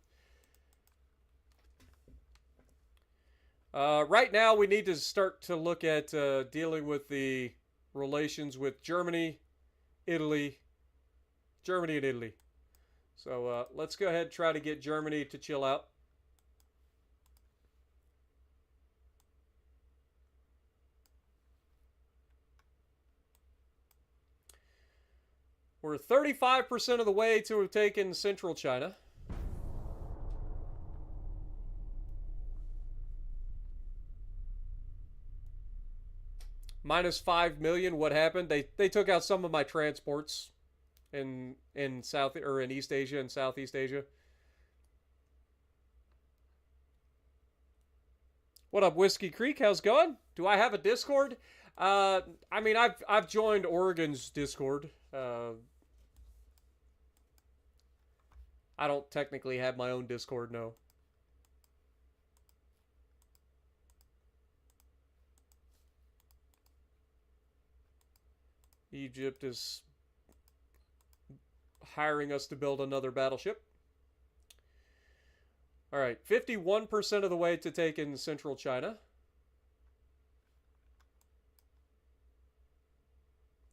Right now, we need to start to look at dealing with the relations with Germany and Italy. So let's go ahead and try to get Germany to chill out. We're 35% of the way to have taken central China. Minus 5 million. What happened? They took out some of my transports in South or in East Asia and Southeast Asia. What up, Whiskey Creek? How's it going? Do I have a Discord? I mean, I've joined Oregon's Discord. I don't technically have my own Discord, no. Egypt is hiring us to build another battleship. All right, 51% of the way to take in central China.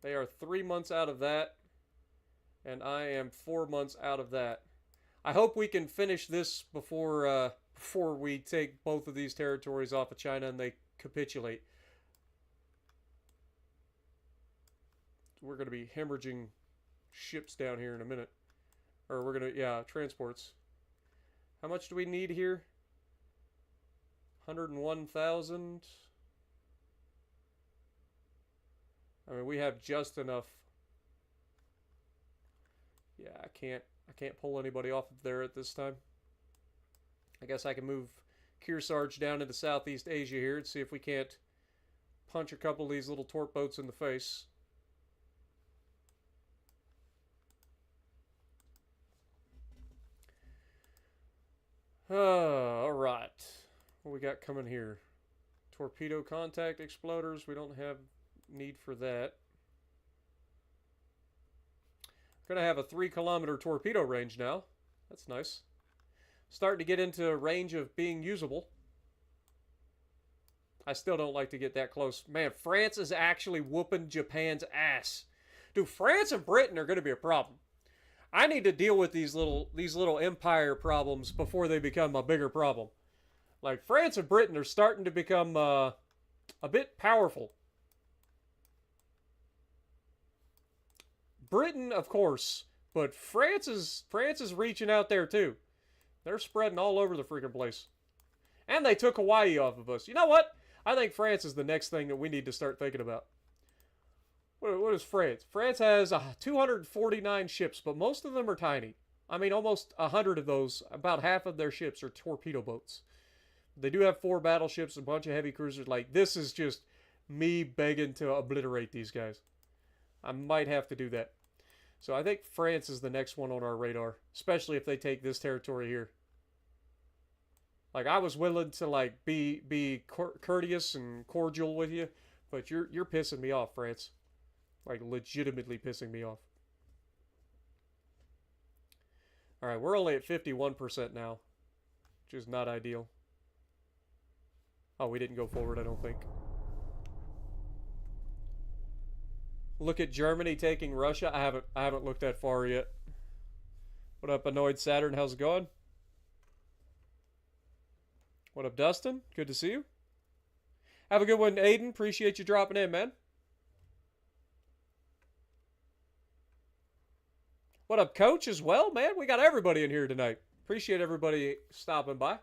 They are 3 months out of that, and I am 4 months out of that. I hope we can finish this before we take both of these territories off of China and they capitulate. we're gonna be hemorrhaging ships down here in a minute. Or we're gonna, yeah, transports. How much do we need here? 101,000. I mean, we have just enough. Yeah, I can't pull anybody off of there at this time. I guess I can move Kearsarge down into Southeast Asia here and see if we can't punch a couple of these little torp boats in the face. All right. What we got coming here? Torpedo contact exploders. We don't have need for that. We're going to have a 3-kilometer torpedo range now. That's nice. Starting to get into a range of being usable. I still don't like to get that close. Man, France is actually whooping Japan's ass. Dude, France and Britain are going to be a problem. I need to deal with these little empire problems before they become a bigger problem. Like, France and Britain are starting to become a bit powerful. Britain, of course, but France is reaching out there too. They're spreading all over the freaking place. And they took Hawaii off of us. You know what? I think France is the next thing that we need to start thinking about. What is France? France has 249 ships, but most of them are tiny. I mean, almost 100 of those, about half of their ships are torpedo boats. They do have 4 battleships, a bunch of heavy cruisers. Like, this is just me begging to obliterate these guys. I might have to do that. So I think France is the next one on our radar, especially if they take this territory here. Like, I was willing to, like, be courteous and cordial with you, but you're pissing me off, France. Like, legitimately pissing me off. Alright, we're only at 51% now, which is not ideal. Oh, we didn't go forward, I don't think. Look at Germany taking Russia. I haven't looked that far yet. What up, Annoyed Saturn? How's it going? What up, Dustin? Good to see you. Have a good one, Aiden. Appreciate you dropping in, man. What up, Coach, as well, man? We got everybody in here tonight. Appreciate everybody stopping by.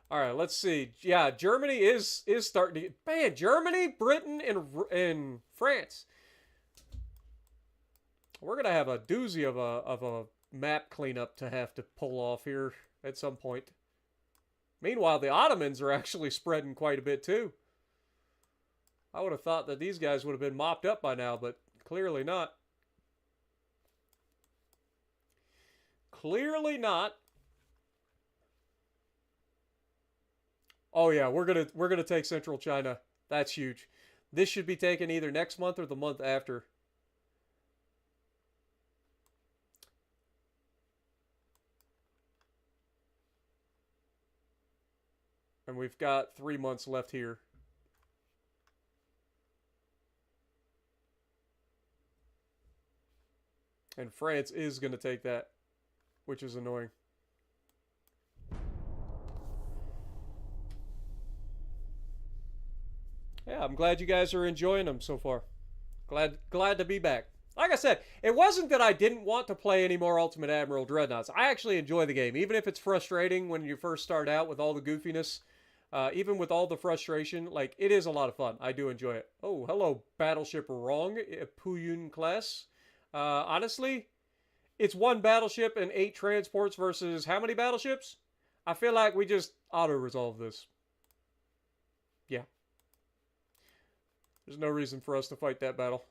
All right, let's see. Yeah, Germany is starting to get... Man, Germany, Britain, and France. We're going to have a doozy of a map cleanup to have to pull off here at some point. Meanwhile, the Ottomans are actually spreading quite a bit too. I would have thought that these guys would have been mopped up by now, but clearly not. Clearly not. Oh yeah, we're gonna take Central China. That's huge. This should be taken either next month or the month after. And we've got 3 months left here. And France is going to take that, which is annoying. Yeah, I'm glad you guys are enjoying them so far. Glad to be back. Like I said, it wasn't that I didn't want to play any more Ultimate Admiral Dreadnoughts. I actually enjoy the game, even if it's frustrating when you first start out with all the goofiness. Even with all the frustration, like, it is a lot of fun. I do enjoy it. Oh, hello, Battleship Wrong, Puyun class. Honestly, it's 1 battleship and 8 transports versus how many battleships? I feel like we just auto-resolve this. Yeah. There's no reason for us to fight that battle.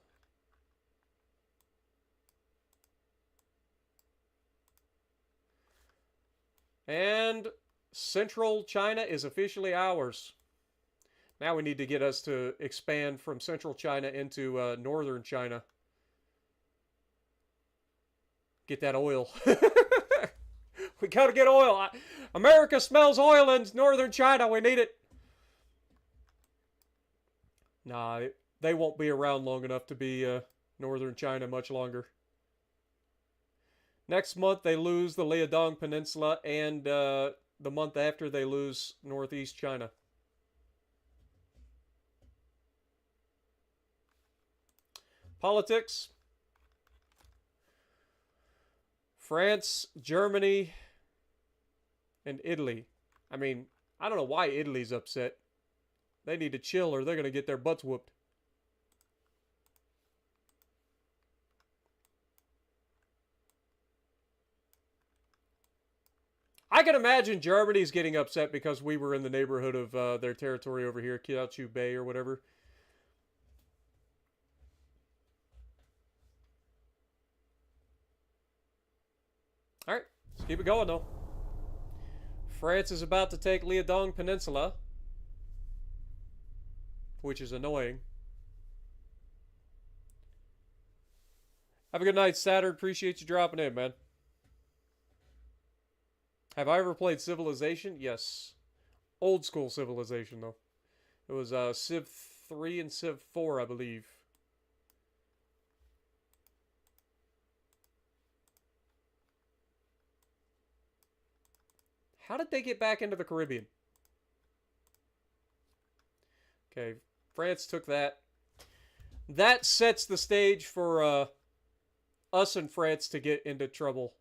And Central China is officially ours. Now we need to get us to expand from Central China into Northern China. Get that oil. We gotta get oil. America smells oil in Northern China. We need it. Nah, they won't be around long enough to be Northern China much longer. Next month, they lose the Liaodong Peninsula, and the month after, they lose northeast China. Politics. France, Germany, and Italy. I mean, I don't know why Italy's upset. They need to chill or they're going to get their butts whooped. I can imagine Germany's getting upset because we were in the neighborhood of their territory over here, Kiautschou Bay or whatever. Alright, let's keep it going though. France is about to take Liaodong Peninsula, which is annoying. Have a good night, Saturn. Appreciate you dropping in, man. Have I ever played Civilization? Yes. Old school Civilization, though. It was Civ 3 and Civ 4, I believe. How did they get back into the Caribbean? Okay, France took that. That sets the stage for us and France to get into trouble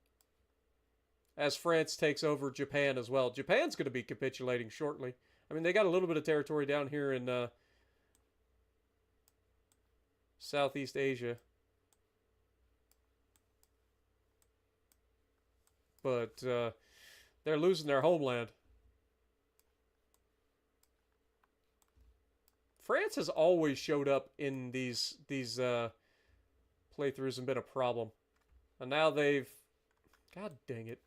as France takes over Japan as well. Japan's going to be capitulating shortly. I mean, they got a little bit of territory down here in Southeast Asia. But they're losing their homeland. France has always showed up in these playthroughs and been a problem. And now they've... God dang it.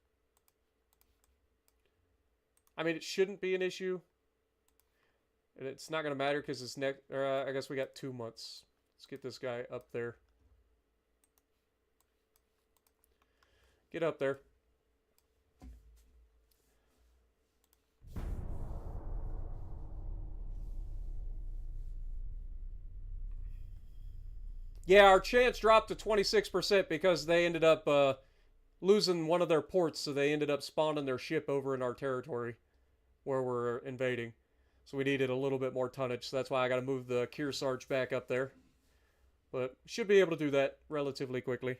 I mean, it shouldn't be an issue. And it's not going to matter because it's next... I guess we got 2 months. Let's get this guy up there. Get up there. Yeah, our chance dropped to 26% because they ended up losing one of their ports, so they ended up spawning their ship over in our territory where we're invading. So we needed a little bit more tonnage, so that's why I got to move the Kearsarge back up there. But should be able to do that relatively quickly.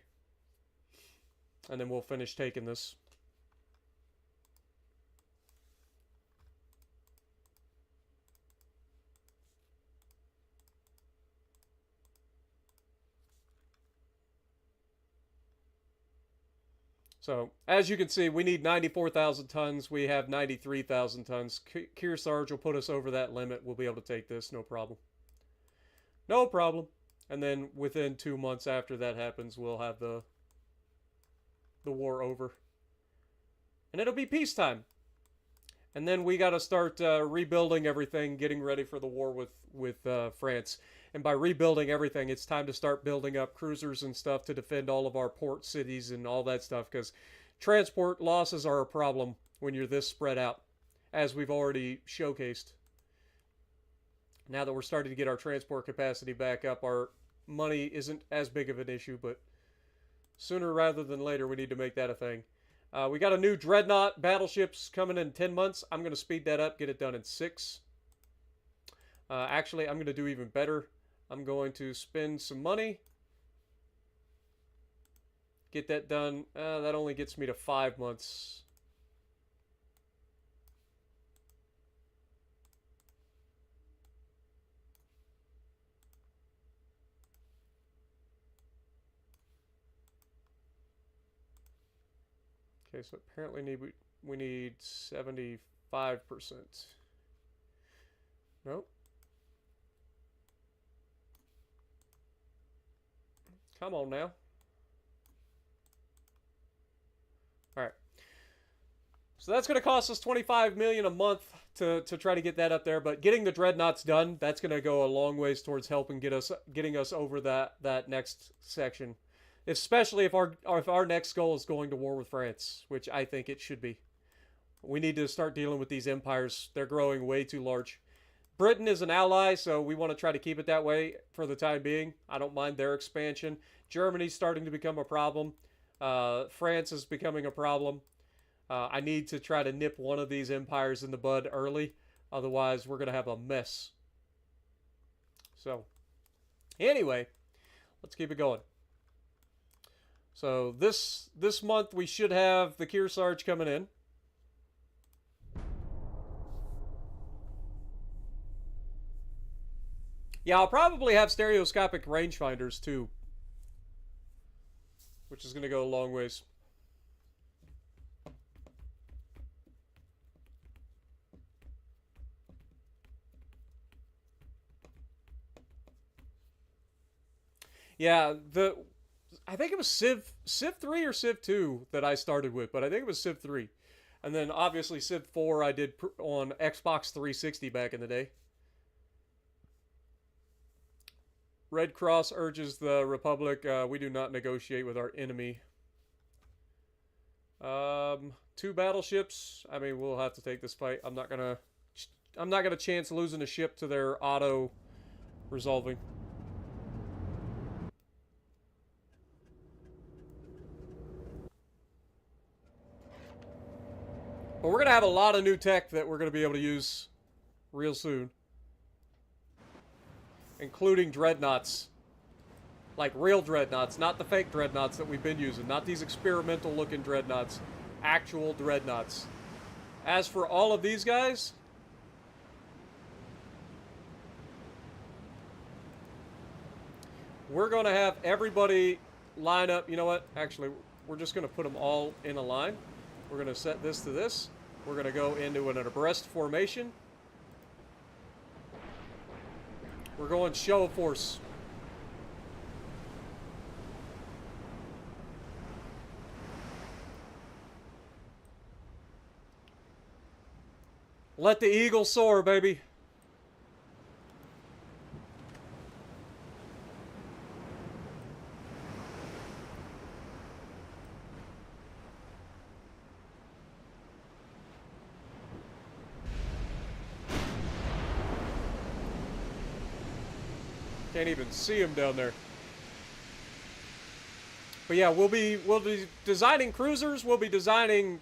And then we'll finish taking this. So, as you can see, we need 94,000 tons. We have 93,000 tons. Kearsarge will put us over that limit. We'll be able to take this, no problem. No problem. And then within 2 months after that happens, we'll have the war over. And it'll be peacetime. And then we got to start rebuilding everything, getting ready for the war with France. And by rebuilding everything, it's time to start building up cruisers and stuff to defend all of our port cities and all that stuff. Because transport losses are a problem when you're this spread out, as we've already showcased. Now that we're starting to get our transport capacity back up, our money isn't as big of an issue. But sooner rather than later, we need to make that a thing. We got a new Dreadnought battleships coming in 10 months. I'm going to speed that up, get it done in 6. Actually, I'm going to do even better. I'm going to spend some money. Get that done. That only gets me to 5 months. Okay, so apparently we need 75%. Nope. Come on now. Alright. So that's going to cost us $25 million a month to try to get that up there. But getting the Dreadnoughts done, that's going to go a long ways towards helping getting us over that next section. Especially if our next goal is going to war with France, which I think it should be. We need to start dealing with these empires. They're growing way too large. Britain is an ally, so we want to try to keep it that way for the time being. I don't mind their expansion. Germany's starting to become a problem. France is becoming a problem. I need to try to nip one of these empires in the bud early. Otherwise, we're going to have a mess. So, anyway, let's keep it going. So, this month we should have the Kearsarge coming in. Yeah, I'll probably have stereoscopic rangefinders too, which is going to go a long ways. Yeah, I think it was Civ 3 or Civ 2 that I started with, but I think it was Civ 3. And then obviously Civ 4 I did on Xbox 360 back in the day. Red Cross urges the Republic, we do not negotiate with our enemy. 2 battleships. I mean, we'll have to take this fight. I'm not gonna chance losing a ship to their auto resolving. But we're gonna have a lot of new tech that we're gonna be able to use real soon. Including dreadnoughts. Like real dreadnoughts, not the fake dreadnoughts that we've been using. Not these experimental looking dreadnoughts. Actual dreadnoughts. As for all of these guys, we're going to have everybody line up. You know what? Actually, we're just going to put them all in a line. We're going to set this to this. We're going to go into an abreast formation. We're going show of force. Let the eagle soar, baby. Can't even see him down there. But yeah, we'll be designing cruisers. We'll be designing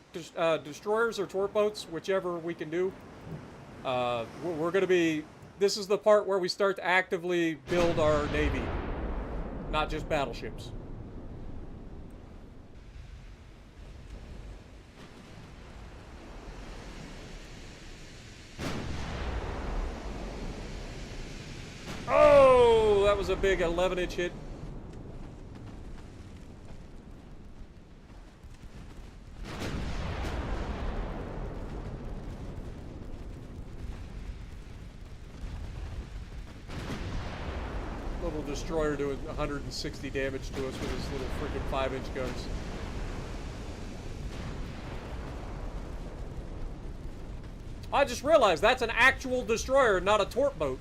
destroyers or torp boats, whichever we can do. We're going to be. This is the part where we start to actively build our navy, not just battleships. Oh, that was a big 11-inch hit. Little destroyer doing 160 damage to us with his little freaking 5-inch guns. I just realized that's an actual destroyer, not a torp boat.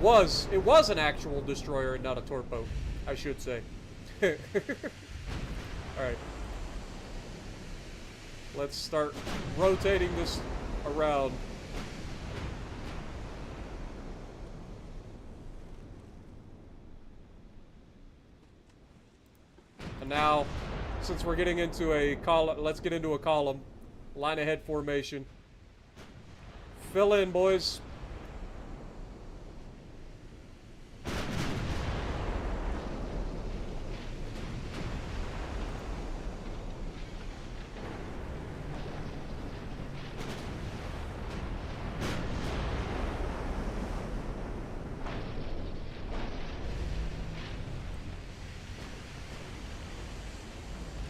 Well, it was an actual destroyer and not a torp boat, I should say. Alright. Let's start rotating this around. And now, since we're getting into a column, let's get into a column. Line ahead formation. Fill in, boys.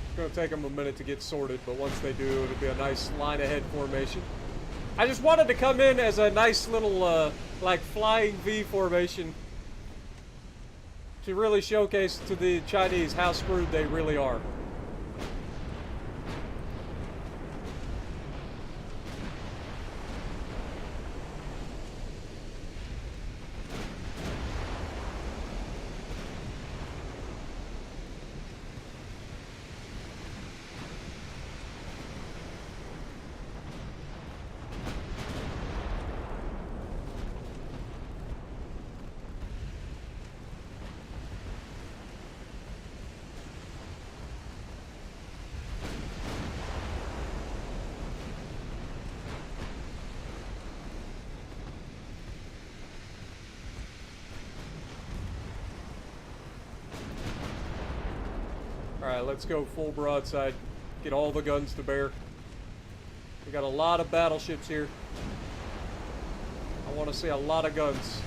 It's gonna take them a minute to get sorted, but once they do, it'll be a nice line ahead formation. I just wanted to come in as a nice little, like, flying V formation to really showcase to the Chinese how screwed they really are. Alright, let's go full broadside. Get all the guns to bear. We got a lot of battleships here. I want to see a lot of guns.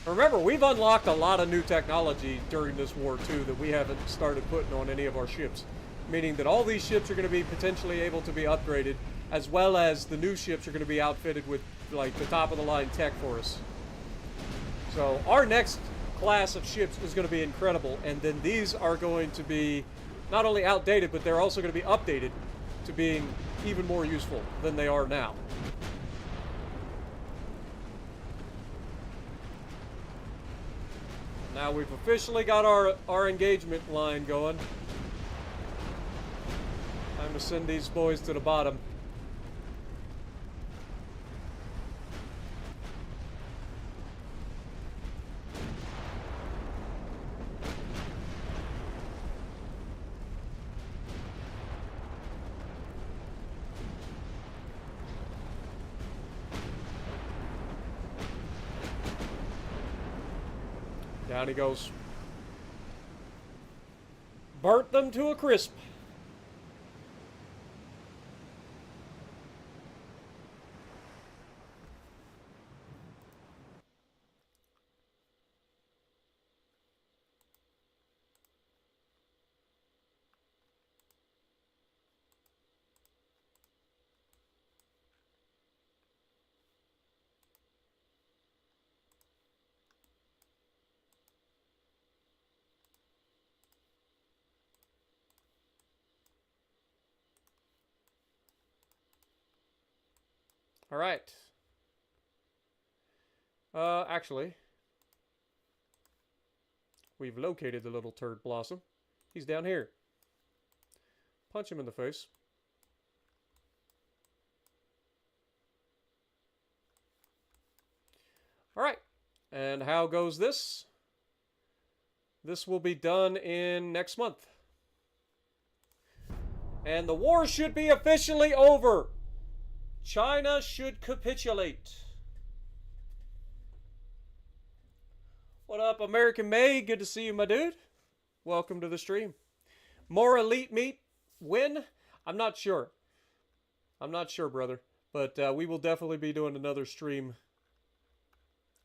Remember, we've unlocked a lot of new technology during this war, too, that we haven't started putting on any of our ships. Meaning that all these ships are going to be potentially able to be upgraded, as well as the new ships are going to be outfitted with, like, the top-of-the-line tech for us. So, our next class of ships is going to be incredible, and then these are going to be not only outdated, but they're also going to be updated to being even more useful than they are now. Now we've officially got our engagement line going. Time to send these boys to the bottom. Down he goes. Burnt them to a crisp. All right. Actually, we've located the little turd blossom. He's down here. Punch him in the face. All right. And how goes this? This will be done in next month. And the war should be officially over. China should capitulate. What up, American May? Good to see you, my dude. Welcome to the stream. More elite meat win? I'm not sure. I'm not sure, brother. But we will definitely be doing another stream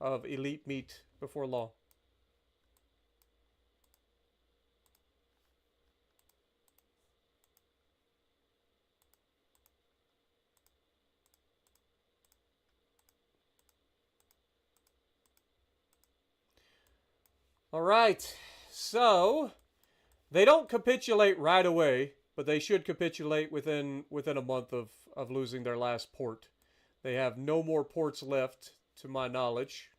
of elite meat before long. All right, so they don't capitulate right away, but they should capitulate within a month of losing their last port. They have no more ports left, to my knowledge.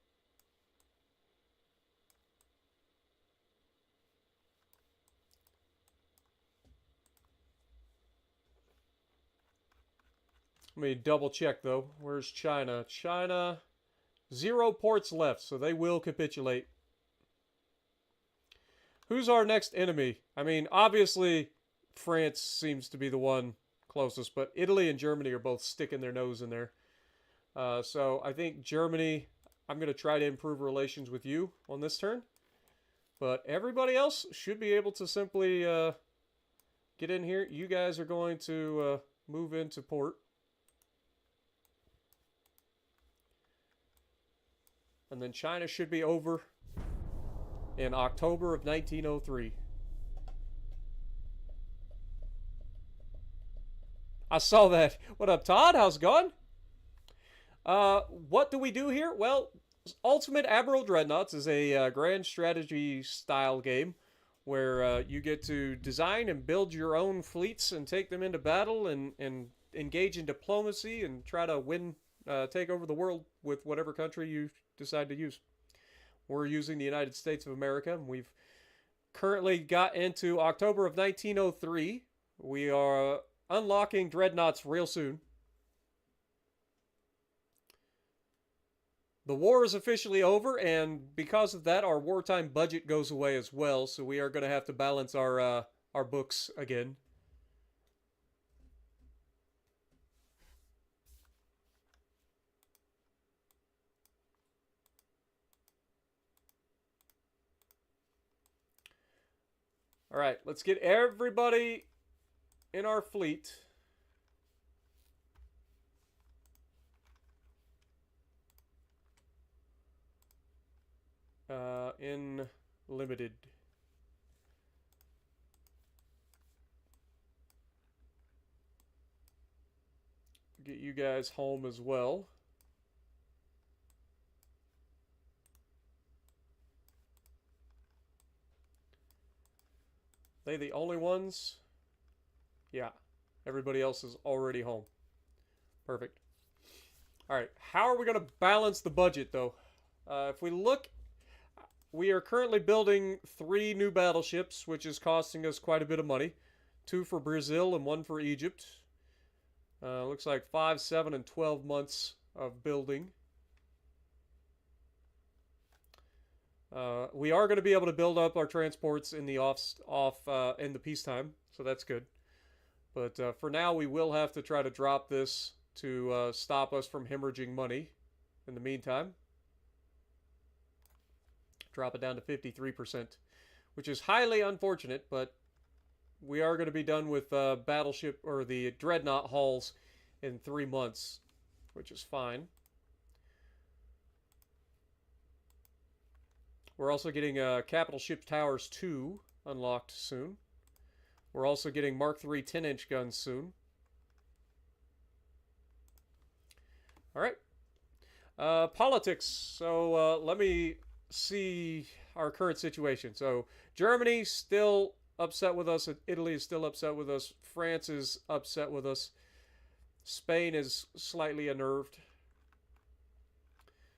Let me double check though. Where's China? China, 0 ports left, so they will capitulate. Who's our next enemy? I mean, obviously, France seems to be the one closest, but Italy and Germany are both sticking their nose in there. So I think Germany, I'm going to try to improve relations with you on this turn. But everybody else should be able to simply get in here. You guys are going to move into port. And then China should be over in October of 1903. I saw that. What up, Todd? How's it going? What do we do here? Well, Ultimate Admiral Dreadnoughts is a grand strategy style game where you get to design and build your own fleets and take them into battle and engage in diplomacy and try to win, take over the world with whatever country you decide to use. We're using the United States of America, and we've currently got into October of 1903. We are unlocking dreadnoughts real soon. the war is officially over, and because of that, our wartime budget goes away as well. So we are going to have to balance our books again. All right, let's get everybody in our fleet. In limited. Get you guys home as well. They the only ones? Yeah. Everybody else is already home. Perfect. All right. How are we going to balance the budget, though? If we look, we are currently building 3 new battleships, which is costing us quite a bit of money. 2 for Brazil and 1 for Egypt. Looks like 5, 7, and 12 months of building. We are going to be able to build up our transports in the in the peacetime, so that's good. But for now, we will have to try to drop this to stop us from hemorrhaging money. In the meantime, drop it down to 53%, which is highly unfortunate. But we are going to be done with battleship or the dreadnought hulls in 3 months, which is fine. We're also getting Capital Ship Towers 2 unlocked soon. We're also getting Mark III 10-inch guns soon. All right. Politics. So let me see our current situation. So Germany still upset with us. Italy is still upset with us. France is upset with us. Spain is slightly unnerved.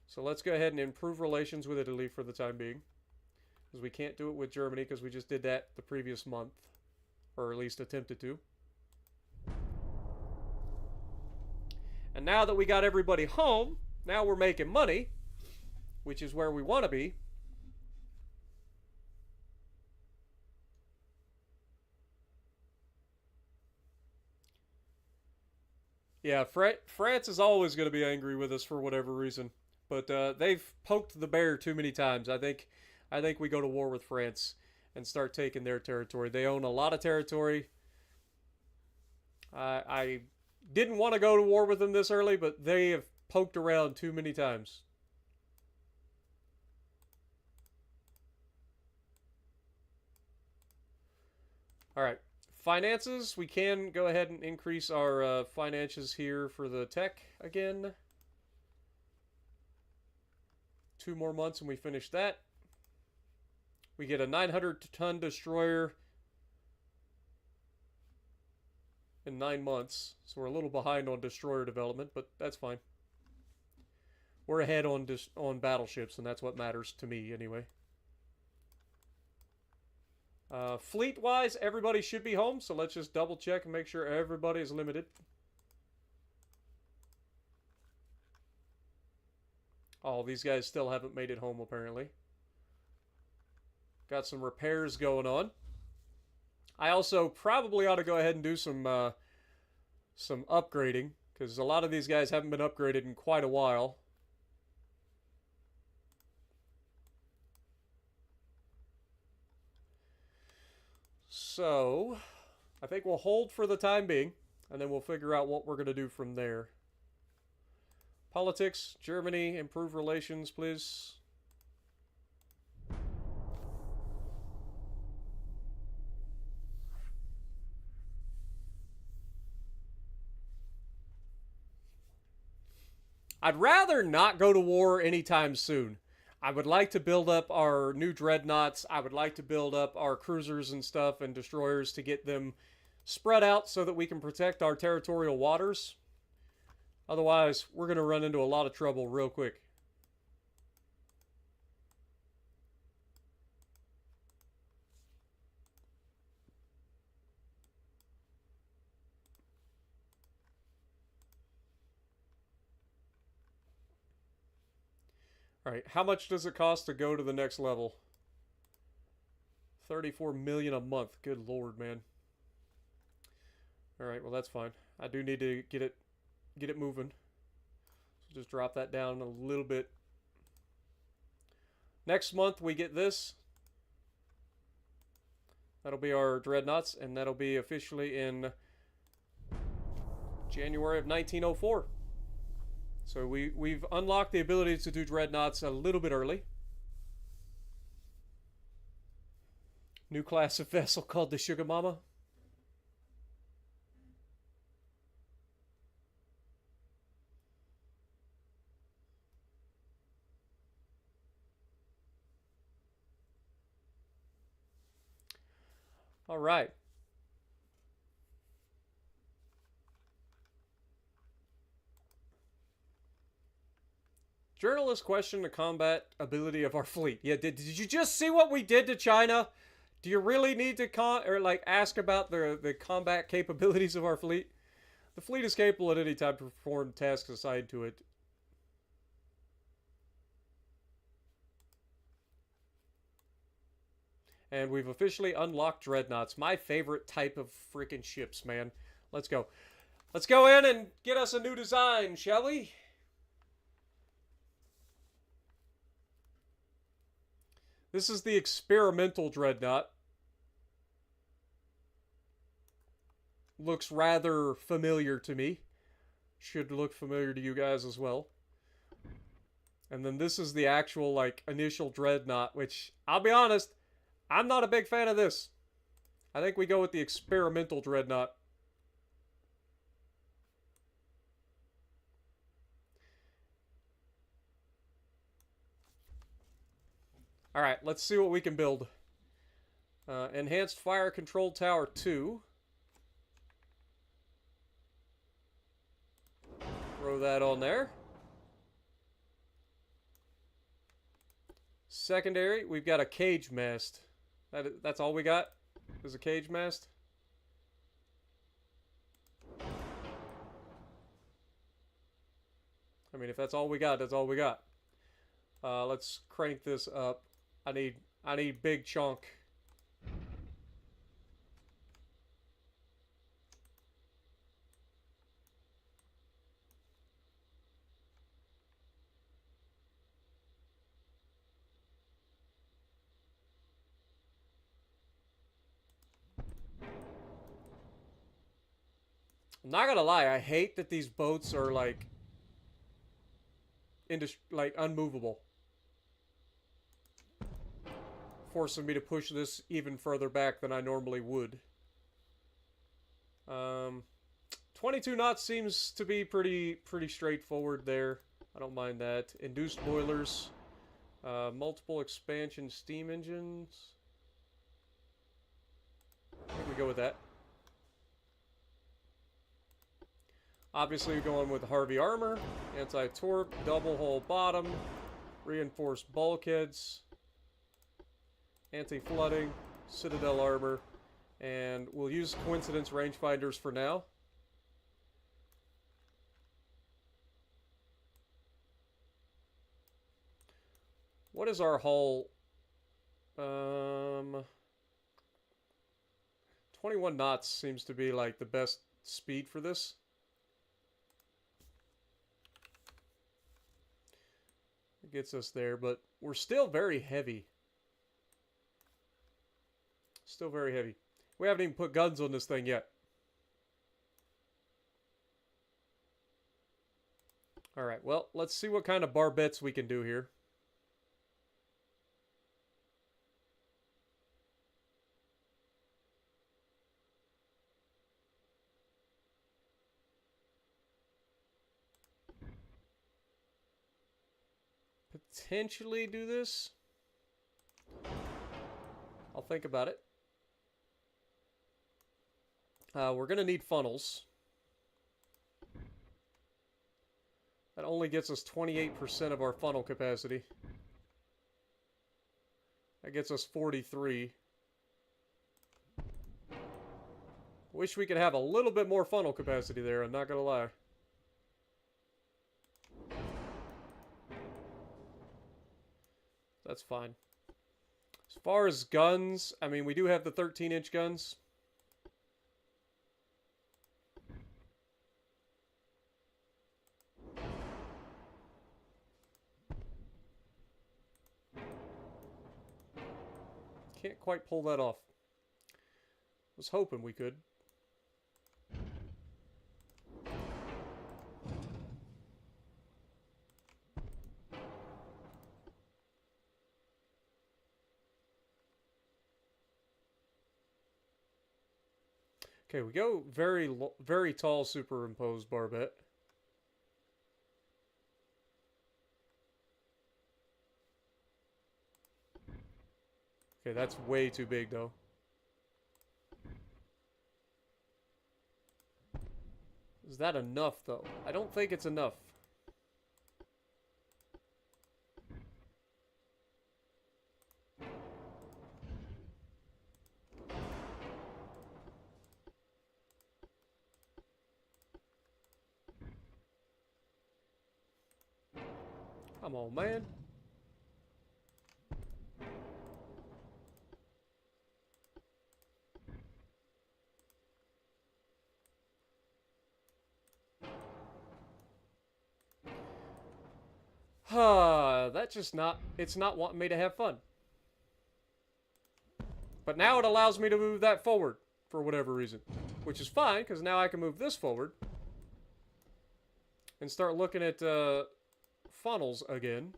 So let's go ahead and improve relations with Italy for the time being. Because we can't do it with Germany because we just did that the previous month. Or at least attempted to. And now that we got everybody home, now we're making money, which is where we want to be. Yeah, France is always going to be angry with us for whatever reason. But they've poked the bear too many times. I think we go to war with France and start taking their territory. They own a lot of territory. I didn't want to go to war with them this early, but they have poked around too many times. All right. Finances, we can go ahead and increase our finances here for the tech again. 2 more months and we finish that. We get a 900-ton destroyer in 9 months. So we're a little behind on destroyer development, but that's fine. We're ahead on battleships, and that's what matters to me anyway. Fleet-wise, everybody should be home, so let's just double check and make sure everybody is limited. Oh, these guys still haven't made it home, apparently. Got some repairs going on. I also probably ought to go ahead and do some upgrading, because a lot of these guys haven't been upgraded in quite a while. So, I think we'll hold for the time being, and then we'll figure out what we're going to do from there. Politics, Germany, improve relations, please. I'd rather not go to war anytime soon. I would like to build up our new dreadnoughts. I would like to build up our cruisers and stuff and destroyers to get them spread out so that we can protect our territorial waters. Otherwise, we're going to run into a lot of trouble real quick. Alright, how much does it cost to go to the next level? 34 million a month. Good lord, man. Alright, well that's fine. I do need to get it moving. So just drop that down a little bit. Next month we get this. That'll be our dreadnoughts, and that'll be officially in January of 1904. So we've unlocked the ability to do dreadnoughts a little bit early. New class of vessel called the Sugar Mama. All right. Journalists question the combat ability of our fleet. Yeah, did you just see what we did to China? Do you really need to ask about the combat capabilities of our fleet? The fleet is capable at any time to perform tasks assigned to it. And we've officially unlocked dreadnoughts. My favorite type of freaking ships, man. Let's go. Let's go in and get us a new design, shall we? This is the experimental dreadnought. Looks rather familiar to me. Should look familiar to you guys as well. And then this is the actual, like, initial dreadnought, which, I'll be honest, I'm not a big fan of this. I think we go with the experimental dreadnought. Alright, let's see what we can build. Enhanced Fire Control Tower 2. Throw that on there. Secondary, we've got a cage mast. That's all we got? Is a cage mast? I mean, if that's all we got, that's all we got. Let's crank this up. I need big chunk. I'm not gonna lie, I hate that these boats are like unmovable. Forcing me to push this even further back than I normally would. 22 knots seems to be pretty straightforward there. I don't mind that. Induced boilers. Multiple expansion steam engines. I think we go with that. Obviously, we're going with Harvey armor, anti-torp, double hull bottom, reinforced bulkheads, anti-flooding, citadel armor, and we'll use coincidence rangefinders for now. What is our hull? 21 knots seems to be like the best speed for this. It gets us there, but we're still very heavy. Still very heavy. We haven't even put guns on this thing yet. Alright, well, let's see what kind of barbettes we can do here. Potentially do this. I'll think about it. We're going to need funnels. That only gets us 28% of our funnel capacity. That gets us 43. Wish we could have a little bit more funnel capacity there, I'm not going to lie. That's fine. As far as guns, I mean, we do have the 13-inch guns. Can't quite pull that off. Was hoping we could. Okay, we go very tall superimposed barbette. Okay, that's way too big though. Is that enough though? I don't think it's enough. Come on, man. That's just not, it's not wanting me to have fun. But now it allows me to move that forward for whatever reason. Which is fine, because now I can move this forward. And start looking at funnels again.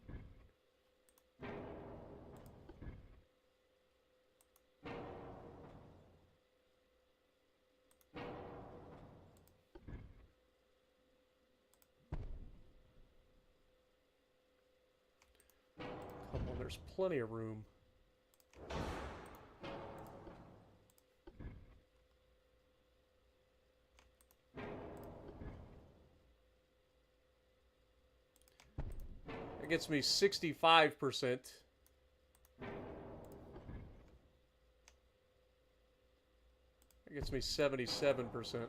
Come on, there's plenty of room. That gets me 65%. That gets me 77%. I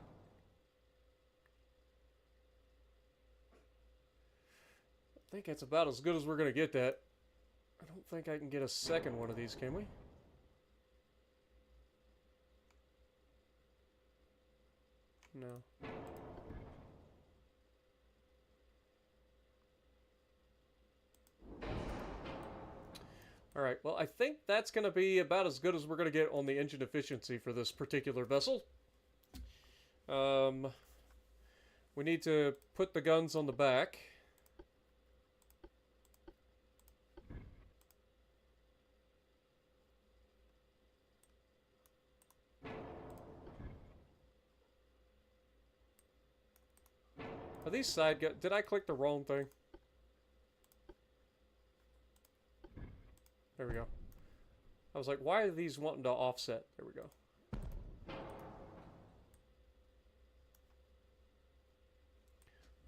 think that's about as good as we're going to get that. I don't think I can get a second one of these, can we? No. Alright, well, I think that's going to be about as good as we're going to get on the engine efficiency for this particular vessel. We need to put the guns on the back. Are these side guns? Did I click the wrong thing? There we go. I was like, why are these wanting to offset? There we go.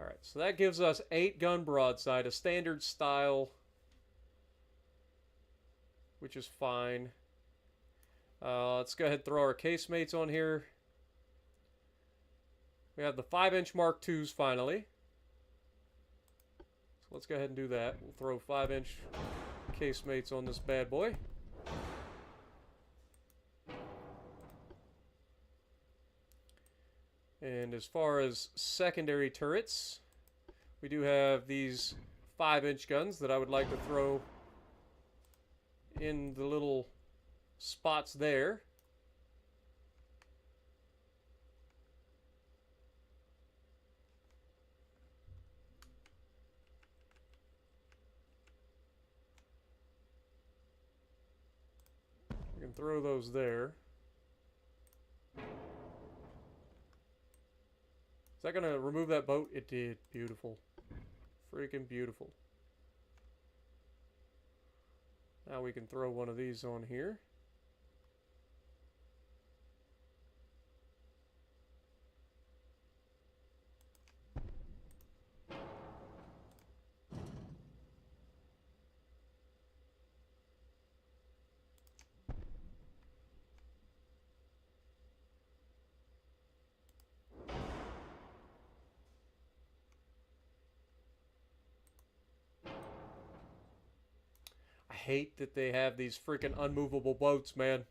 Alright, so that gives us 8-gun broadside, a standard style, which is fine. Let's go ahead and throw our casemates on here. We have the 5-inch Mark IIs finally. So let's go ahead and do that. We'll throw 5-inch casemates on this bad boy. And as far as secondary turrets, we do have these 5-inch guns that I would like to throw in the little spots there. We can throw those there. Is that going to remove that boat? It did. Beautiful. Freaking beautiful. Now we can throw one of these on here. I hate that they have these freaking unmovable boats, man.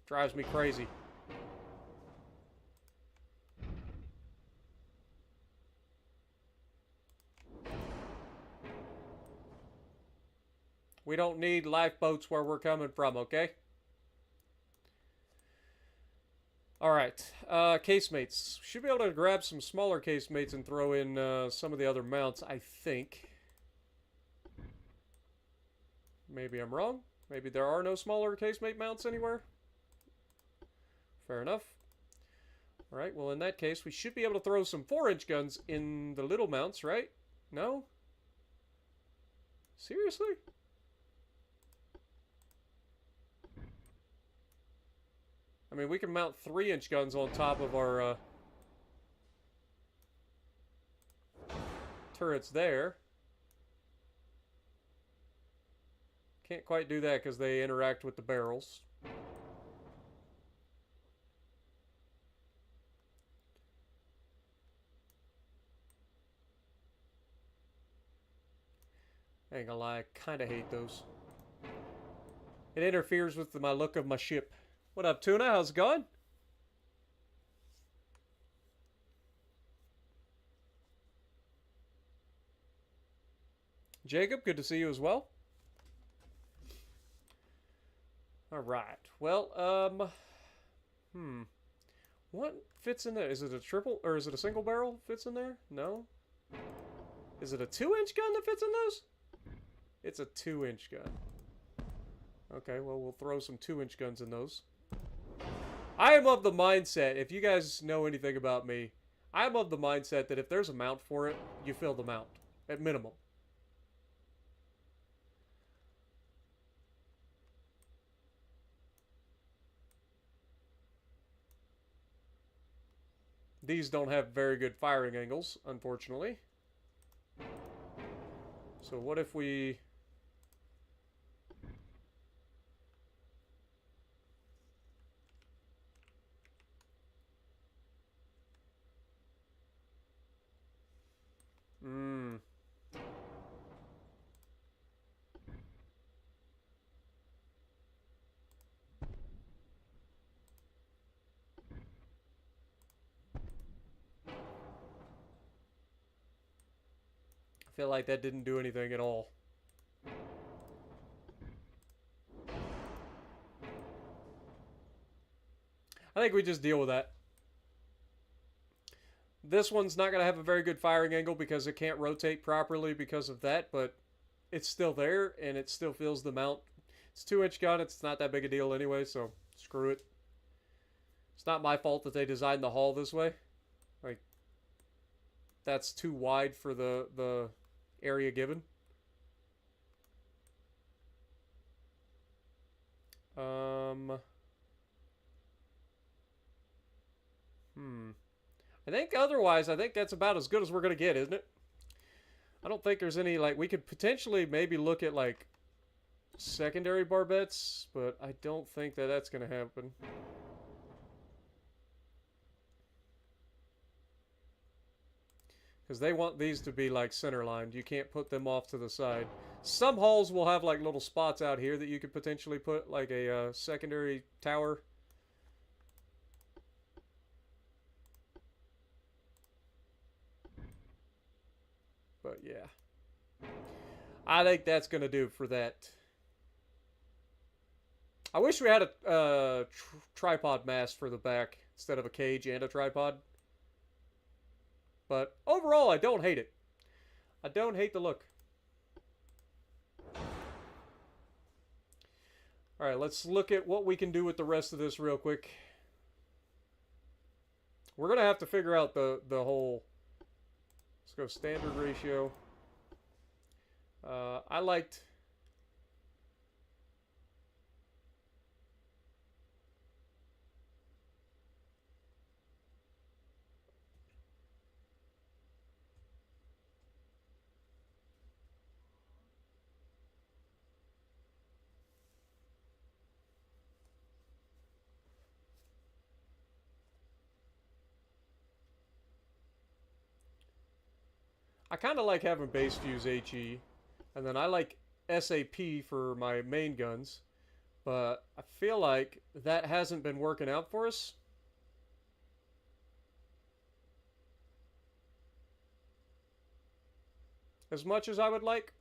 Drives me crazy. We don't need lifeboats where we're coming from, okay? Alright, casemates. Should be able to grab some smaller casemates and throw in some of the other mounts, I think. Maybe I'm wrong. Maybe there are no smaller casemate mounts anywhere. Fair enough. Alright, well in that case, we should be able to throw some 4-inch guns in the little mounts, right? No? Seriously? I mean, we can mount 3-inch guns on top of our turrets there. Can't quite do that because they interact with the barrels. I ain't gonna lie, I kinda hate those. It interferes with my look of my ship. What up, Tuna? How's it going? Jacob, good to see you as well. Alright. Well, what fits in there? Is it a triple, or is it a single barrel fits in there? No? Is it a 2-inch gun that fits in those? It's a 2-inch gun. Okay, well, we'll throw some 2-inch guns in those. I am of the mindset, if you guys know anything about me, I am of the mindset that if there's a mount for it, you fill the mount, at minimum. These don't have very good firing angles, unfortunately. So what if we... I feel like that didn't do anything at all. I think we just deal with that. This one's not going to have a very good firing angle because it can't rotate properly because of that, but it's still there and it still fills the mount. It's 2-inch gun, it's not that big a deal anyway, so screw it. It's not my fault that they designed the hull this way. Like, that's too wide for the area given. I think otherwise, I think that's about as good as we're going to get, isn't it? I don't think there's any, like, we could potentially maybe look at, like, secondary barbettes, but I don't think that that's going to happen. Because they want these to be, like, center-lined. You can't put them off to the side. Some hulls will have, like, little spots out here that you could potentially put, like, a secondary tower. But, yeah. I think that's going to do for that. I wish we had a tripod mast for the back instead of a cage and a tripod. But overall, I don't hate it. I don't hate the look. Alright, let's look at what we can do with the rest of this real quick. We're going to have to figure out the whole... Let's go standard ratio. I liked... I kind of like having base views HE, and then I like SAP for my main guns, but I feel like that hasn't been working out for us. As much as I would like.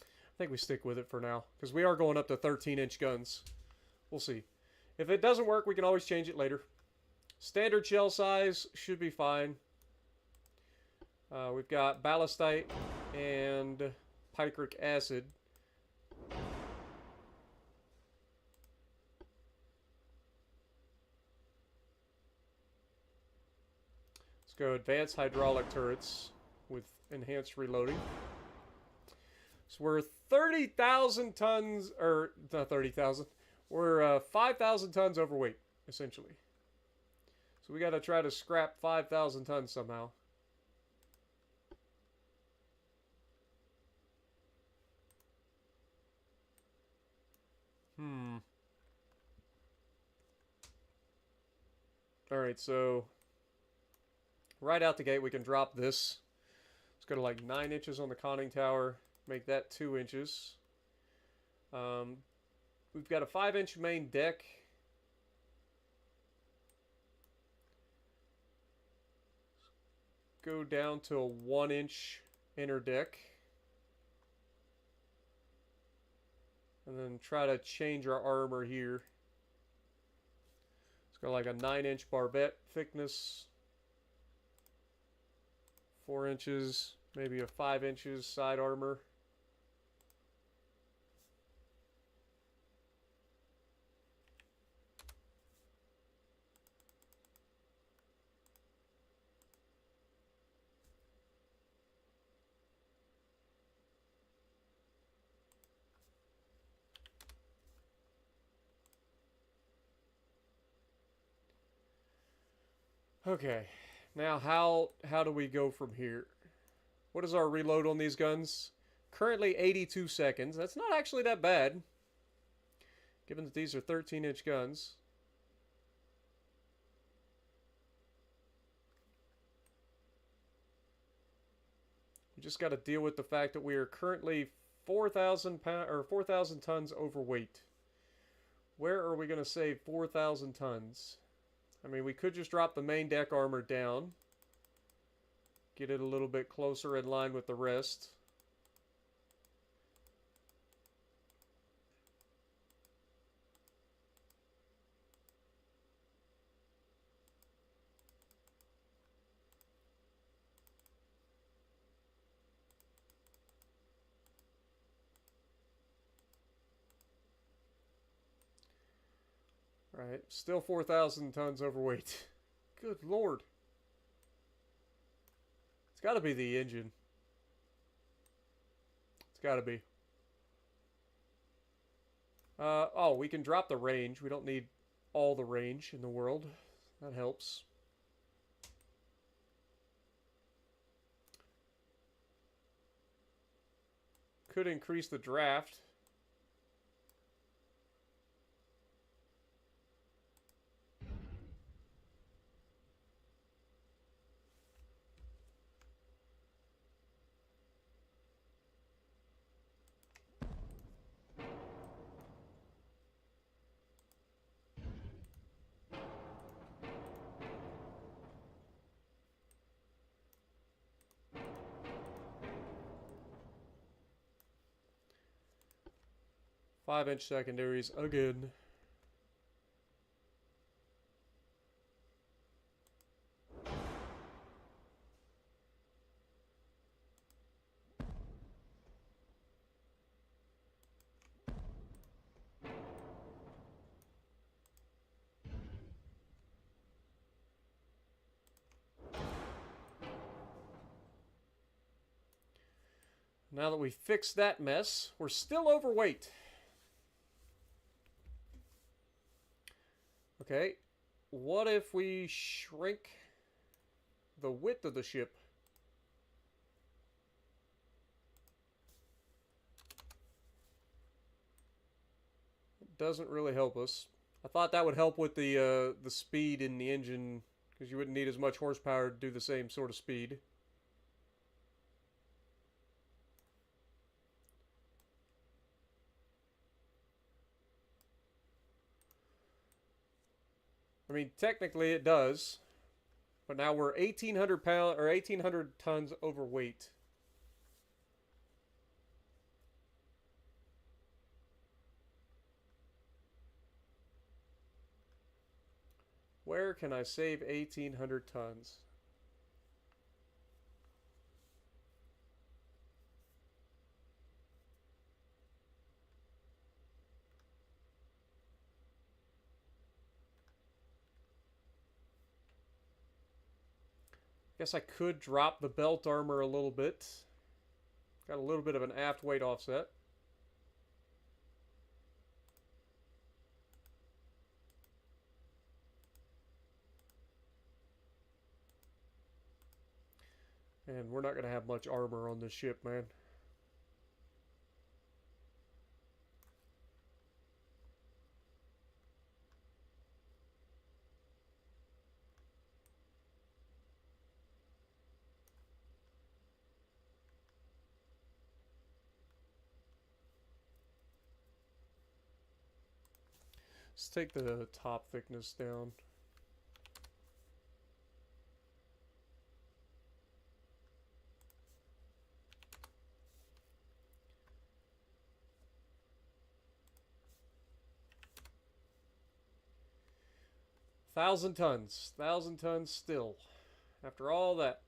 I think we stick with it for now, because we are going up to 13-inch guns. We'll see. If it doesn't work, we can always change it later. Standard shell size should be fine. We've got ballastite and picric acid. Let's go advanced hydraulic turrets with enhanced reloading. So we're 30,000 tons, or not 30,000. We're 5,000 tons overweight, essentially. So we got to try to scrap 5,000 tons somehow. Alright, so right out the gate we can drop this. Let's go to like 9 inches on the conning tower. Make that 2 inches. We've got a 5-inch main deck. Go down to a 1-inch inner deck. And then try to change our armor here. Let's go like a 9-inch barbette thickness. 4 inches, maybe a 5 inches side armor. Okay, now how do we go from here? What is our reload on these guns? Currently 82 seconds. That's not actually that bad, given that these are 13-inch guns. We just got to deal with the fact that we are currently 4,000 pounds or 4,000 tons overweight. Where are we going to save 4,000 tons? I mean, we could just drop the main deck armor down. Get it a little bit closer in line with the rest. Alright, still 4,000 tons overweight. Good lord. It's got to be the engine. It's got to be. Oh, we can drop the range. We don't need all the range in the world. That helps. Could increase the draft. Five-inch secondaries again. Now that we fixed that mess, we're still overweight. Okay, what if we shrink the width of the ship? It doesn't really help us. I thought that would help with the speed in the engine because you wouldn't need as much horsepower to do the same sort of speed. I mean, technically it does, but now we're 1,800 pound or 1,800 tons overweight. Where can I save 1,800 tons? Guess I could drop the belt armor a little bit. Got a little bit of an aft weight offset. And we're not going to have much armor on this ship, man. Let's take the top thickness down. Thousand tons still. After all that.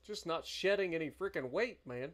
Just not shedding any freaking weight, man.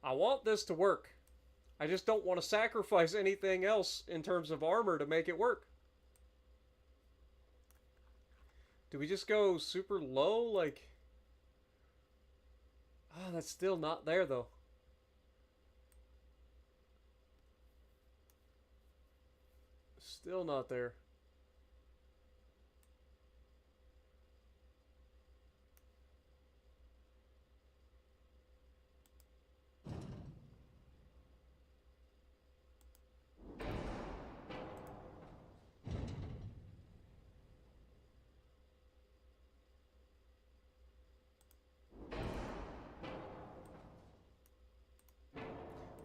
I want this to work. I just don't want to sacrifice anything else in terms of armor to make it work. Do we just go super low? Like... Oh, that's still not there, though. Still not there.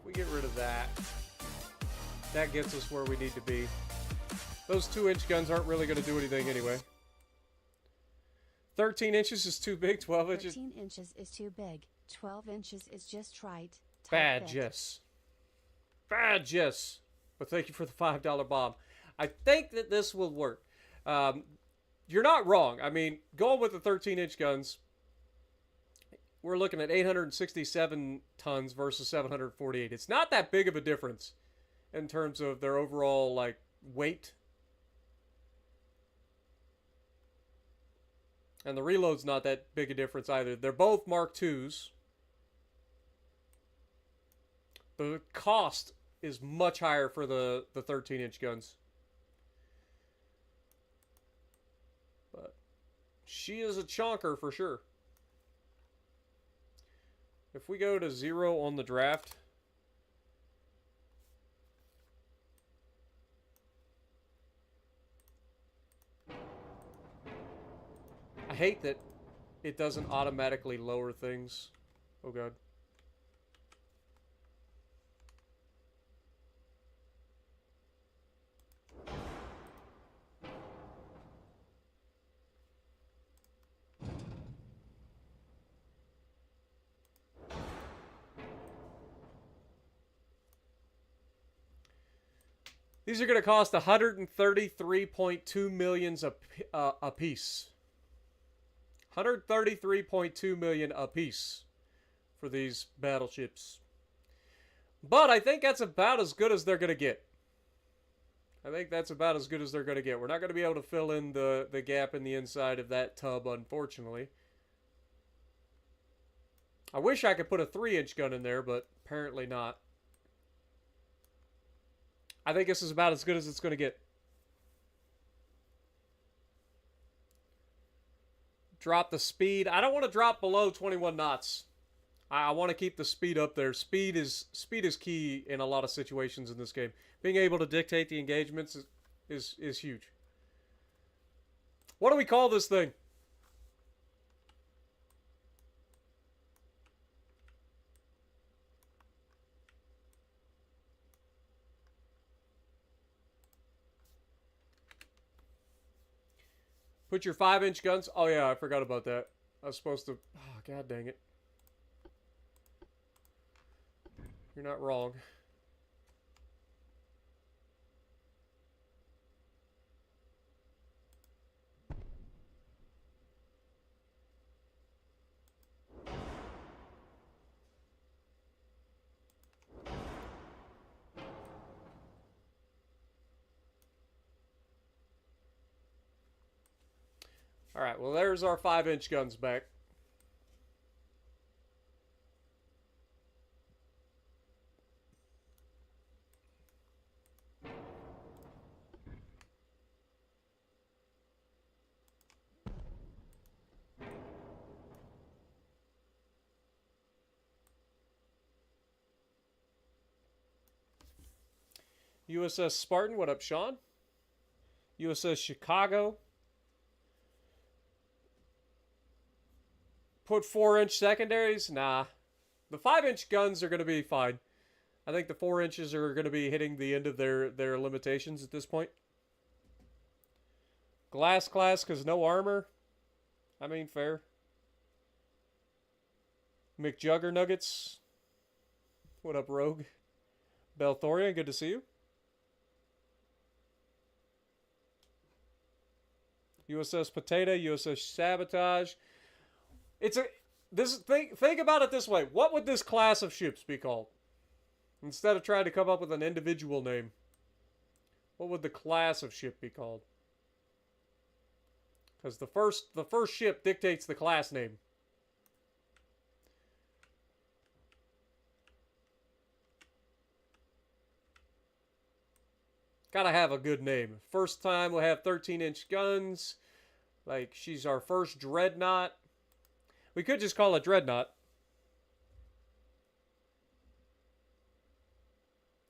We get rid of that. That gets us where we need to be. Those 2-inch guns aren't really going to do anything anyway. 13 inches is too big, 12 inches... 13 inches is too big, 12 inches is just right. Bad, Jess. Bad, Jess. But thank you for the $5 bomb. I think that this will work. You're not wrong. I mean, going with the 13-inch guns, we're looking at 867 tons versus 748. It's not that big of a difference in terms of their overall, like, weight. And the reload's not that big a difference either. They're both Mark IIs. The cost is much higher for the 13-inch guns. But she is a chonker for sure. If we go to 0 on the draft... I hate that it doesn't automatically lower things. Oh god. These are going to cost 133.2 millions a piece. 133.2 million a piece for these battleships. But I think that's about as good as they're going to get. I think that's about as good as they're going to get. We're not going to be able to fill in the gap in the inside of that tub, unfortunately. I wish I could put a 3-inch gun in there, but apparently not. I think this is about as good as it's going to get. Drop the speed. I don't want to drop below 21 knots. I want to keep the speed up there. Speed is key in a lot of situations in this game. Being able to dictate the engagements is huge. What do we call this thing? Put your 5-inch guns. Oh yeah, I forgot about that. I was supposed to. Oh, god dang it. You're not wrong. Alright, well there's our 5-inch guns back. USS Spartan, what up, Sean? USS Chicago. Put 4-inch secondaries? Nah. The 5-inch guns are going to be fine. I think the 4 inches are going to be hitting the end of their limitations at this point. Glass class, because no armor. I mean, fair. McJugger Nuggets. What up, Rogue? Belthorian, good to see you. USS Potato, USS Sabotage. Think about it this way. What would this class of ships be called? Instead of trying to come up with an individual name, what would the class of ship be called? Because the first ship dictates the class name. Gotta have a good name. First time we'll have 13-inch guns. Like, she's our first dreadnought. We could just call it dreadnought.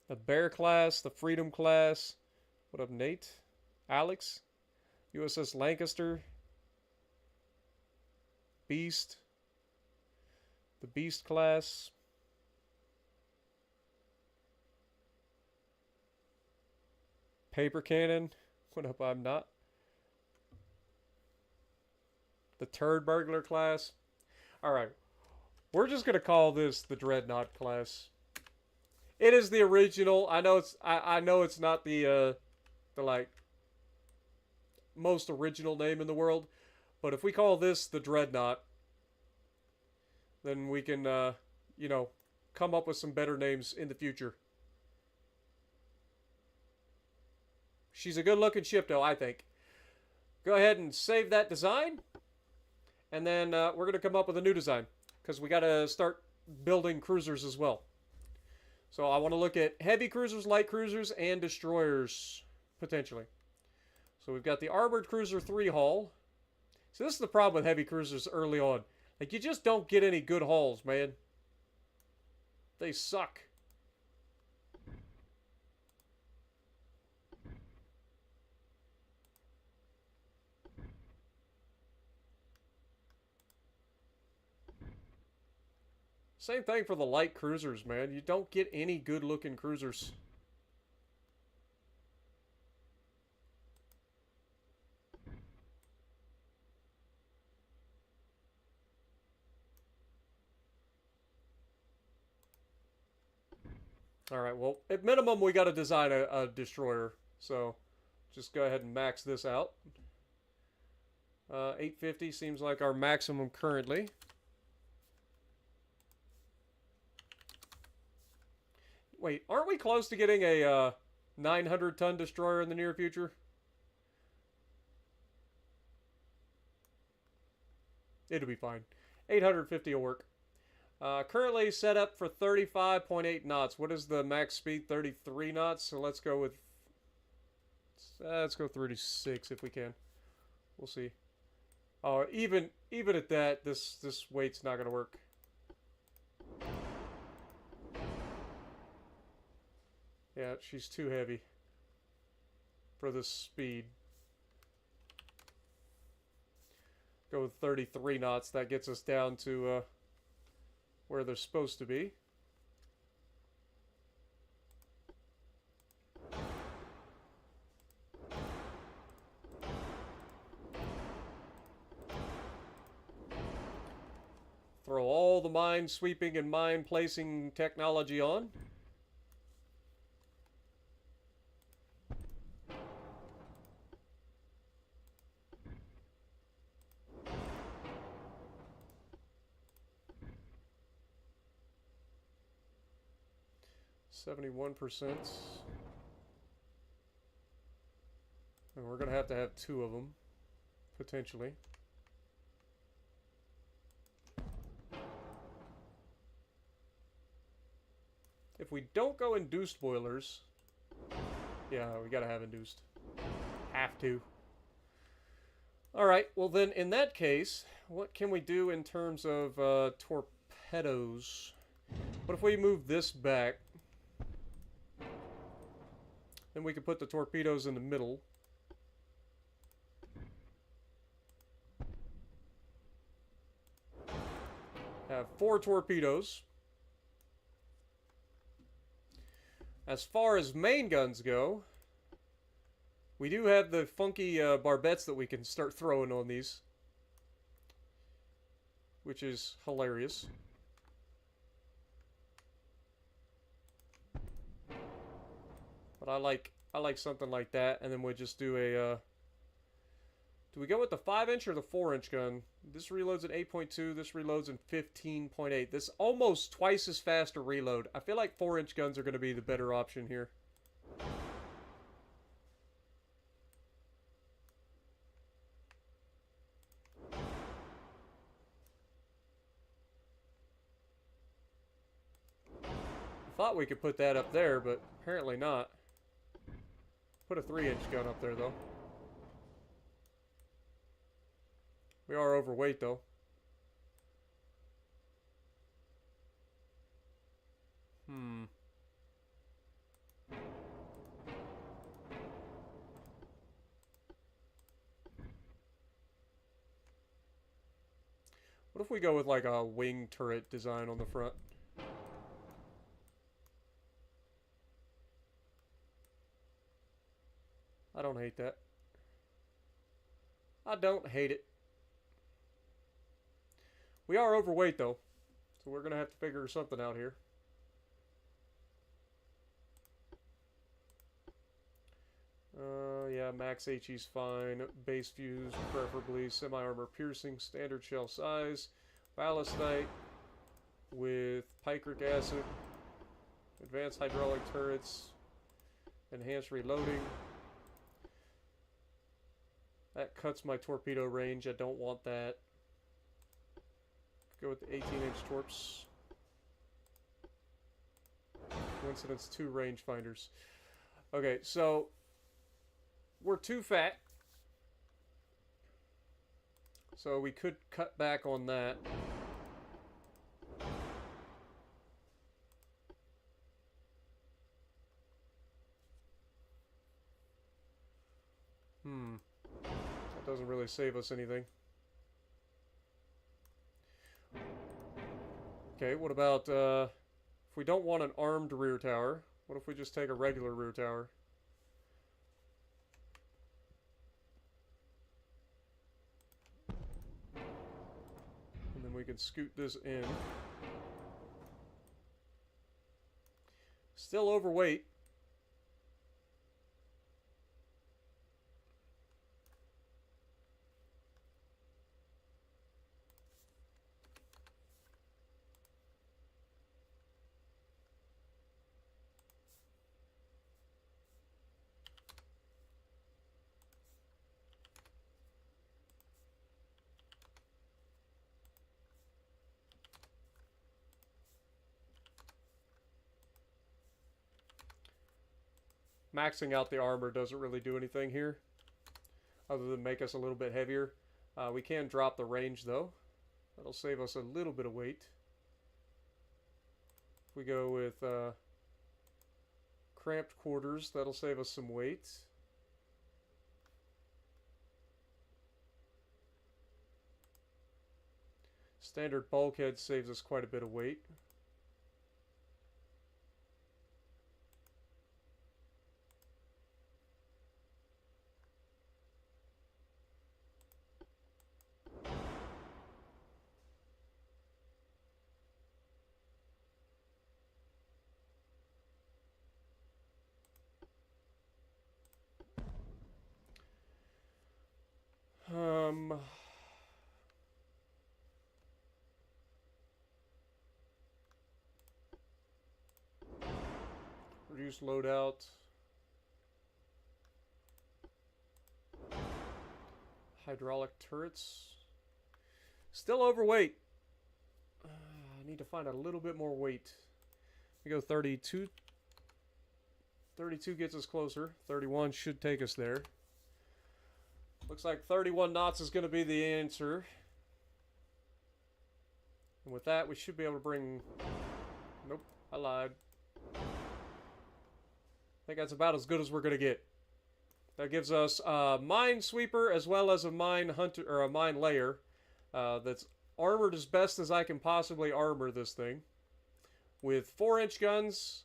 The Bear class, the Freedom class. What up, Nate? Alex? USS Lancaster. Beast. The Beast class. Paper Cannon. What up, I'm not. The Turd Burglar class. Alright. We're just going to call this the Dreadnought class. It is the original. I know it's not the like most original name in the world, but if we call this the Dreadnought, then we can you know, come up with some better names in the future. She's a good-looking ship, though, I think. Go ahead and save that design. And then we're going to come up with a new design. Because we got to start building cruisers as well. So I want to look at heavy cruisers, light cruisers, and destroyers, potentially. So we've got the Armored Cruiser 3 hull. So this is the problem with heavy cruisers early on. Like, you just don't get any good hulls, man. They suck. Same thing for the light cruisers, man. You don't get any good-looking cruisers. Alright, well, at minimum, we got to design a destroyer. So, just go ahead and max this out. 850 seems like our maximum currently. Wait, aren't we close to getting a 900-ton destroyer in the near future? It'll be fine. 850 will work. Currently set up for 35.8 knots. What is the max speed? 33 knots. So let's go with... let's go 36 if we can. We'll see. Oh, even at that, this weight's not going to work. Yeah, she's too heavy for this speed. Go with 33 knots. That gets us down to where they're supposed to be. Throw all the mine sweeping and mine placing technology on. %. And we're going to have two of them, potentially. If we don't go induced boilers, yeah, we got to have induced. Have to. Alright, well then, in that case, what can we do in terms of torpedoes? What if we move this back? Then we could put the torpedoes in the middle. Have 4 torpedoes. As far as main guns go, we do have the funky barbettes that we can start throwing on these, which is hilarious. But I like something like that, and then we'll just do a... do we go with the 5-inch or the 4-inch gun? This reloads at 8.2, this reloads in 15.8. This almost twice as fast a reload. I feel like 4-inch guns are going to be the better option here. I thought we could put that up there, but apparently not. Put a 3-inch gun up there, though. We are overweight, though. What if we go with, like, a wing turret design on the front? I don't hate that. I don't hate it. We are overweight, though, so we're going to have to figure something out here. Yeah, max HE's fine. Base fuse, preferably. Semi-armor piercing, standard shell size. Ballastite with picric acid. Advanced hydraulic turrets. Enhanced reloading. That cuts my torpedo range. I don't want that. Go with the 18-inch torps. Coincidence, 2 rangefinders. Okay, so we're too fat. So we could cut back on that. That doesn't really save us anything. Okay, what about, if we don't want an armed rear tower, what if we just take a regular rear tower? And then we can scoot this in. Still overweight. Maxing out the armor doesn't really do anything here, other than make us a little bit heavier. We can drop the range, though. That'll save us a little bit of weight. If we go with cramped quarters, that'll save us some weight. Standard bulkhead saves us quite a bit of weight. Reduce loadout. Hydraulic turrets. Still overweight. I need to find a little bit more weight. We go 32. 32 gets us closer. 31 should take us there. Looks like 31 knots is going to be the answer. And with that, we should be able to bring... Nope, I lied. I think that's about as good as we're going to get. That gives us a minesweeper as well as a mine hunter or a mine layer that's armored as best as I can possibly armor this thing, with 4-inch guns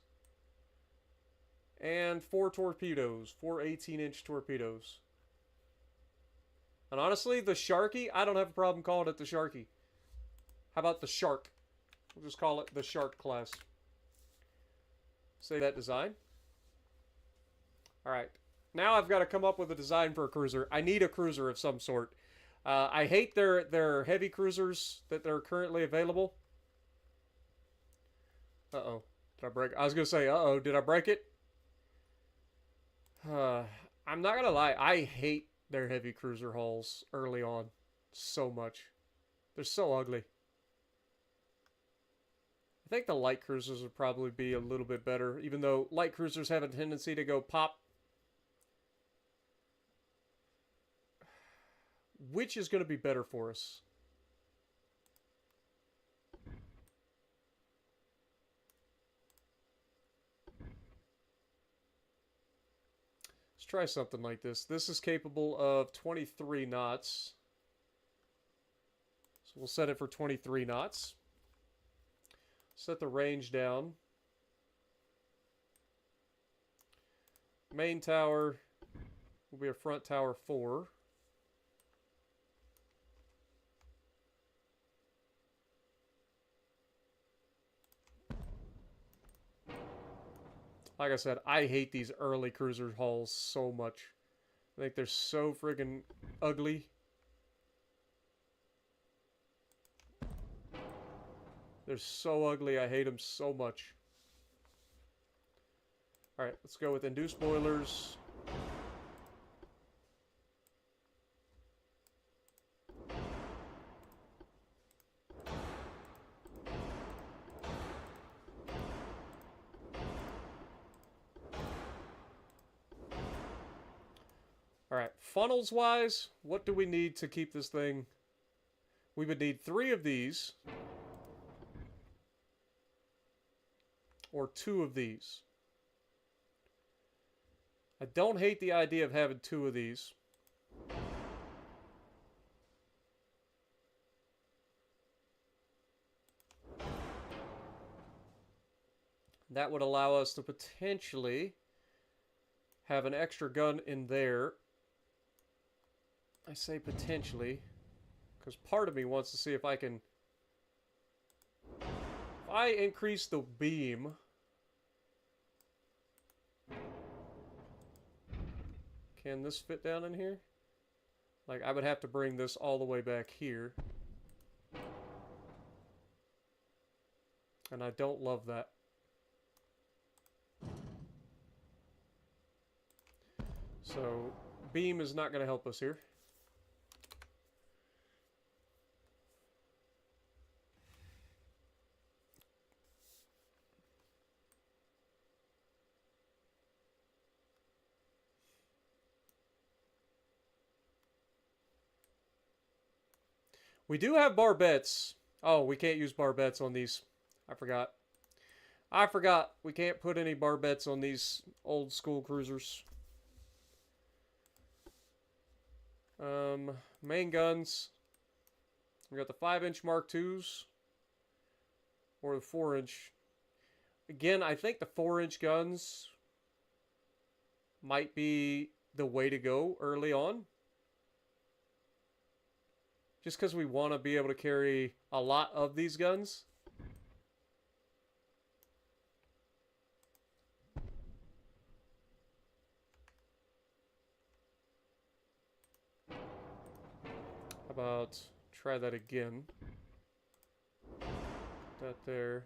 and 4 torpedoes, 4 18-inch torpedoes. And honestly, the Sharky, I don't have a problem calling it the Sharky. How about the Shark? We'll just call it the Shark class. Save that design. Alright. Now I've got to come up with a design for a cruiser. I need a cruiser of some sort. I hate their heavy cruisers that are currently available. Uh-oh. Did I break? I was going to say, uh-oh, did I break it? I'm not going to lie. I hate their heavy cruiser hulls early on so much. They're so ugly. I think the light cruisers would probably be a little bit better, even though light cruisers have a tendency to go pop. Which is going to be better for us? Let's try something like this. This is capable of 23 knots. So we'll set it for 23 knots. Set the range down. Main tower will be a front tower 4. Like I said, I hate these early cruiser hulls so much. I think they're so friggin' ugly. They're so ugly, I hate them so much. Alright, let's go with induced boilers. Alright, funnels wise, what do we need to keep this thing? We would need 3 of these. Or 2 of these. I don't hate the idea of having 2 of these. That would allow us to potentially have an extra gun in there. I say potentially, because part of me wants to see if I can... If I increase the beam... Can this fit down in here? Like, I would have to bring this all the way back here. And I don't love that. So, beam is not going to help us here. We do have barbettes. Oh, we can't use barbettes on these. I forgot. I forgot. We can't put any barbettes on these old school cruisers. Main guns. We got the 5-inch Mark IIs. Or the 4-inch. Again, I think the 4-inch guns might be the way to go early on. Just because we want to be able to carry a lot of these guns. How about try that again? That there.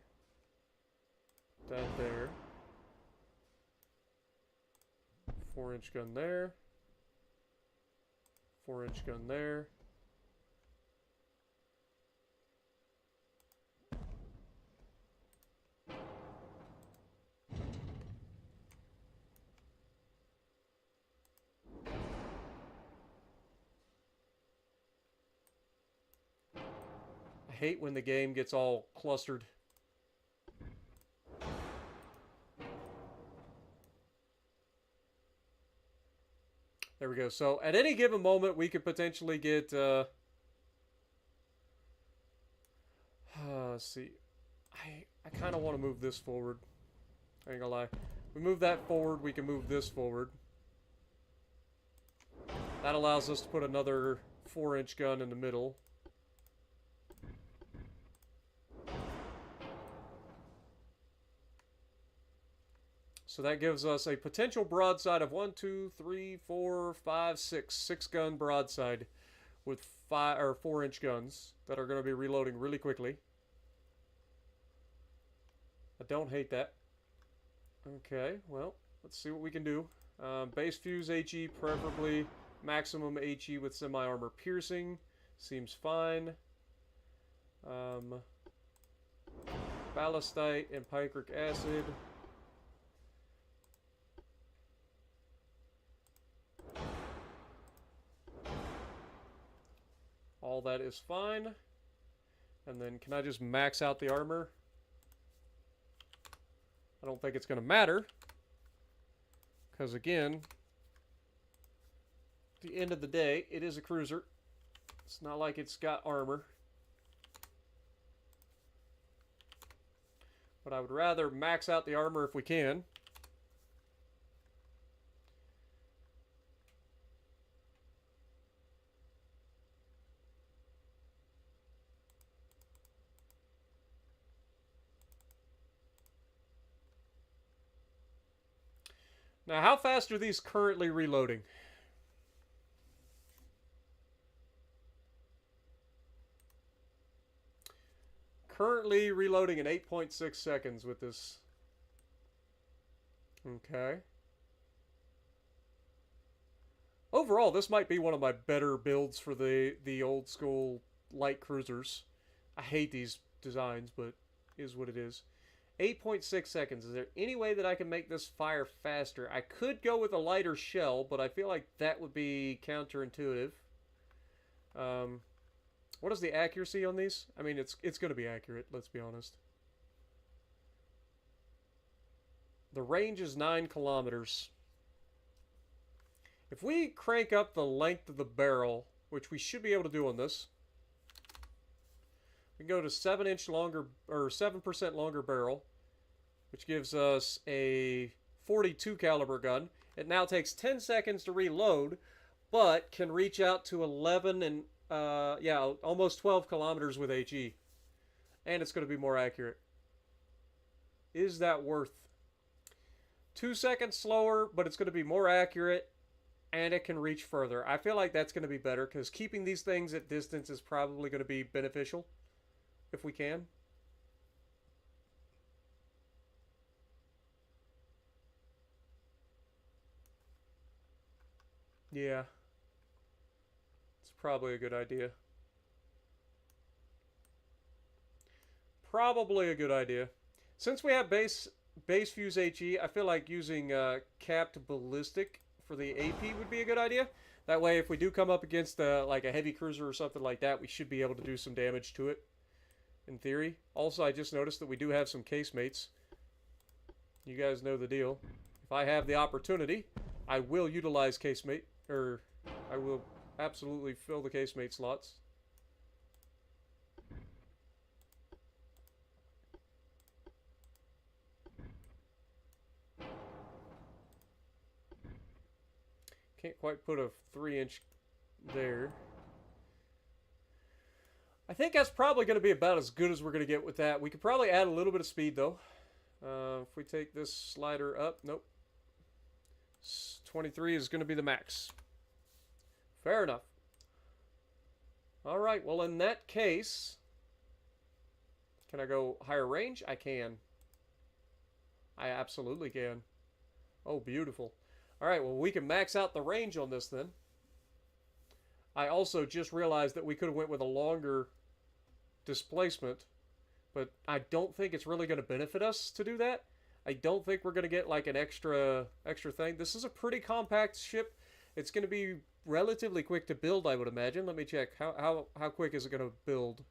That there. 4-inch gun there. 4-inch gun there. I hate when the game gets all clustered. There we go. So at any given moment, we could potentially get... let's see. I kind of want to move this forward. I ain't gonna lie. We move that forward, we can move this forward. That allows us to put another 4-inch gun in the middle. So that gives us a potential broadside of 1, 2, 3, 4, 5, 6. 6-gun broadside with 4-inch guns that are going to be reloading really quickly. I don't hate that. Okay, well, let's see what we can do. Base fuse HE, preferably maximum HE with semi-armor piercing. Seems fine. Ballastite and picric acid. All that is fine. And then can I just max out the armor? I don't think it's going to matter. Because again, at the end of the day, it is a cruiser. It's not like it's got armor. But I would rather max out the armor if we can. Now, how fast are these currently reloading? Currently reloading in 8.6 seconds with this. Okay. Overall, this might be one of my better builds for the old school light cruisers. I hate these designs, but is what it is. 8.6 seconds. Is there any way that I can make this fire faster? I could go with a lighter shell, but I feel like that would be counterintuitive. What is the accuracy on these? I mean, it's going to be accurate, let's be honest. The range is 9 kilometers. If we crank up the length of the barrel, which we should be able to do on this, we can go to 7-inch longer, or 7% longer barrel. which gives us a 42 caliber gun. It now takes 10 seconds to reload, but can reach out to 11 and yeah, almost 12 kilometers with HE. And it's going to be more accurate. Is that worth? 2 seconds slower, but it's going to be more accurate, and it can reach further. I feel like that's going to be better, because keeping these things at distance is probably going to be beneficial, if we can. Yeah. It's probably a good idea. Probably a good idea. Since we have base fuse HE, I feel like using capped ballistic for the AP would be a good idea. That way, if we do come up against like a heavy cruiser or something like that, we should be able to do some damage to it, in theory. Also, I just noticed that we do have some casemates. You guys know the deal. If I have the opportunity, I will utilize casemate, or I will absolutely fill the casemate slots. Can't quite put a 3-inch there. I think that's probably going to be about as good as we're going to get with that. We could probably add a little bit of speed, though. If we take this slider up, nope. 23 is going to be the max. Fair enough. All right, well, in that case, can I go higher range? I can. I absolutely can. Oh, beautiful. All right, well, we can max out the range on this then. I also just realized that we could have went with a longer displacement, but I don't think it's really going to benefit us to do that. I don't think we're going to get like an extra thing. This is a pretty compact ship. It's going to be relatively quick to build, I would imagine. Let me check. How quick is it going to build?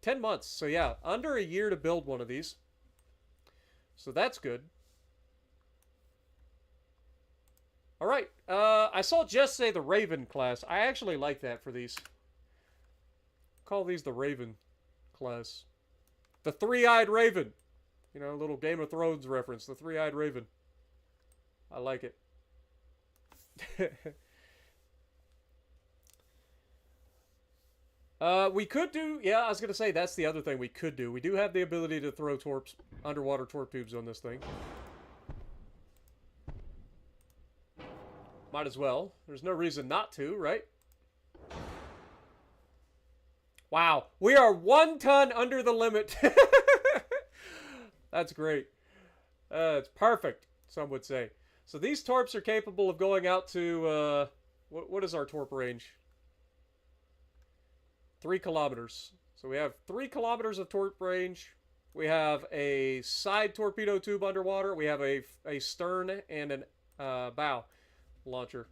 10 months. So yeah, under a year to build one of these. So that's good. All right. I saw Jess say the Raven class. I actually like that for these. Call these the Raven class. The Three-Eyed Raven. You know, a little Game of Thrones reference. The Three-Eyed Raven. I like it. We could do... Yeah, I was going to say, that's the other thing we could do. We do have the ability to throw underwater torp tubes on this thing. Might as well. There's no reason not to, right? Wow. We are 1 ton under the limit. That's great. It's perfect, some would say. So these torps are capable of going out to... what is our torp range? 3 kilometers. So we have 3 kilometers of torp range. We have a side torpedo tube underwater. We have a stern and an bow launcher.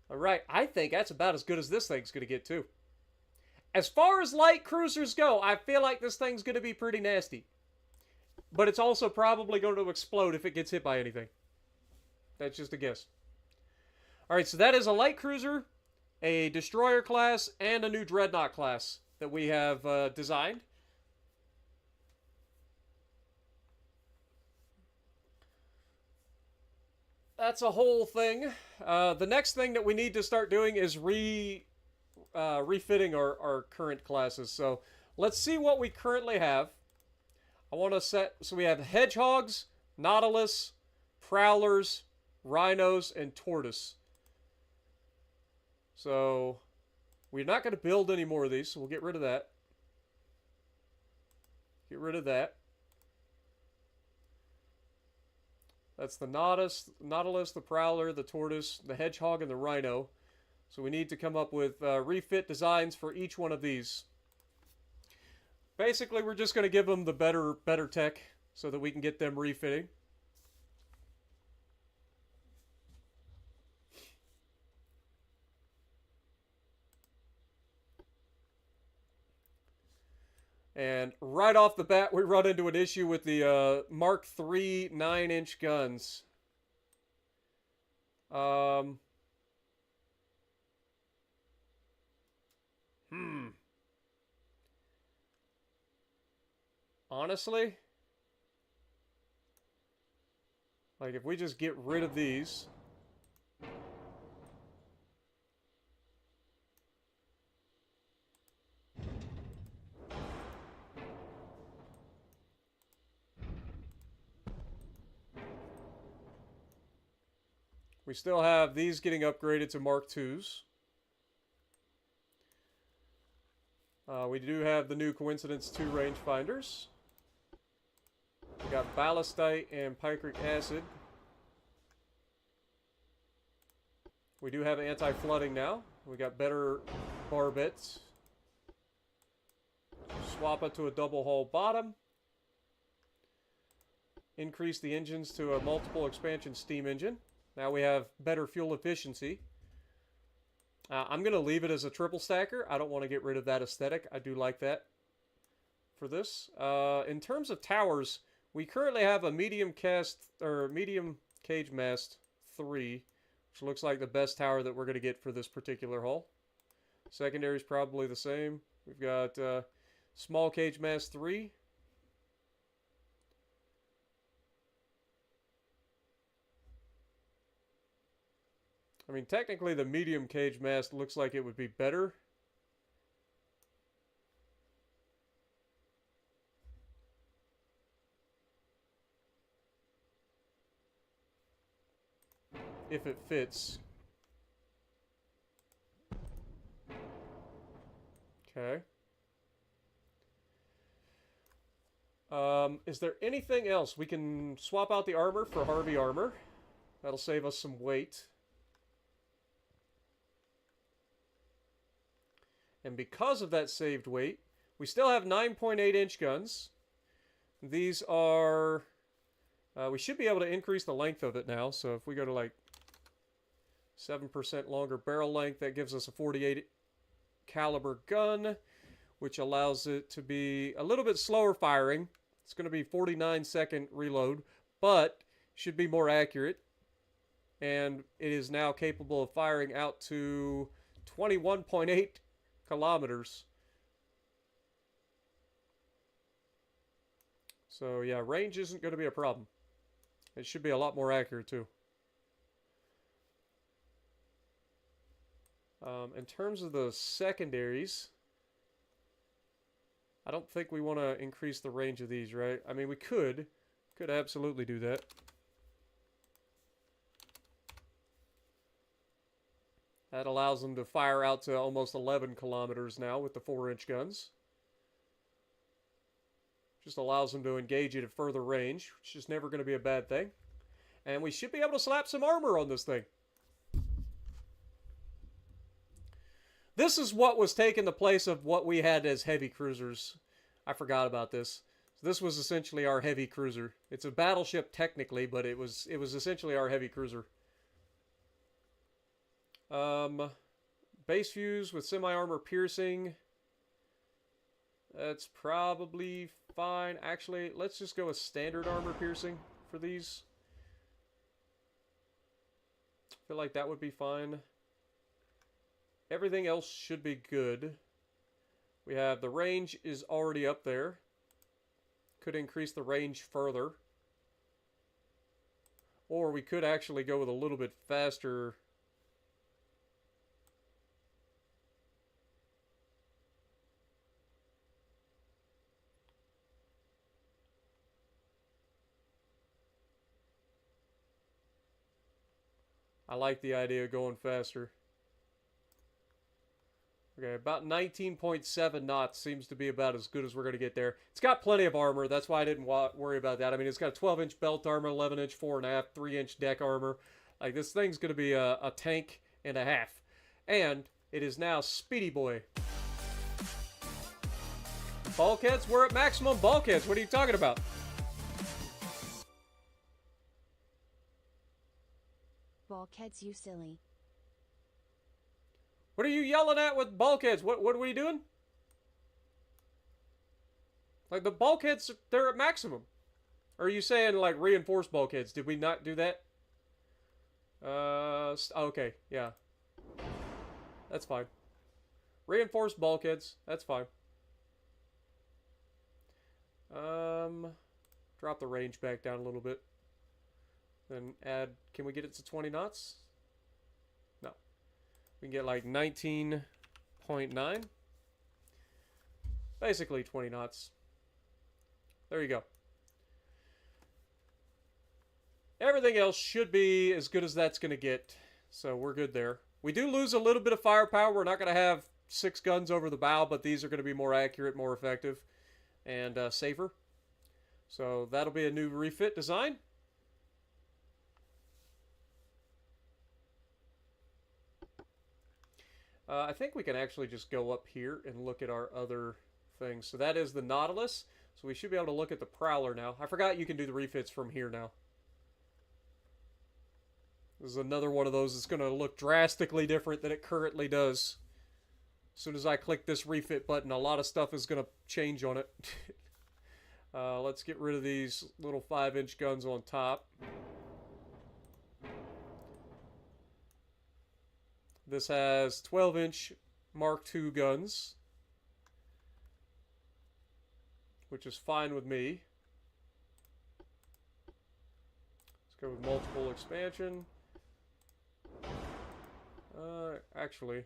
All right, I think that's about as good as this thing's going to get, too. As far as light cruisers go, I feel like this thing's going to be pretty nasty. But it's also probably going to explode if it gets hit by anything. That's just a guess. All right, so that is a light cruiser, a destroyer class, and a new dreadnought class that we have designed. That's a whole thing. The next thing that we need to start doing is refitting our current classes. So let's see what we currently have. I want to set... So we have Hedgehogs, Nautilus, Prowlers, Rhinos, and Tortoise. So we're not going to build any more of these, so we'll get rid of that. Get rid of that. That's the Nautilus, the Prowler, the Tortoise, the Hedgehog, and the Rhino. So we need to come up with refit designs for each one of these. Basically, we're just going to give them the better tech so that we can get them refitting. And right off the bat, we run into an issue with the Mark III 9-inch guns. Honestly, Like, if we just get rid of these... We still have these getting upgraded to Mark IIs. We do have the new Coincidence 2 rangefinders. We got ballastite and picric acid. We do have anti-flooding now. We got better barbets. Swap it to a double hull bottom. Increase the engines to a multiple expansion steam engine. Now we have better fuel efficiency. I'm going to leave it as a triple stacker. I don't want to get rid of that aesthetic. I do like that for this. In terms of towers, we currently have a medium cage mast 3, which looks like the best tower that we're going to get for this particular hull. Secondary is probably the same. We've got small cage mast 3. I mean, technically the medium cage mast looks like it would be better. If it fits. Okay. Is there anything else? We can swap out the armor for Harvey armor. That'll save us some weight. And because of that saved weight, we still have 9.8-inch guns. These are... we should be able to increase the length of it now. So if we go to like 7% longer barrel length, that gives us a 48 caliber gun, which allows it to be a little bit slower firing. It's going to be 49-second reload, but should be more accurate. And it is now capable of firing out to 21.8 kilometers. So yeah, range isn't going to be a problem. It should be a lot more accurate too. In terms of the secondaries, I don't think we want to increase the range of these, right? I mean, we could absolutely do that. That allows them to fire out to almost 11 kilometers now with the 4-inch guns. Just allows them to engage at a further range, which is never going to be a bad thing. And we should be able to slap some armor on this thing. This is what was taking the place of what we had as heavy cruisers. I forgot about this. This was essentially our heavy cruiser. It's a battleship technically, but it was essentially our heavy cruiser. Base fuse with semi-armor piercing. That's probably fine. Actually, let's just go with standard armor piercing for these. I feel like that would be fine. Everything else should be good. We have the range is already up there. Could increase the range further. Or we could actually go with a little bit faster. I like the idea of going faster. Okay, about 19.7 knots seems to be about as good as we're going to get there. It's got plenty of armor. That's why I didn't worry about that. I mean, it's got 12-inch belt armor, 11-inch fore and aft, 3-inch deck armor. Like, this thing's going to be a tank and a half. And it is now Speedy Boy. Bulkheads? We're at maximum bulkheads. What are you talking about? Bulkheads, you silly. What are you yelling at with bulkheads? What are we doing? Like, the bulkheads, they're at maximum. Or are you saying, like, reinforced bulkheads? Did we not do that? Okay, yeah. That's fine. Reinforced bulkheads, that's fine. Drop the range back down a little bit. Then add, can we get it to 20 knots? No. We can get like 19.9. Basically 20 knots. There you go. Everything else should be as good as that's going to get. So we're good there. We do lose a little bit of firepower. We're not going to have 6 guns over the bow, but these are going to be more accurate, more effective, and safer. So that'll be a new refit design. I think we can actually just go up here and look at our other things. So that is the Nautilus. So we should be able to look at the Prowler now. I forgot you can do the refits from here now. This is another one of those that's going to look drastically different than it currently does. As soon as I click this refit button, a lot of stuff is going to change on it. Let's get rid of these little 5-inch guns on top. This has 12-inch Mark II guns, which is fine with me. Let's go with multiple expansion. Actually,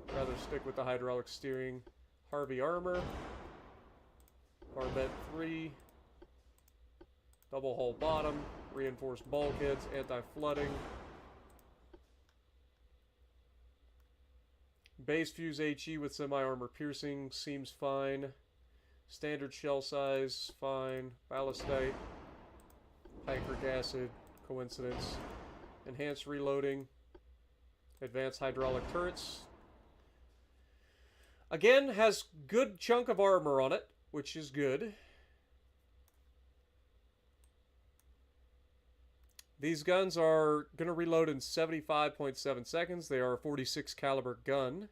I'd rather stick with the hydraulic steering. Harvey armor, barbette 3, double hull bottom, reinforced bulkheads, anti-flooding. Base fuse HE with semi-armor piercing seems fine. Standard shell size, fine. Ballistite, nitric acid, coincidence. Enhanced reloading. Advanced hydraulic turrets. Again, has good chunk of armor on it, which is good. These guns are going to reload in 75.7 seconds. They are a 46 caliber gun.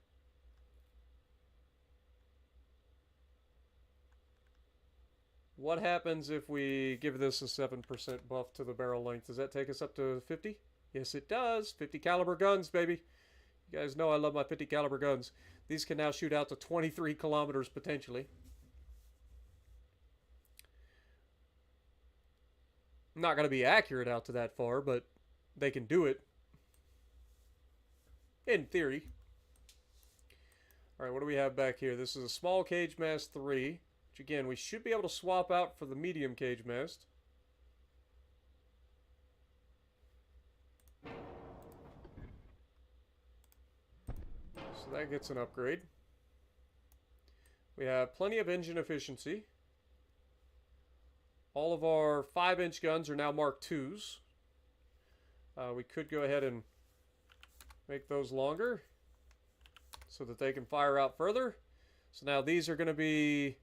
What happens if we give this a 7% buff to the barrel length? Does that take us up to 50? Yes, it does. 50 caliber guns, baby. You guys know I love my 50 caliber guns. These can now shoot out to 23 kilometers potentially. I'm not going to be accurate out to that far, but they can do it. In theory. Alright, what do we have back here? This is a small cage mast 3. Which again, we should be able to swap out for the medium cage mast. So that gets an upgrade. We have plenty of engine efficiency. All of our 5-inch guns are now Mark IIs. We could go ahead and make those longer so that they can fire out further. So now these are going to be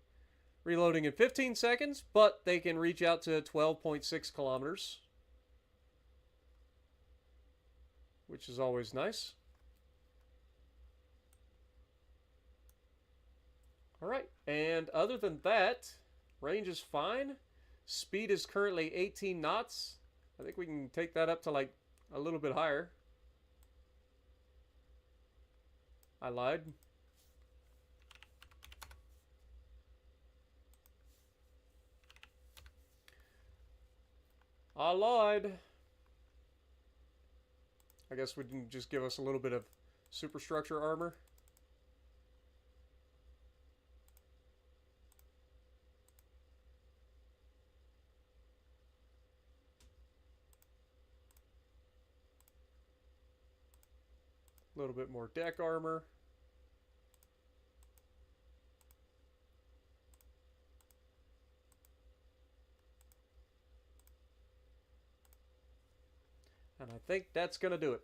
reloading in 15 seconds, but they can reach out to 12.6 kilometers, which is always nice. Alright, and other than that, range is fine. Speed is currently 18 knots. I think we can take that up to like a little bit higher. I lied. I lied. I guess we can just give us a little bit of superstructure armor. A little bit more deck armor. And I think that's going to do it.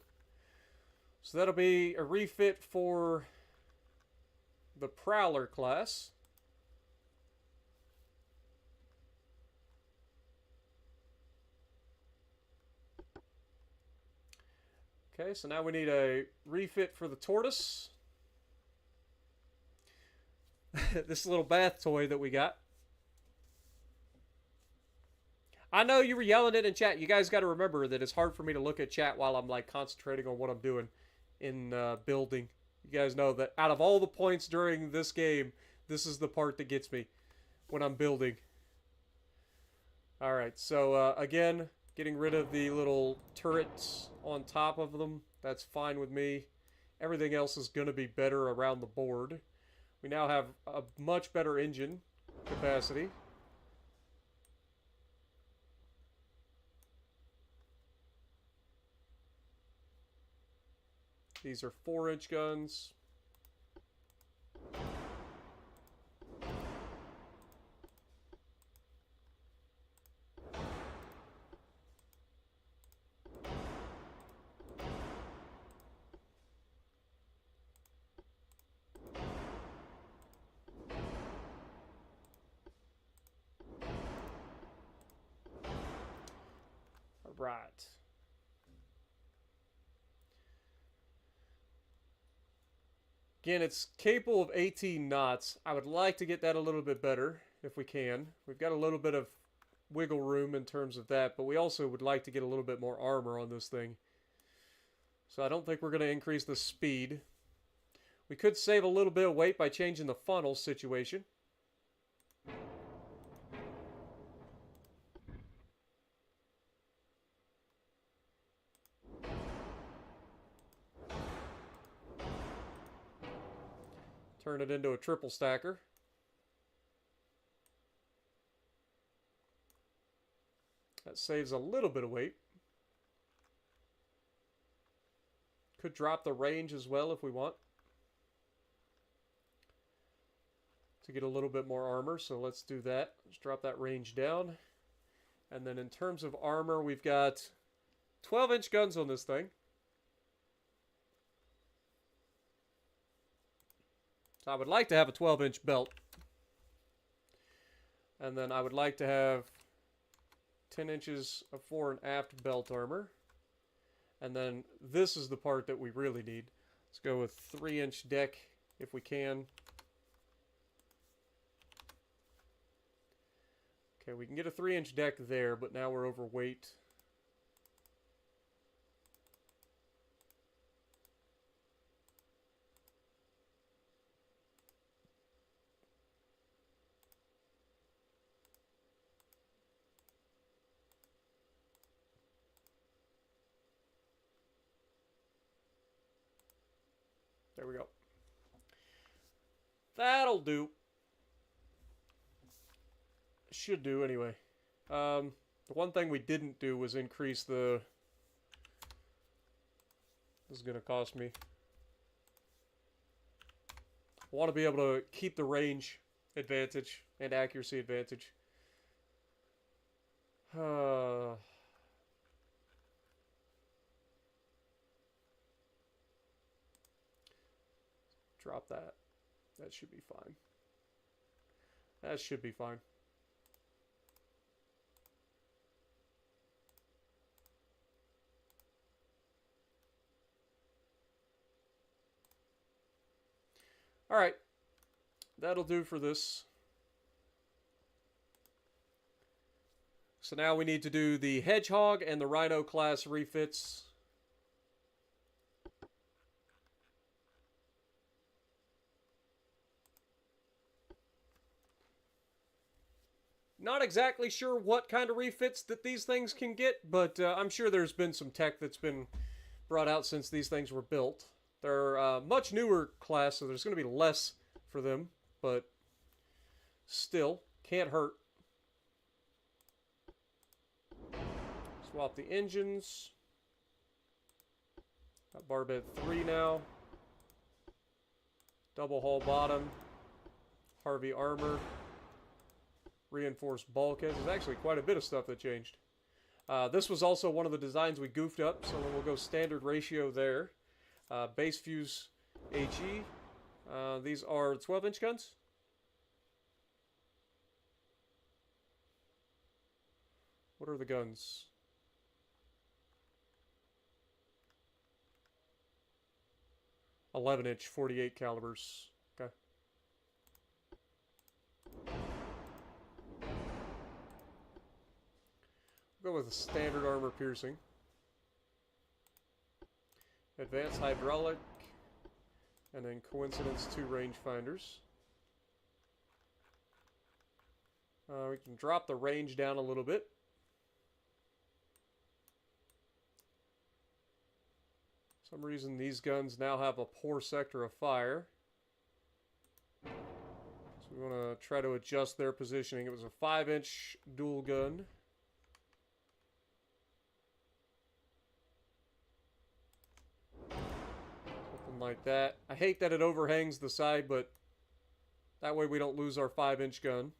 So that'll be a refit for the Prowler class. Okay, so now we need a refit for the Tortoise. This little bath toy that we got. I know you were yelling it in chat. You guys got to remember that it's hard for me to look at chat while I'm like concentrating on what I'm doing in building. You guys know that out of all the points during this game, this is the part that gets me when I'm building. Alright, so again, getting rid of the little turrets on top of them. That's fine with me. Everything else is going to be better around the board. We now have a much better engine capacity. These are 4-inch guns. Right. Again, it's capable of 18 knots. I would like to get that a little bit better if we can. We've got a little bit of wiggle room in terms of that, but we also would like to get a little bit more armor on this thing. So I don't think we're going to increase the speed. We could save a little bit of weight by changing the funnel situation. Turn it into a triple stacker. That saves a little bit of weight. Could drop the range as well if we want, to get a little bit more armor, so let's do that. Let's drop that range down. And then in terms of armor, we've got 12-inch guns on this thing. So I would like to have a 12-inch belt. And then I would like to have 10 inches of fore and aft belt armor. And then this is the part that we really need. Let's go with 3-inch deck if we can. Okay, we can get a 3-inch deck there, but now we're overweight. There we go. That'll do. Should do anyway. The one thing we didn't do was increase the... This is going to cost me. I want to be able to keep the range advantage and accuracy advantage. Drop that. That should be fine. That should be fine. Alright. That'll do for this. So now we need to do the Hedgehog and the Rhino class refits. Not exactly sure what kind of refits that these things can get, but I'm sure there's been some tech that's been brought out since these things were built. They're much newer class, so there's going to be less for them, but still, can't hurt. Swap the engines. Got barbed 3 now. Double hull bottom. Harvey armor. Reinforced bulkheads. There's actually quite a bit of stuff that changed. This was also one of the designs we goofed up, so we'll go standard ratio there. Base fuse HE. These are 12-inch guns. What are the guns? .11-inch, 48 calibers. Okay. We'll go with a standard armor piercing. Advanced hydraulic. And then coincidence 2 rangefinders. We can drop the range down a little bit. For some reason these guns now have a poor sector of fire. So we want to try to adjust their positioning. It was a 5-inch dual gun. Something like that. I hate that it overhangs the side, but that way we don't lose our 5-inch gun.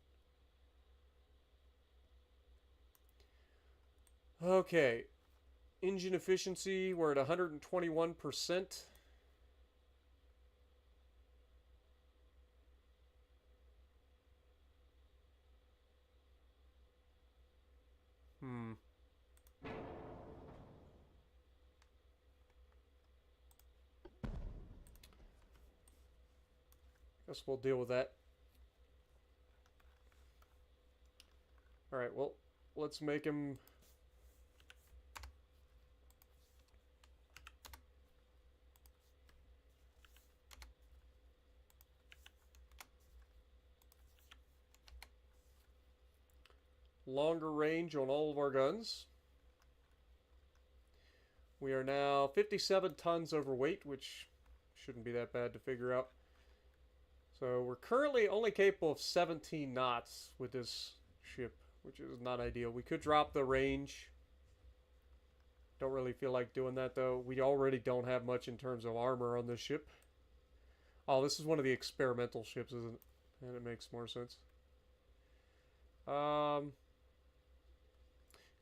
Okay. Engine efficiency, we're at 121%. Guess we'll deal with that. Alright, well, let's make him... longer range on all of our guns. We are now 57 tons overweight, which shouldn't be that bad to figure out. So we're currently only capable of 17 knots with this ship, which is not ideal. We could drop the range. Don't really feel like doing that, though. We already don't have much in terms of armor on this ship. Oh, this is one of the experimental ships, isn't it? And it makes more sense.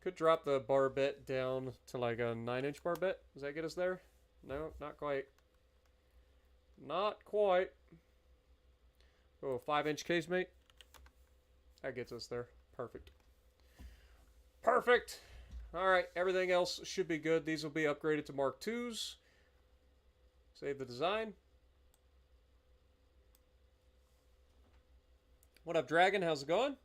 Could drop the barbette down to like a 9-inch barbette. Does that get us there? No, not quite. Not quite. Oh, 5-inch casemate. That gets us there. Perfect. Perfect. Alright, everything else should be good. These will be upgraded to Mark IIs. Save the design. What up, Dragon? How's it going?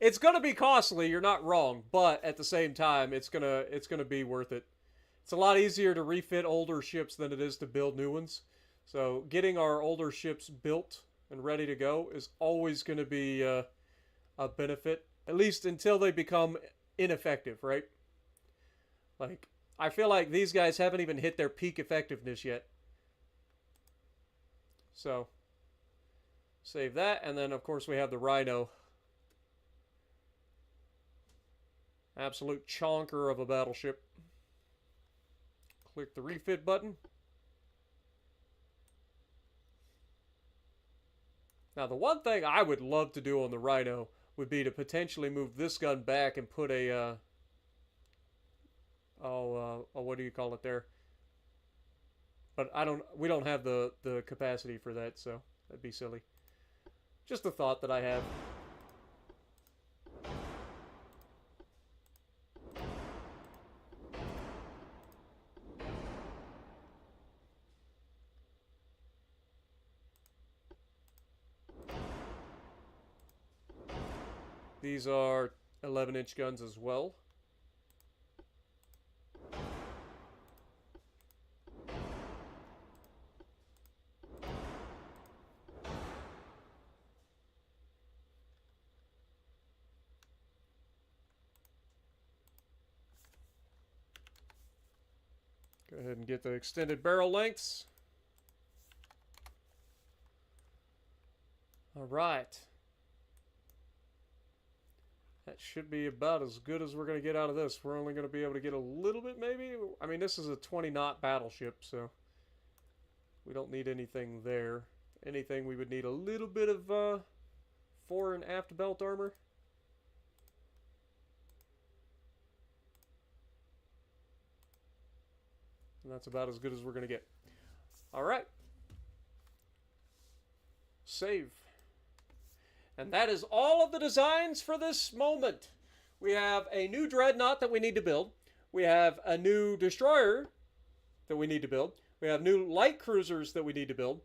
It's gonna be costly, you're not wrong, but at the same time, it's gonna be worth it. It's a lot easier to refit older ships than it is to build new ones. So getting our older ships built and ready to go is always gonna be a benefit, at least until they become ineffective, right? Like, I feel like these guys haven't even hit their peak effectiveness yet. So, save that, and then of course we have the Rhino. Absolute chonker of a battleship. Click the refit button. Now, the one thing I would love to do on the Rhino would be to potentially move this gun back and put a, what do you call it there? But we don't have the capacity for that, so that'd be silly. Just a thought that I have. These are 11-inch guns as well. Go ahead and get the extended barrel lengths. All right. That should be about as good as we're going to get out of this. We're only going to be able to get a little bit, maybe. I mean, this is a 20-knot battleship, so we don't need anything there. Anything, we would need a little bit of fore and aft belt armor. And that's about as good as we're going to get. All right. Save. And that is all of the designs for this moment. We have a new dreadnought that we need to build. We have a new destroyer that we need to build. We have new light cruisers that we need to build.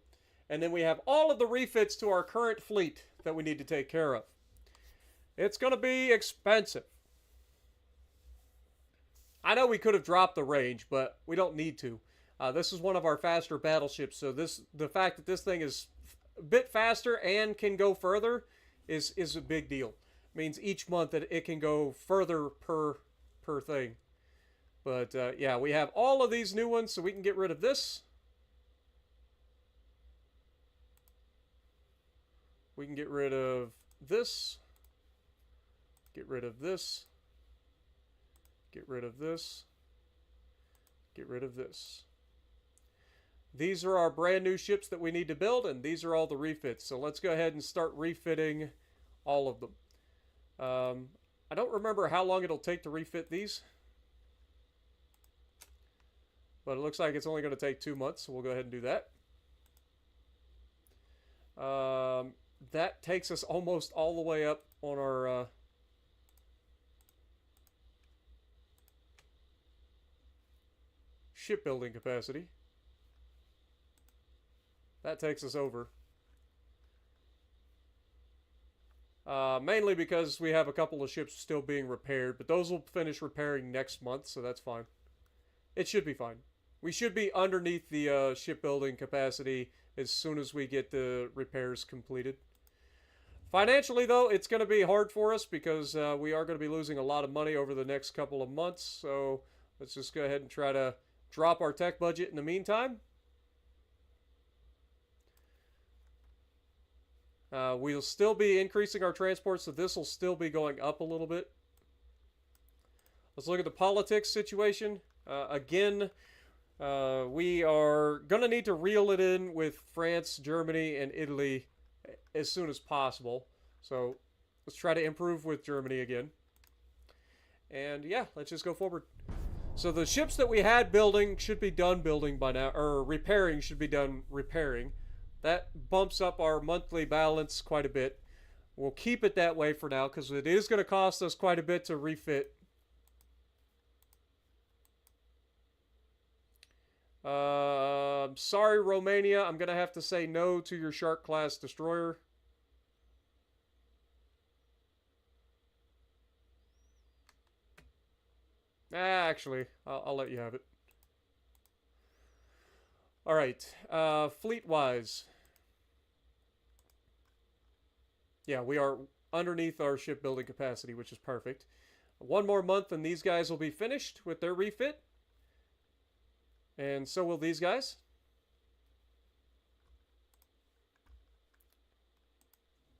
And then we have all of the refits to our current fleet that we need to take care of. It's going to be expensive. I know we could have dropped the range, but we don't need to. This is one of our faster battleships, so the fact that this thing is a bit faster and can go further is a big deal. It means each month that it can go further per thing. But yeah, we have all of these new ones, so we can get rid of this. We can get rid of this. Get rid of this. Get rid of this. Get rid of this. These are our brand new ships that we need to build, and these are all the refits. So let's go ahead and start refitting all of them. I don't remember how long it'll take to refit these. But it looks like it's only going to take 2 months, so we'll go ahead and do that. That takes us almost all the way up on our... shipbuilding capacity. That takes us over. Mainly because we have a couple of ships still being repaired, but those will finish repairing next month, so that's fine. It should be fine. We should be underneath the shipbuilding capacity as soon as we get the repairs completed. Financially, though, it's going to be hard for us because we are going to be losing a lot of money over the next couple of months, so let's just go ahead and try to drop our tech budget in the meantime. We'll still be increasing our transport, so this will still be going up a little bit. Let's look at the politics situation. Again, we are going to need to reel it in with France, Germany, and Italy as soon as possible. So let's try to improve with Germany again. And yeah, let's just go forward. So the ships that we had building should be done building by now, or repairing should be done repairing. That bumps up our monthly balance quite a bit. We'll keep it that way for now because it is going to cost us quite a bit to refit. Sorry, Romania. I'm going to have to say no to your Shark-class destroyer. Actually, I'll let you have it. All right, fleet-wise. Yeah, we are underneath our shipbuilding capacity, which is perfect. 1 more month and these guys will be finished with their refit. And so will these guys.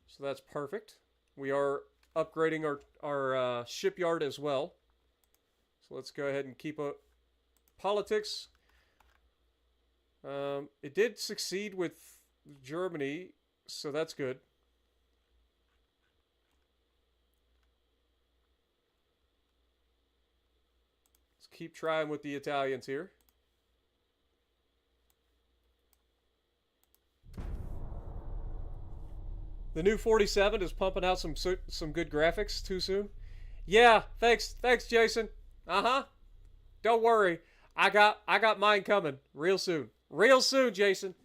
So that's perfect. We are upgrading our shipyard as well. So let's go ahead and keep up politics. It did succeed with Germany, so that's good. Let's keep trying with the Italians here. The new 47 is pumping out some good graphics too soon. Yeah, thanks, Jason. Don't worry, I got mine coming real soon. Real soon, Jason.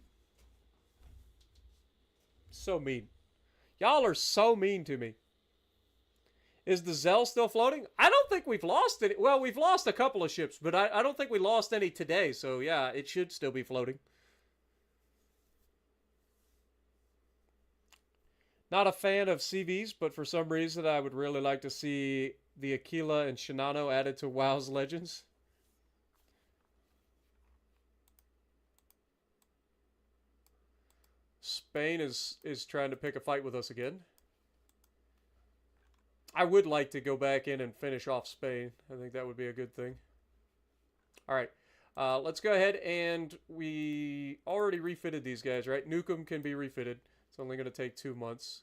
So mean. Y'all are so mean to me. Is the Zell still floating? I don't think we've lost it. Well, we've lost a couple of ships, but I don't think we lost any today. So yeah, it should still be floating. Not a fan of CVs, but for some reason I would really like to see the Aquila and Shinano added to WoW's Legends. Spain is trying to pick a fight with us again. I would like to go back in and finish off Spain. I think that would be a good thing. All right. Let's go ahead and we already refitted these guys, right? Nukem can be refitted. It's only going to take 2 months.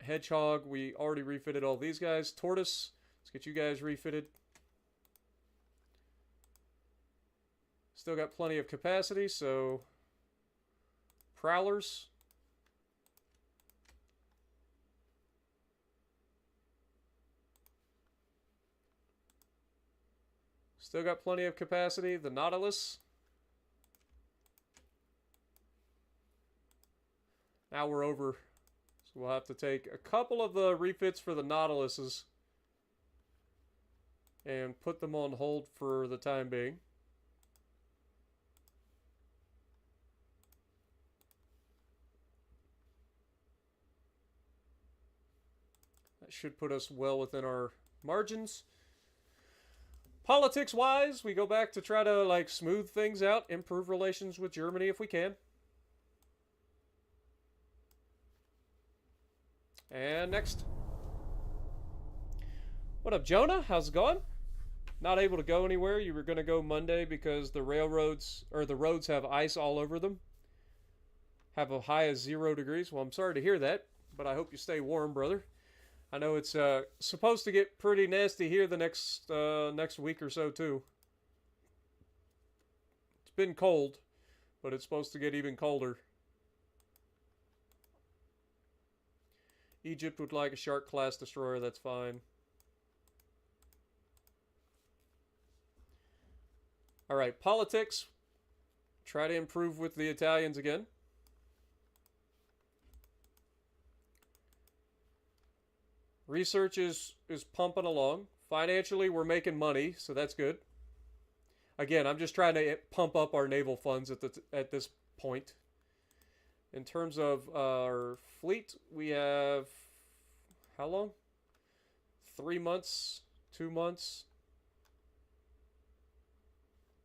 Hedgehog, we already refitted all these guys. Tortoise, let's get you guys refitted. Still got plenty of capacity, so... Prowlers. Still got plenty of capacity. The Nautilus. Now we're over. So we'll have to take a couple of the refits for the Nautiluses and put them on hold for the time being. should put us well within our margins. Politics-wise, we go back to try to like smooth things out, improve relations with Germany if we can. And next. What up, Jonah? How's it going? Not able to go anywhere. You were going to go Monday because the railroads, or the roads have ice all over them. Have a high of 0 degrees. Well, I'm sorry to hear that, but I hope you stay warm, brother. I know it's supposed to get pretty nasty here the next week or so, too. It's been cold, but it's supposed to get even colder. Egypt would like a Shark-class destroyer. That's fine. All right, politics. Try to improve with the Italians again. Research is pumping along. Financially, we're making money, so that's good. Again, I'm just trying to pump up our naval funds at this point. In terms of our fleet, we have how long? 3 months, 2 months,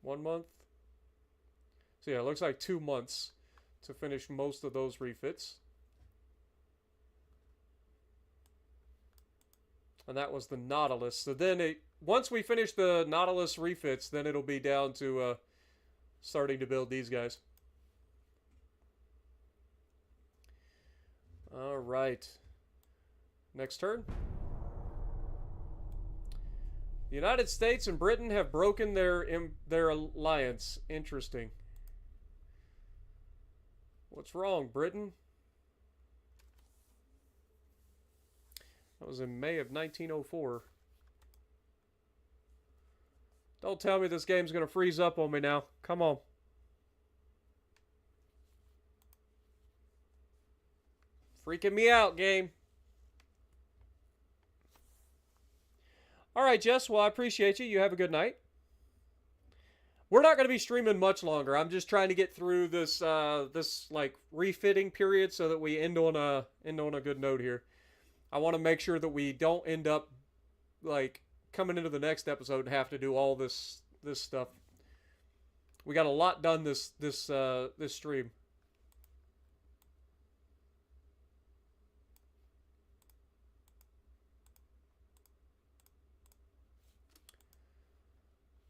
1 month. So yeah, it looks like 2 months to finish most of those refits. And that was the Nautilus. So then once we finish the Nautilus refits, then it'll be down to starting to build these guys. All right. Next turn. The United States and Britain have broken their alliance. Interesting. What's wrong, Britain? That was in May of 1904. Don't tell me this game's going to freeze up on me now. Come on. Freaking me out, game. All right, Jess. Well, I appreciate you. You have a good night. We're not going to be streaming much longer. I'm just trying to get through this this like refitting period so that we end on a good note here. I want to make sure that we don't end up like coming into the next episode and have to do all this stuff. We got a lot done this stream.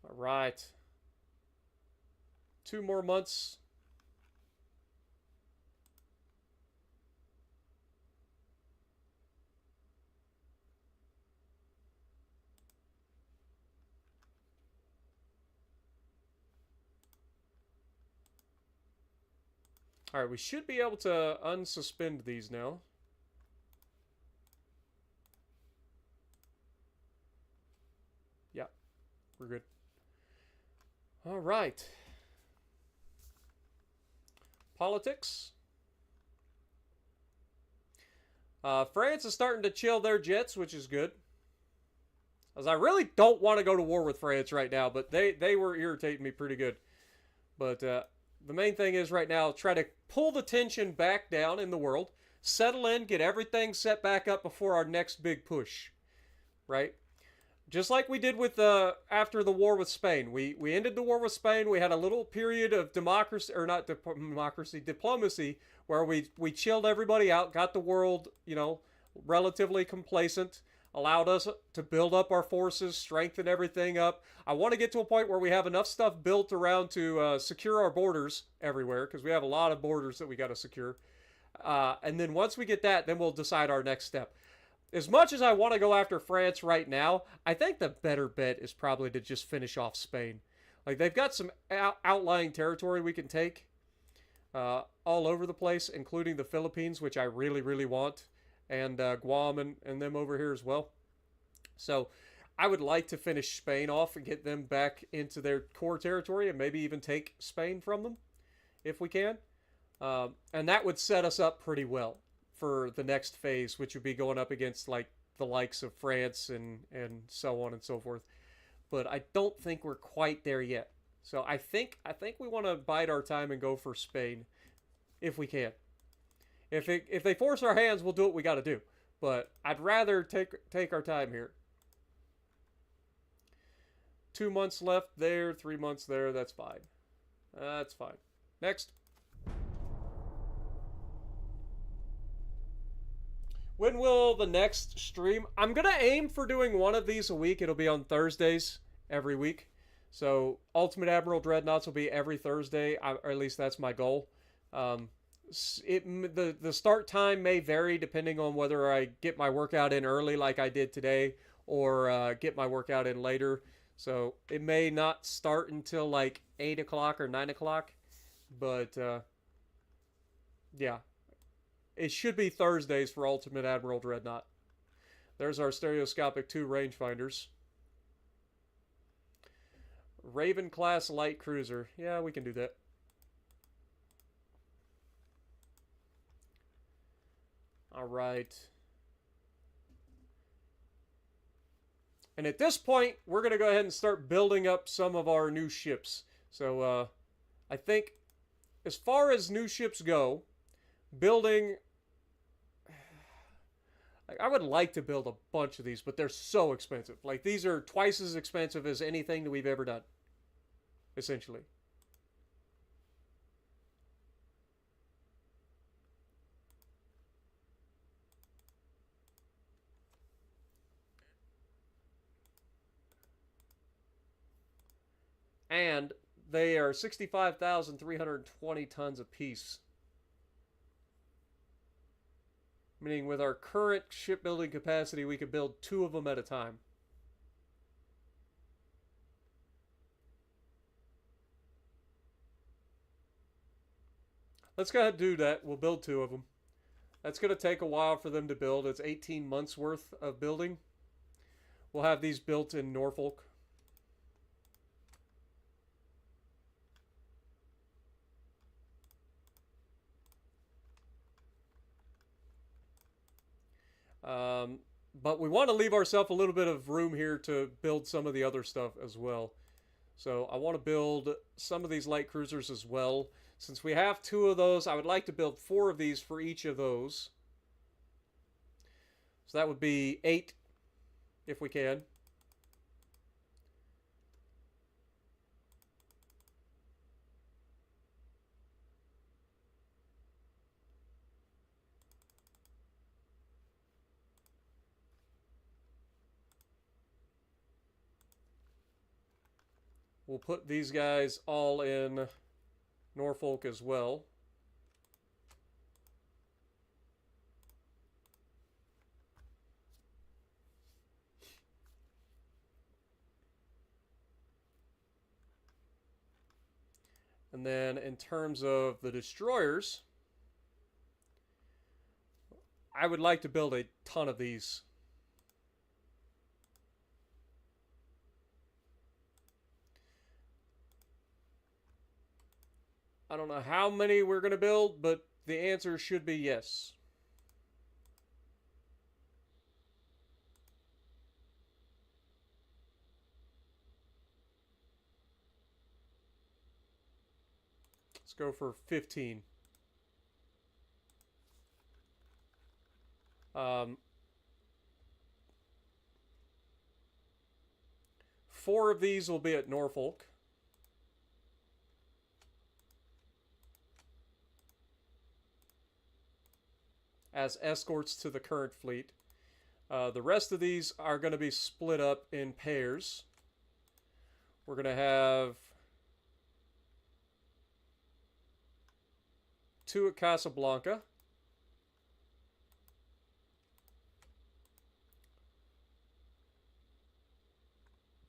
All right. 2 more months. All right, we should be able to unsuspend these now. Yeah, we're good. All right. Politics. France is starting to chill their jets, which is good. As I really don't want to go to war with France right now, but they were irritating me pretty good. But the main thing is right now, try to pull the tension back down in the world, settle in, get everything set back up before our next big push, right? Just like we did with after the war with Spain. We ended the war with Spain. We had a little period of democracy, or not democracy, diplomacy, where we chilled everybody out, got the world, you know, relatively complacent, allowed us to build up our forces, strengthen everything up. I want to get to a point where we have enough stuff built around to secure our borders everywhere, because we have a lot of borders that we got to secure. And then once we get that, then we'll decide our next step. As much as I want to go after France right now, I think the better bet is probably to just finish off Spain. Like, they've got some outlying territory we can take all over the place, including the Philippines, which I really, really want, and Guam and them over here as well. So I would like to finish Spain off and get them back into their core territory and maybe even take Spain from them if we can. And that would set us up pretty well for the next phase, which would be going up against like the likes of France and so on and so forth. But I don't think we're quite there yet. So I think we want to bide our time and go for Spain if we can. If they force our hands, we'll do what we got to do. but I'd rather take our time here. 2 months left there, 3 months there. That's fine. That's fine. Next. When will the next stream? I'm going to aim for doing one of these a week. It'll be on Thursdays every week. So Ultimate Admiral Dreadnoughts will be every Thursday, or at least that's my goal. The start time may vary depending on whether I get my workout in early like I did today or get my workout in later. So it may not start until like 8 o'clock or 9 o'clock. But yeah, it should be Thursdays for Ultimate Admiral Dreadnought. There's our stereoscopic 2 rangefinders. Raven class light cruiser. Yeah, we can do that. All right. And at this point, we're going to go ahead and start building up some of our new ships. So I think as far as new ships go, building... I would like to build a bunch of these, but they're so expensive. Like, these are twice as expensive as anything that we've ever done, essentially. And they are 65,320 tons apiece. Meaning with our current shipbuilding capacity, we could build 2 of them at a time. Let's go ahead and do that. We'll build 2 of them. That's going to take a while for them to build. It's 18 months worth of building. We'll have these built in Norfolk. But we want to leave ourselves a little bit of room here to build some of the other stuff as well. So I want to build some of these light cruisers as well. Since we have 2 of those, I would like to build 4 of these for each of those. So that would be 8 if we can. We'll put these guys all in Norfolk as well. And then in terms of the destroyers, I would like to build a ton of these. I don't know how many we're going to build, but the answer should be yes. Let's go for 15. 4 of these will be at Norfolk. As escorts to the current fleet. The rest of these are going to be split up in pairs. We're going to have 2 at Casablanca.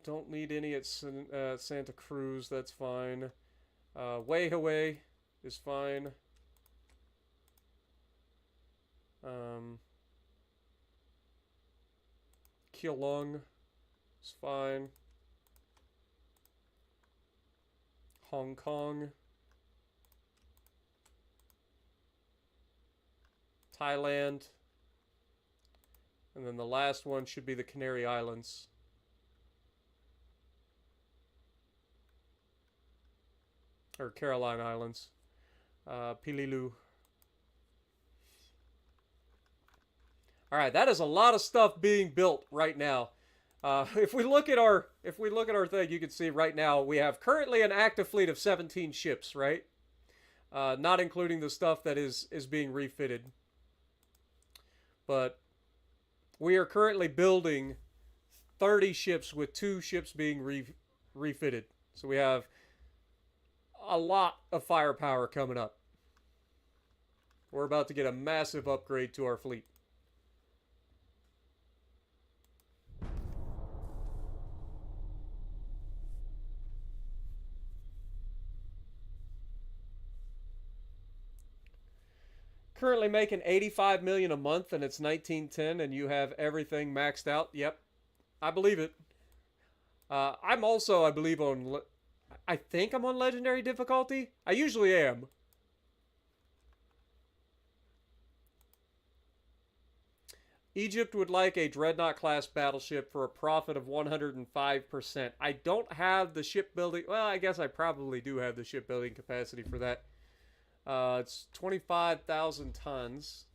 Don't need any at Santa Cruz. That's fine. Weihawei is fine. Keelung is fine. Hong Kong. Thailand. And then the last one should be the Canary Islands. Or Caroline Islands. Pililu. All right, that is a lot of stuff being built right now. If we look at our thing, you can see right now we have currently an active fleet of 17 ships, right? Not including the stuff that is being refitted. But we are currently building 30 ships with 2 ships being refitted. So we have a lot of firepower coming up. We're about to get a massive upgrade to our fleet. Currently making 85 million a month, and it's 1910, and you have everything maxed out. Yep, I believe it. I'm also, I believe, I think I'm on legendary difficulty. I usually am. Egypt would like a Dreadnought class battleship for a profit of 105%. I don't have the shipbuilding. Well, I guess I probably do have the shipbuilding capacity for that. It's 25,000 tons.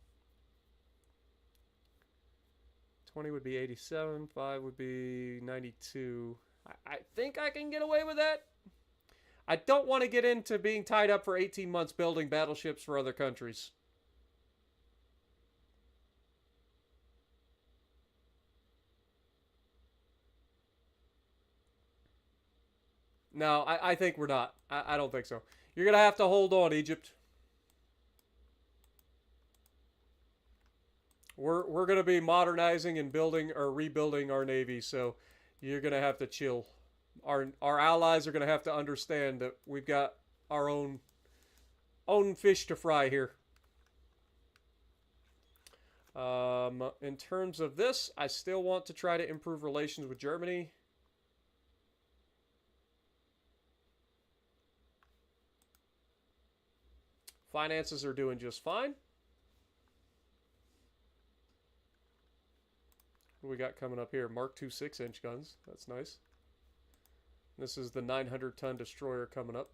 20 would be 87. 5 would be 92. I think I can get away with that. I don't want to get into being tied up for 18 months building battleships for other countries. No, I think we're not. I don't think so. You're going to have to hold on, Egypt. We're going to be modernizing and building or rebuilding our navy, so you're going to have to chill. Our allies are going to have to understand that we've got our own fish to fry here. In terms of this, I still want to try to improve relations with Germany. Finances are doing just fine. What do we got coming up here? Mark II 6-inch guns. That's nice. This is the 900-ton destroyer coming up.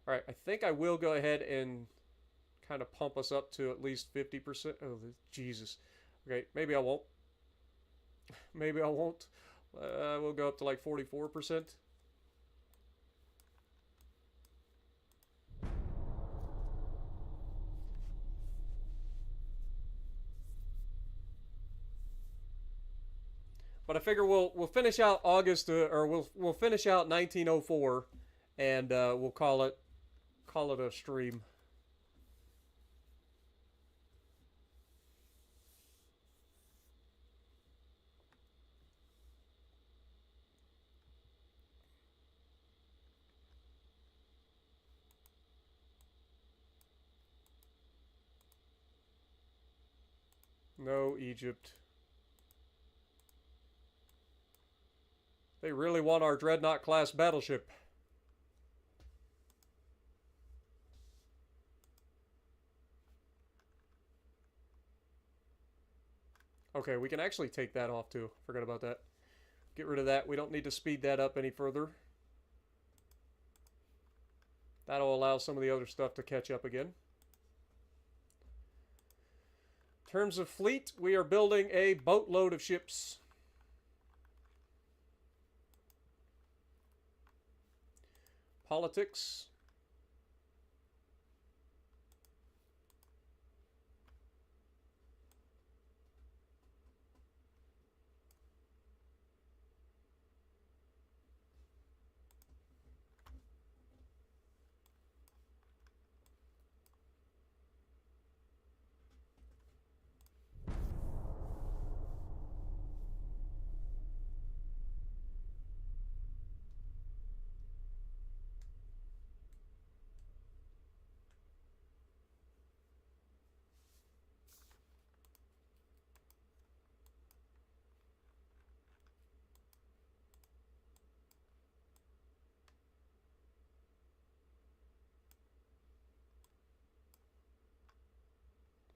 All right, I think I will go ahead and kind of pump us up to at least 50%. Oh, Jesus. Okay, maybe I won't. Maybe I won't. We'll go up to like 44%. But I figure we'll finish out August or we'll finish out 1904, and we'll call it a stream. No, Egypt. They really want our Dreadnought class battleship. Okay, we can actually take that off too. Forgot about that. Get rid of that. We don't need to speed that up any further. That'll allow some of the other stuff to catch up again. In terms of fleet, we are building a boatload of ships. Politics.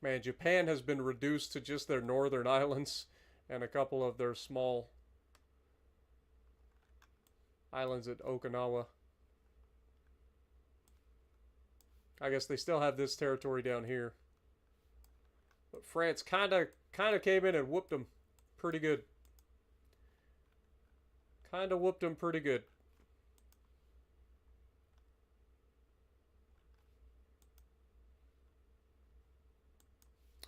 Man, Japan has been reduced to just their northern islands and a couple of their small islands at Okinawa. I guess they still have this territory down here. But France kind of kind of came in and whooped them pretty good. Kind of whooped them pretty good.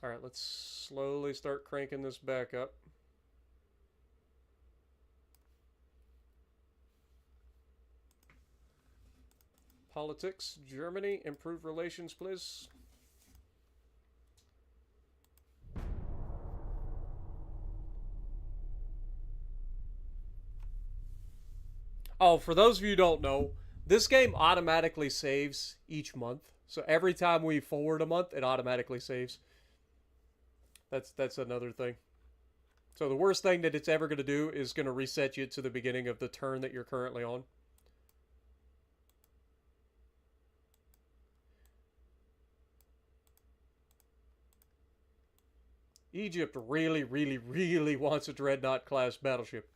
All right, let's slowly start cranking this back up. Politics, Germany, improve relations, please. Oh, for those of you who don't know, this game automatically saves each month. So every time we forward a month, it automatically saves. That's another thing. So the worst thing that it's ever going to do is going to reset you to the beginning of the turn that you're currently on. Egypt really, really, really wants a Dreadnought class battleship.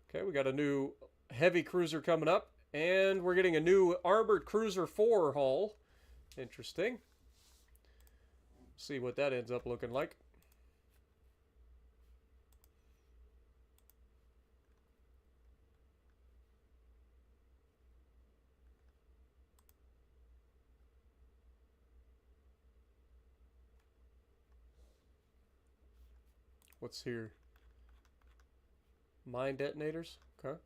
Okay, we got a new heavy cruiser coming up, and we're getting a new armored cruiser 4 hull. Interesting. See what that ends up looking like. What's here? Mine detonators? Okay.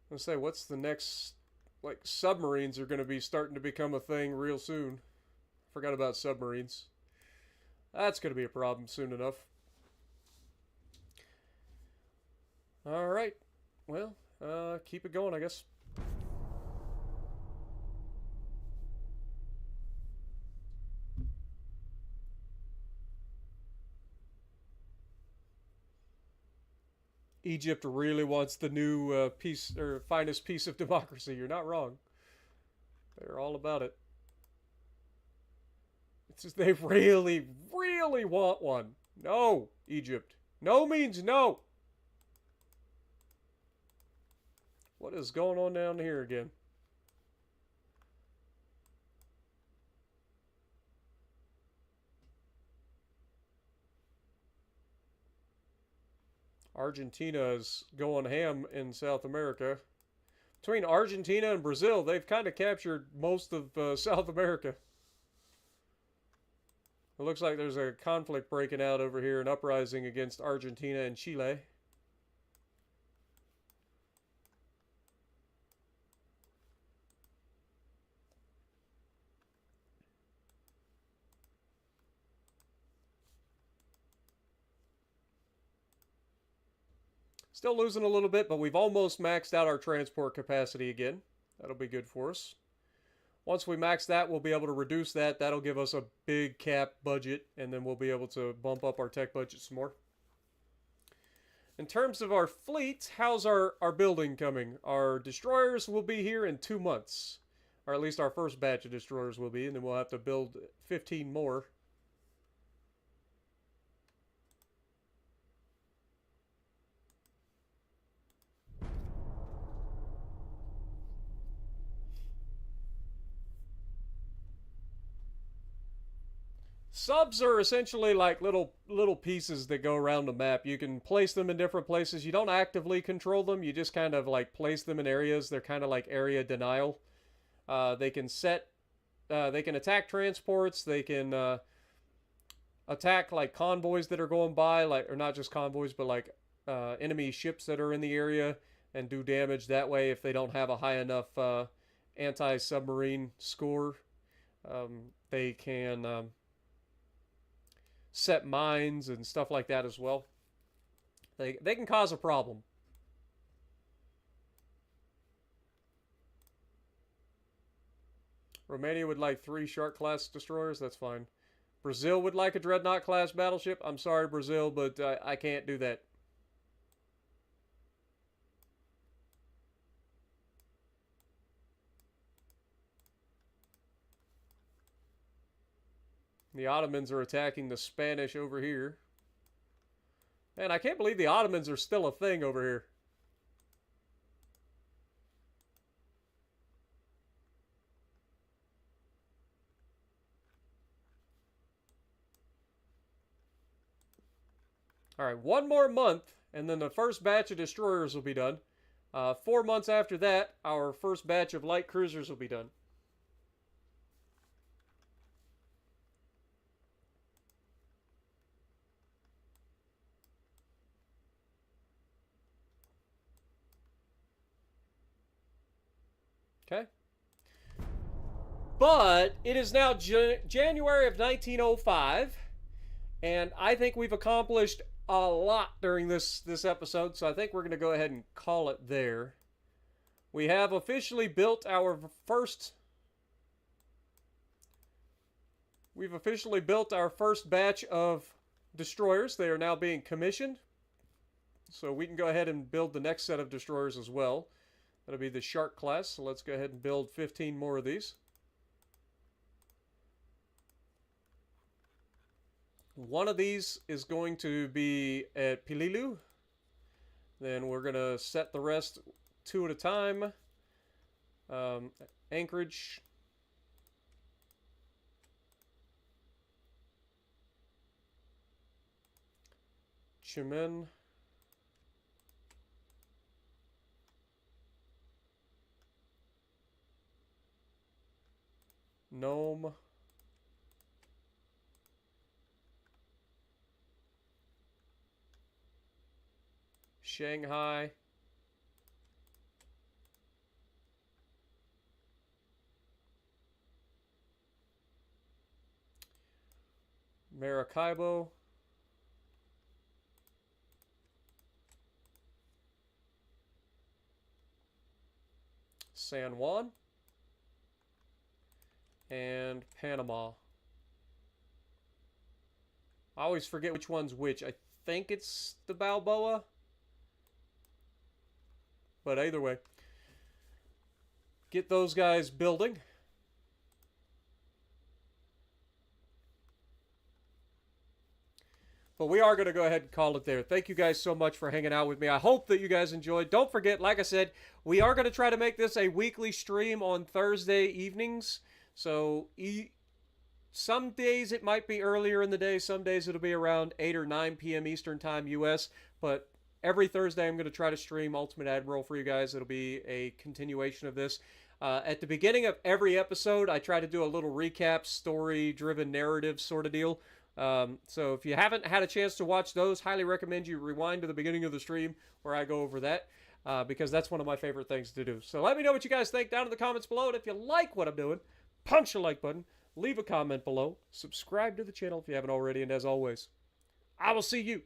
Let's say, what's the next... Like, submarines are going to be starting to become a thing real soon. Forgot about submarines. That's going to be a problem soon enough. Alright. Well, keep it going, I guess. Egypt really wants the new piece or finest piece of democracy. You're not wrong. They're all about it. It's just they really, really want one. No, Egypt. No means no. What is going on down here again? Argentina is going ham in South America. Between Argentina and Brazil, they've kind of captured most of South America. It looks like there's a conflict breaking out over here, an uprising against Argentina and Chile. Still losing a little bit, but we've almost maxed out our transport capacity again. That'll be good for us. Once we max that, we'll be able to reduce that. That'll give us a big cap budget, and then we'll be able to bump up our tech budget some more. In terms of our fleet, how's our building coming? Our destroyers will be here in 2 months. Or at least our first batch of destroyers will be, and then we'll have to build 15 more. Subs are essentially like little pieces that go around the map. You can place them in different places. You don't actively control them. You just kind of like place them in areas. They're kind of like area denial. They can attack transports. They can attack like convoys that are going by, like, or not just convoys, but like enemy ships that are in the area, and do damage that way if they don't have a high enough anti-submarine score. They can set mines and stuff like that as well. They can cause a problem. Romania would like 3 Shark class destroyers. That's fine. Brazil would like a Dreadnought class battleship. I'm sorry, Brazil, but I can't do that. The Ottomans are attacking the Spanish over here. Man, I can't believe the Ottomans are still a thing over here. All right, one more month, and then the first batch of destroyers will be done. 4 months after that, our first batch of light cruisers will be done. Okay. But it is now January of 1905, and I think we've accomplished a lot during this episode, so I think we're going to go ahead and call it there. We have officially built our first... We've officially built our first batch of destroyers. They are now being commissioned, so we can go ahead and build the next set of destroyers as well. That'll be the Shark class, so let's go ahead and build 15 more of these. One of these is going to be at Pililu. Then we're going to set the rest 2 at a time. Anchorage. Chimen. Nome. Shanghai. Maracaibo. San Juan. And Panama. I always forget which one's which. I think it's the Balboa. But either way, get those guys building. But we are going to go ahead and call it there. Thank you guys so much for hanging out with me. I hope that you guys enjoyed. Don't forget, like I said, we are going to try to make this a weekly stream on Thursday evenings. So some days it might be earlier in the day. Some days it'll be around 8 or 9 p.m. Eastern Time U.S. But every Thursday I'm going to try to stream Ultimate Admiral for you guys. It'll be a continuation of this. At the beginning of every episode, I try to do a little recap, story-driven narrative sort of deal. So if you haven't had a chance to watch those, highly recommend you rewind to the beginning of the stream where I go over that. Because that's one of my favorite things to do. So let me know what you guys think down in the comments below. And if you like what I'm doing, punch the like button, leave a comment below, subscribe to the channel if you haven't already, and as always, I will see you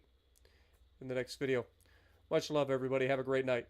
in the next video. Much love, everybody. Have a great night.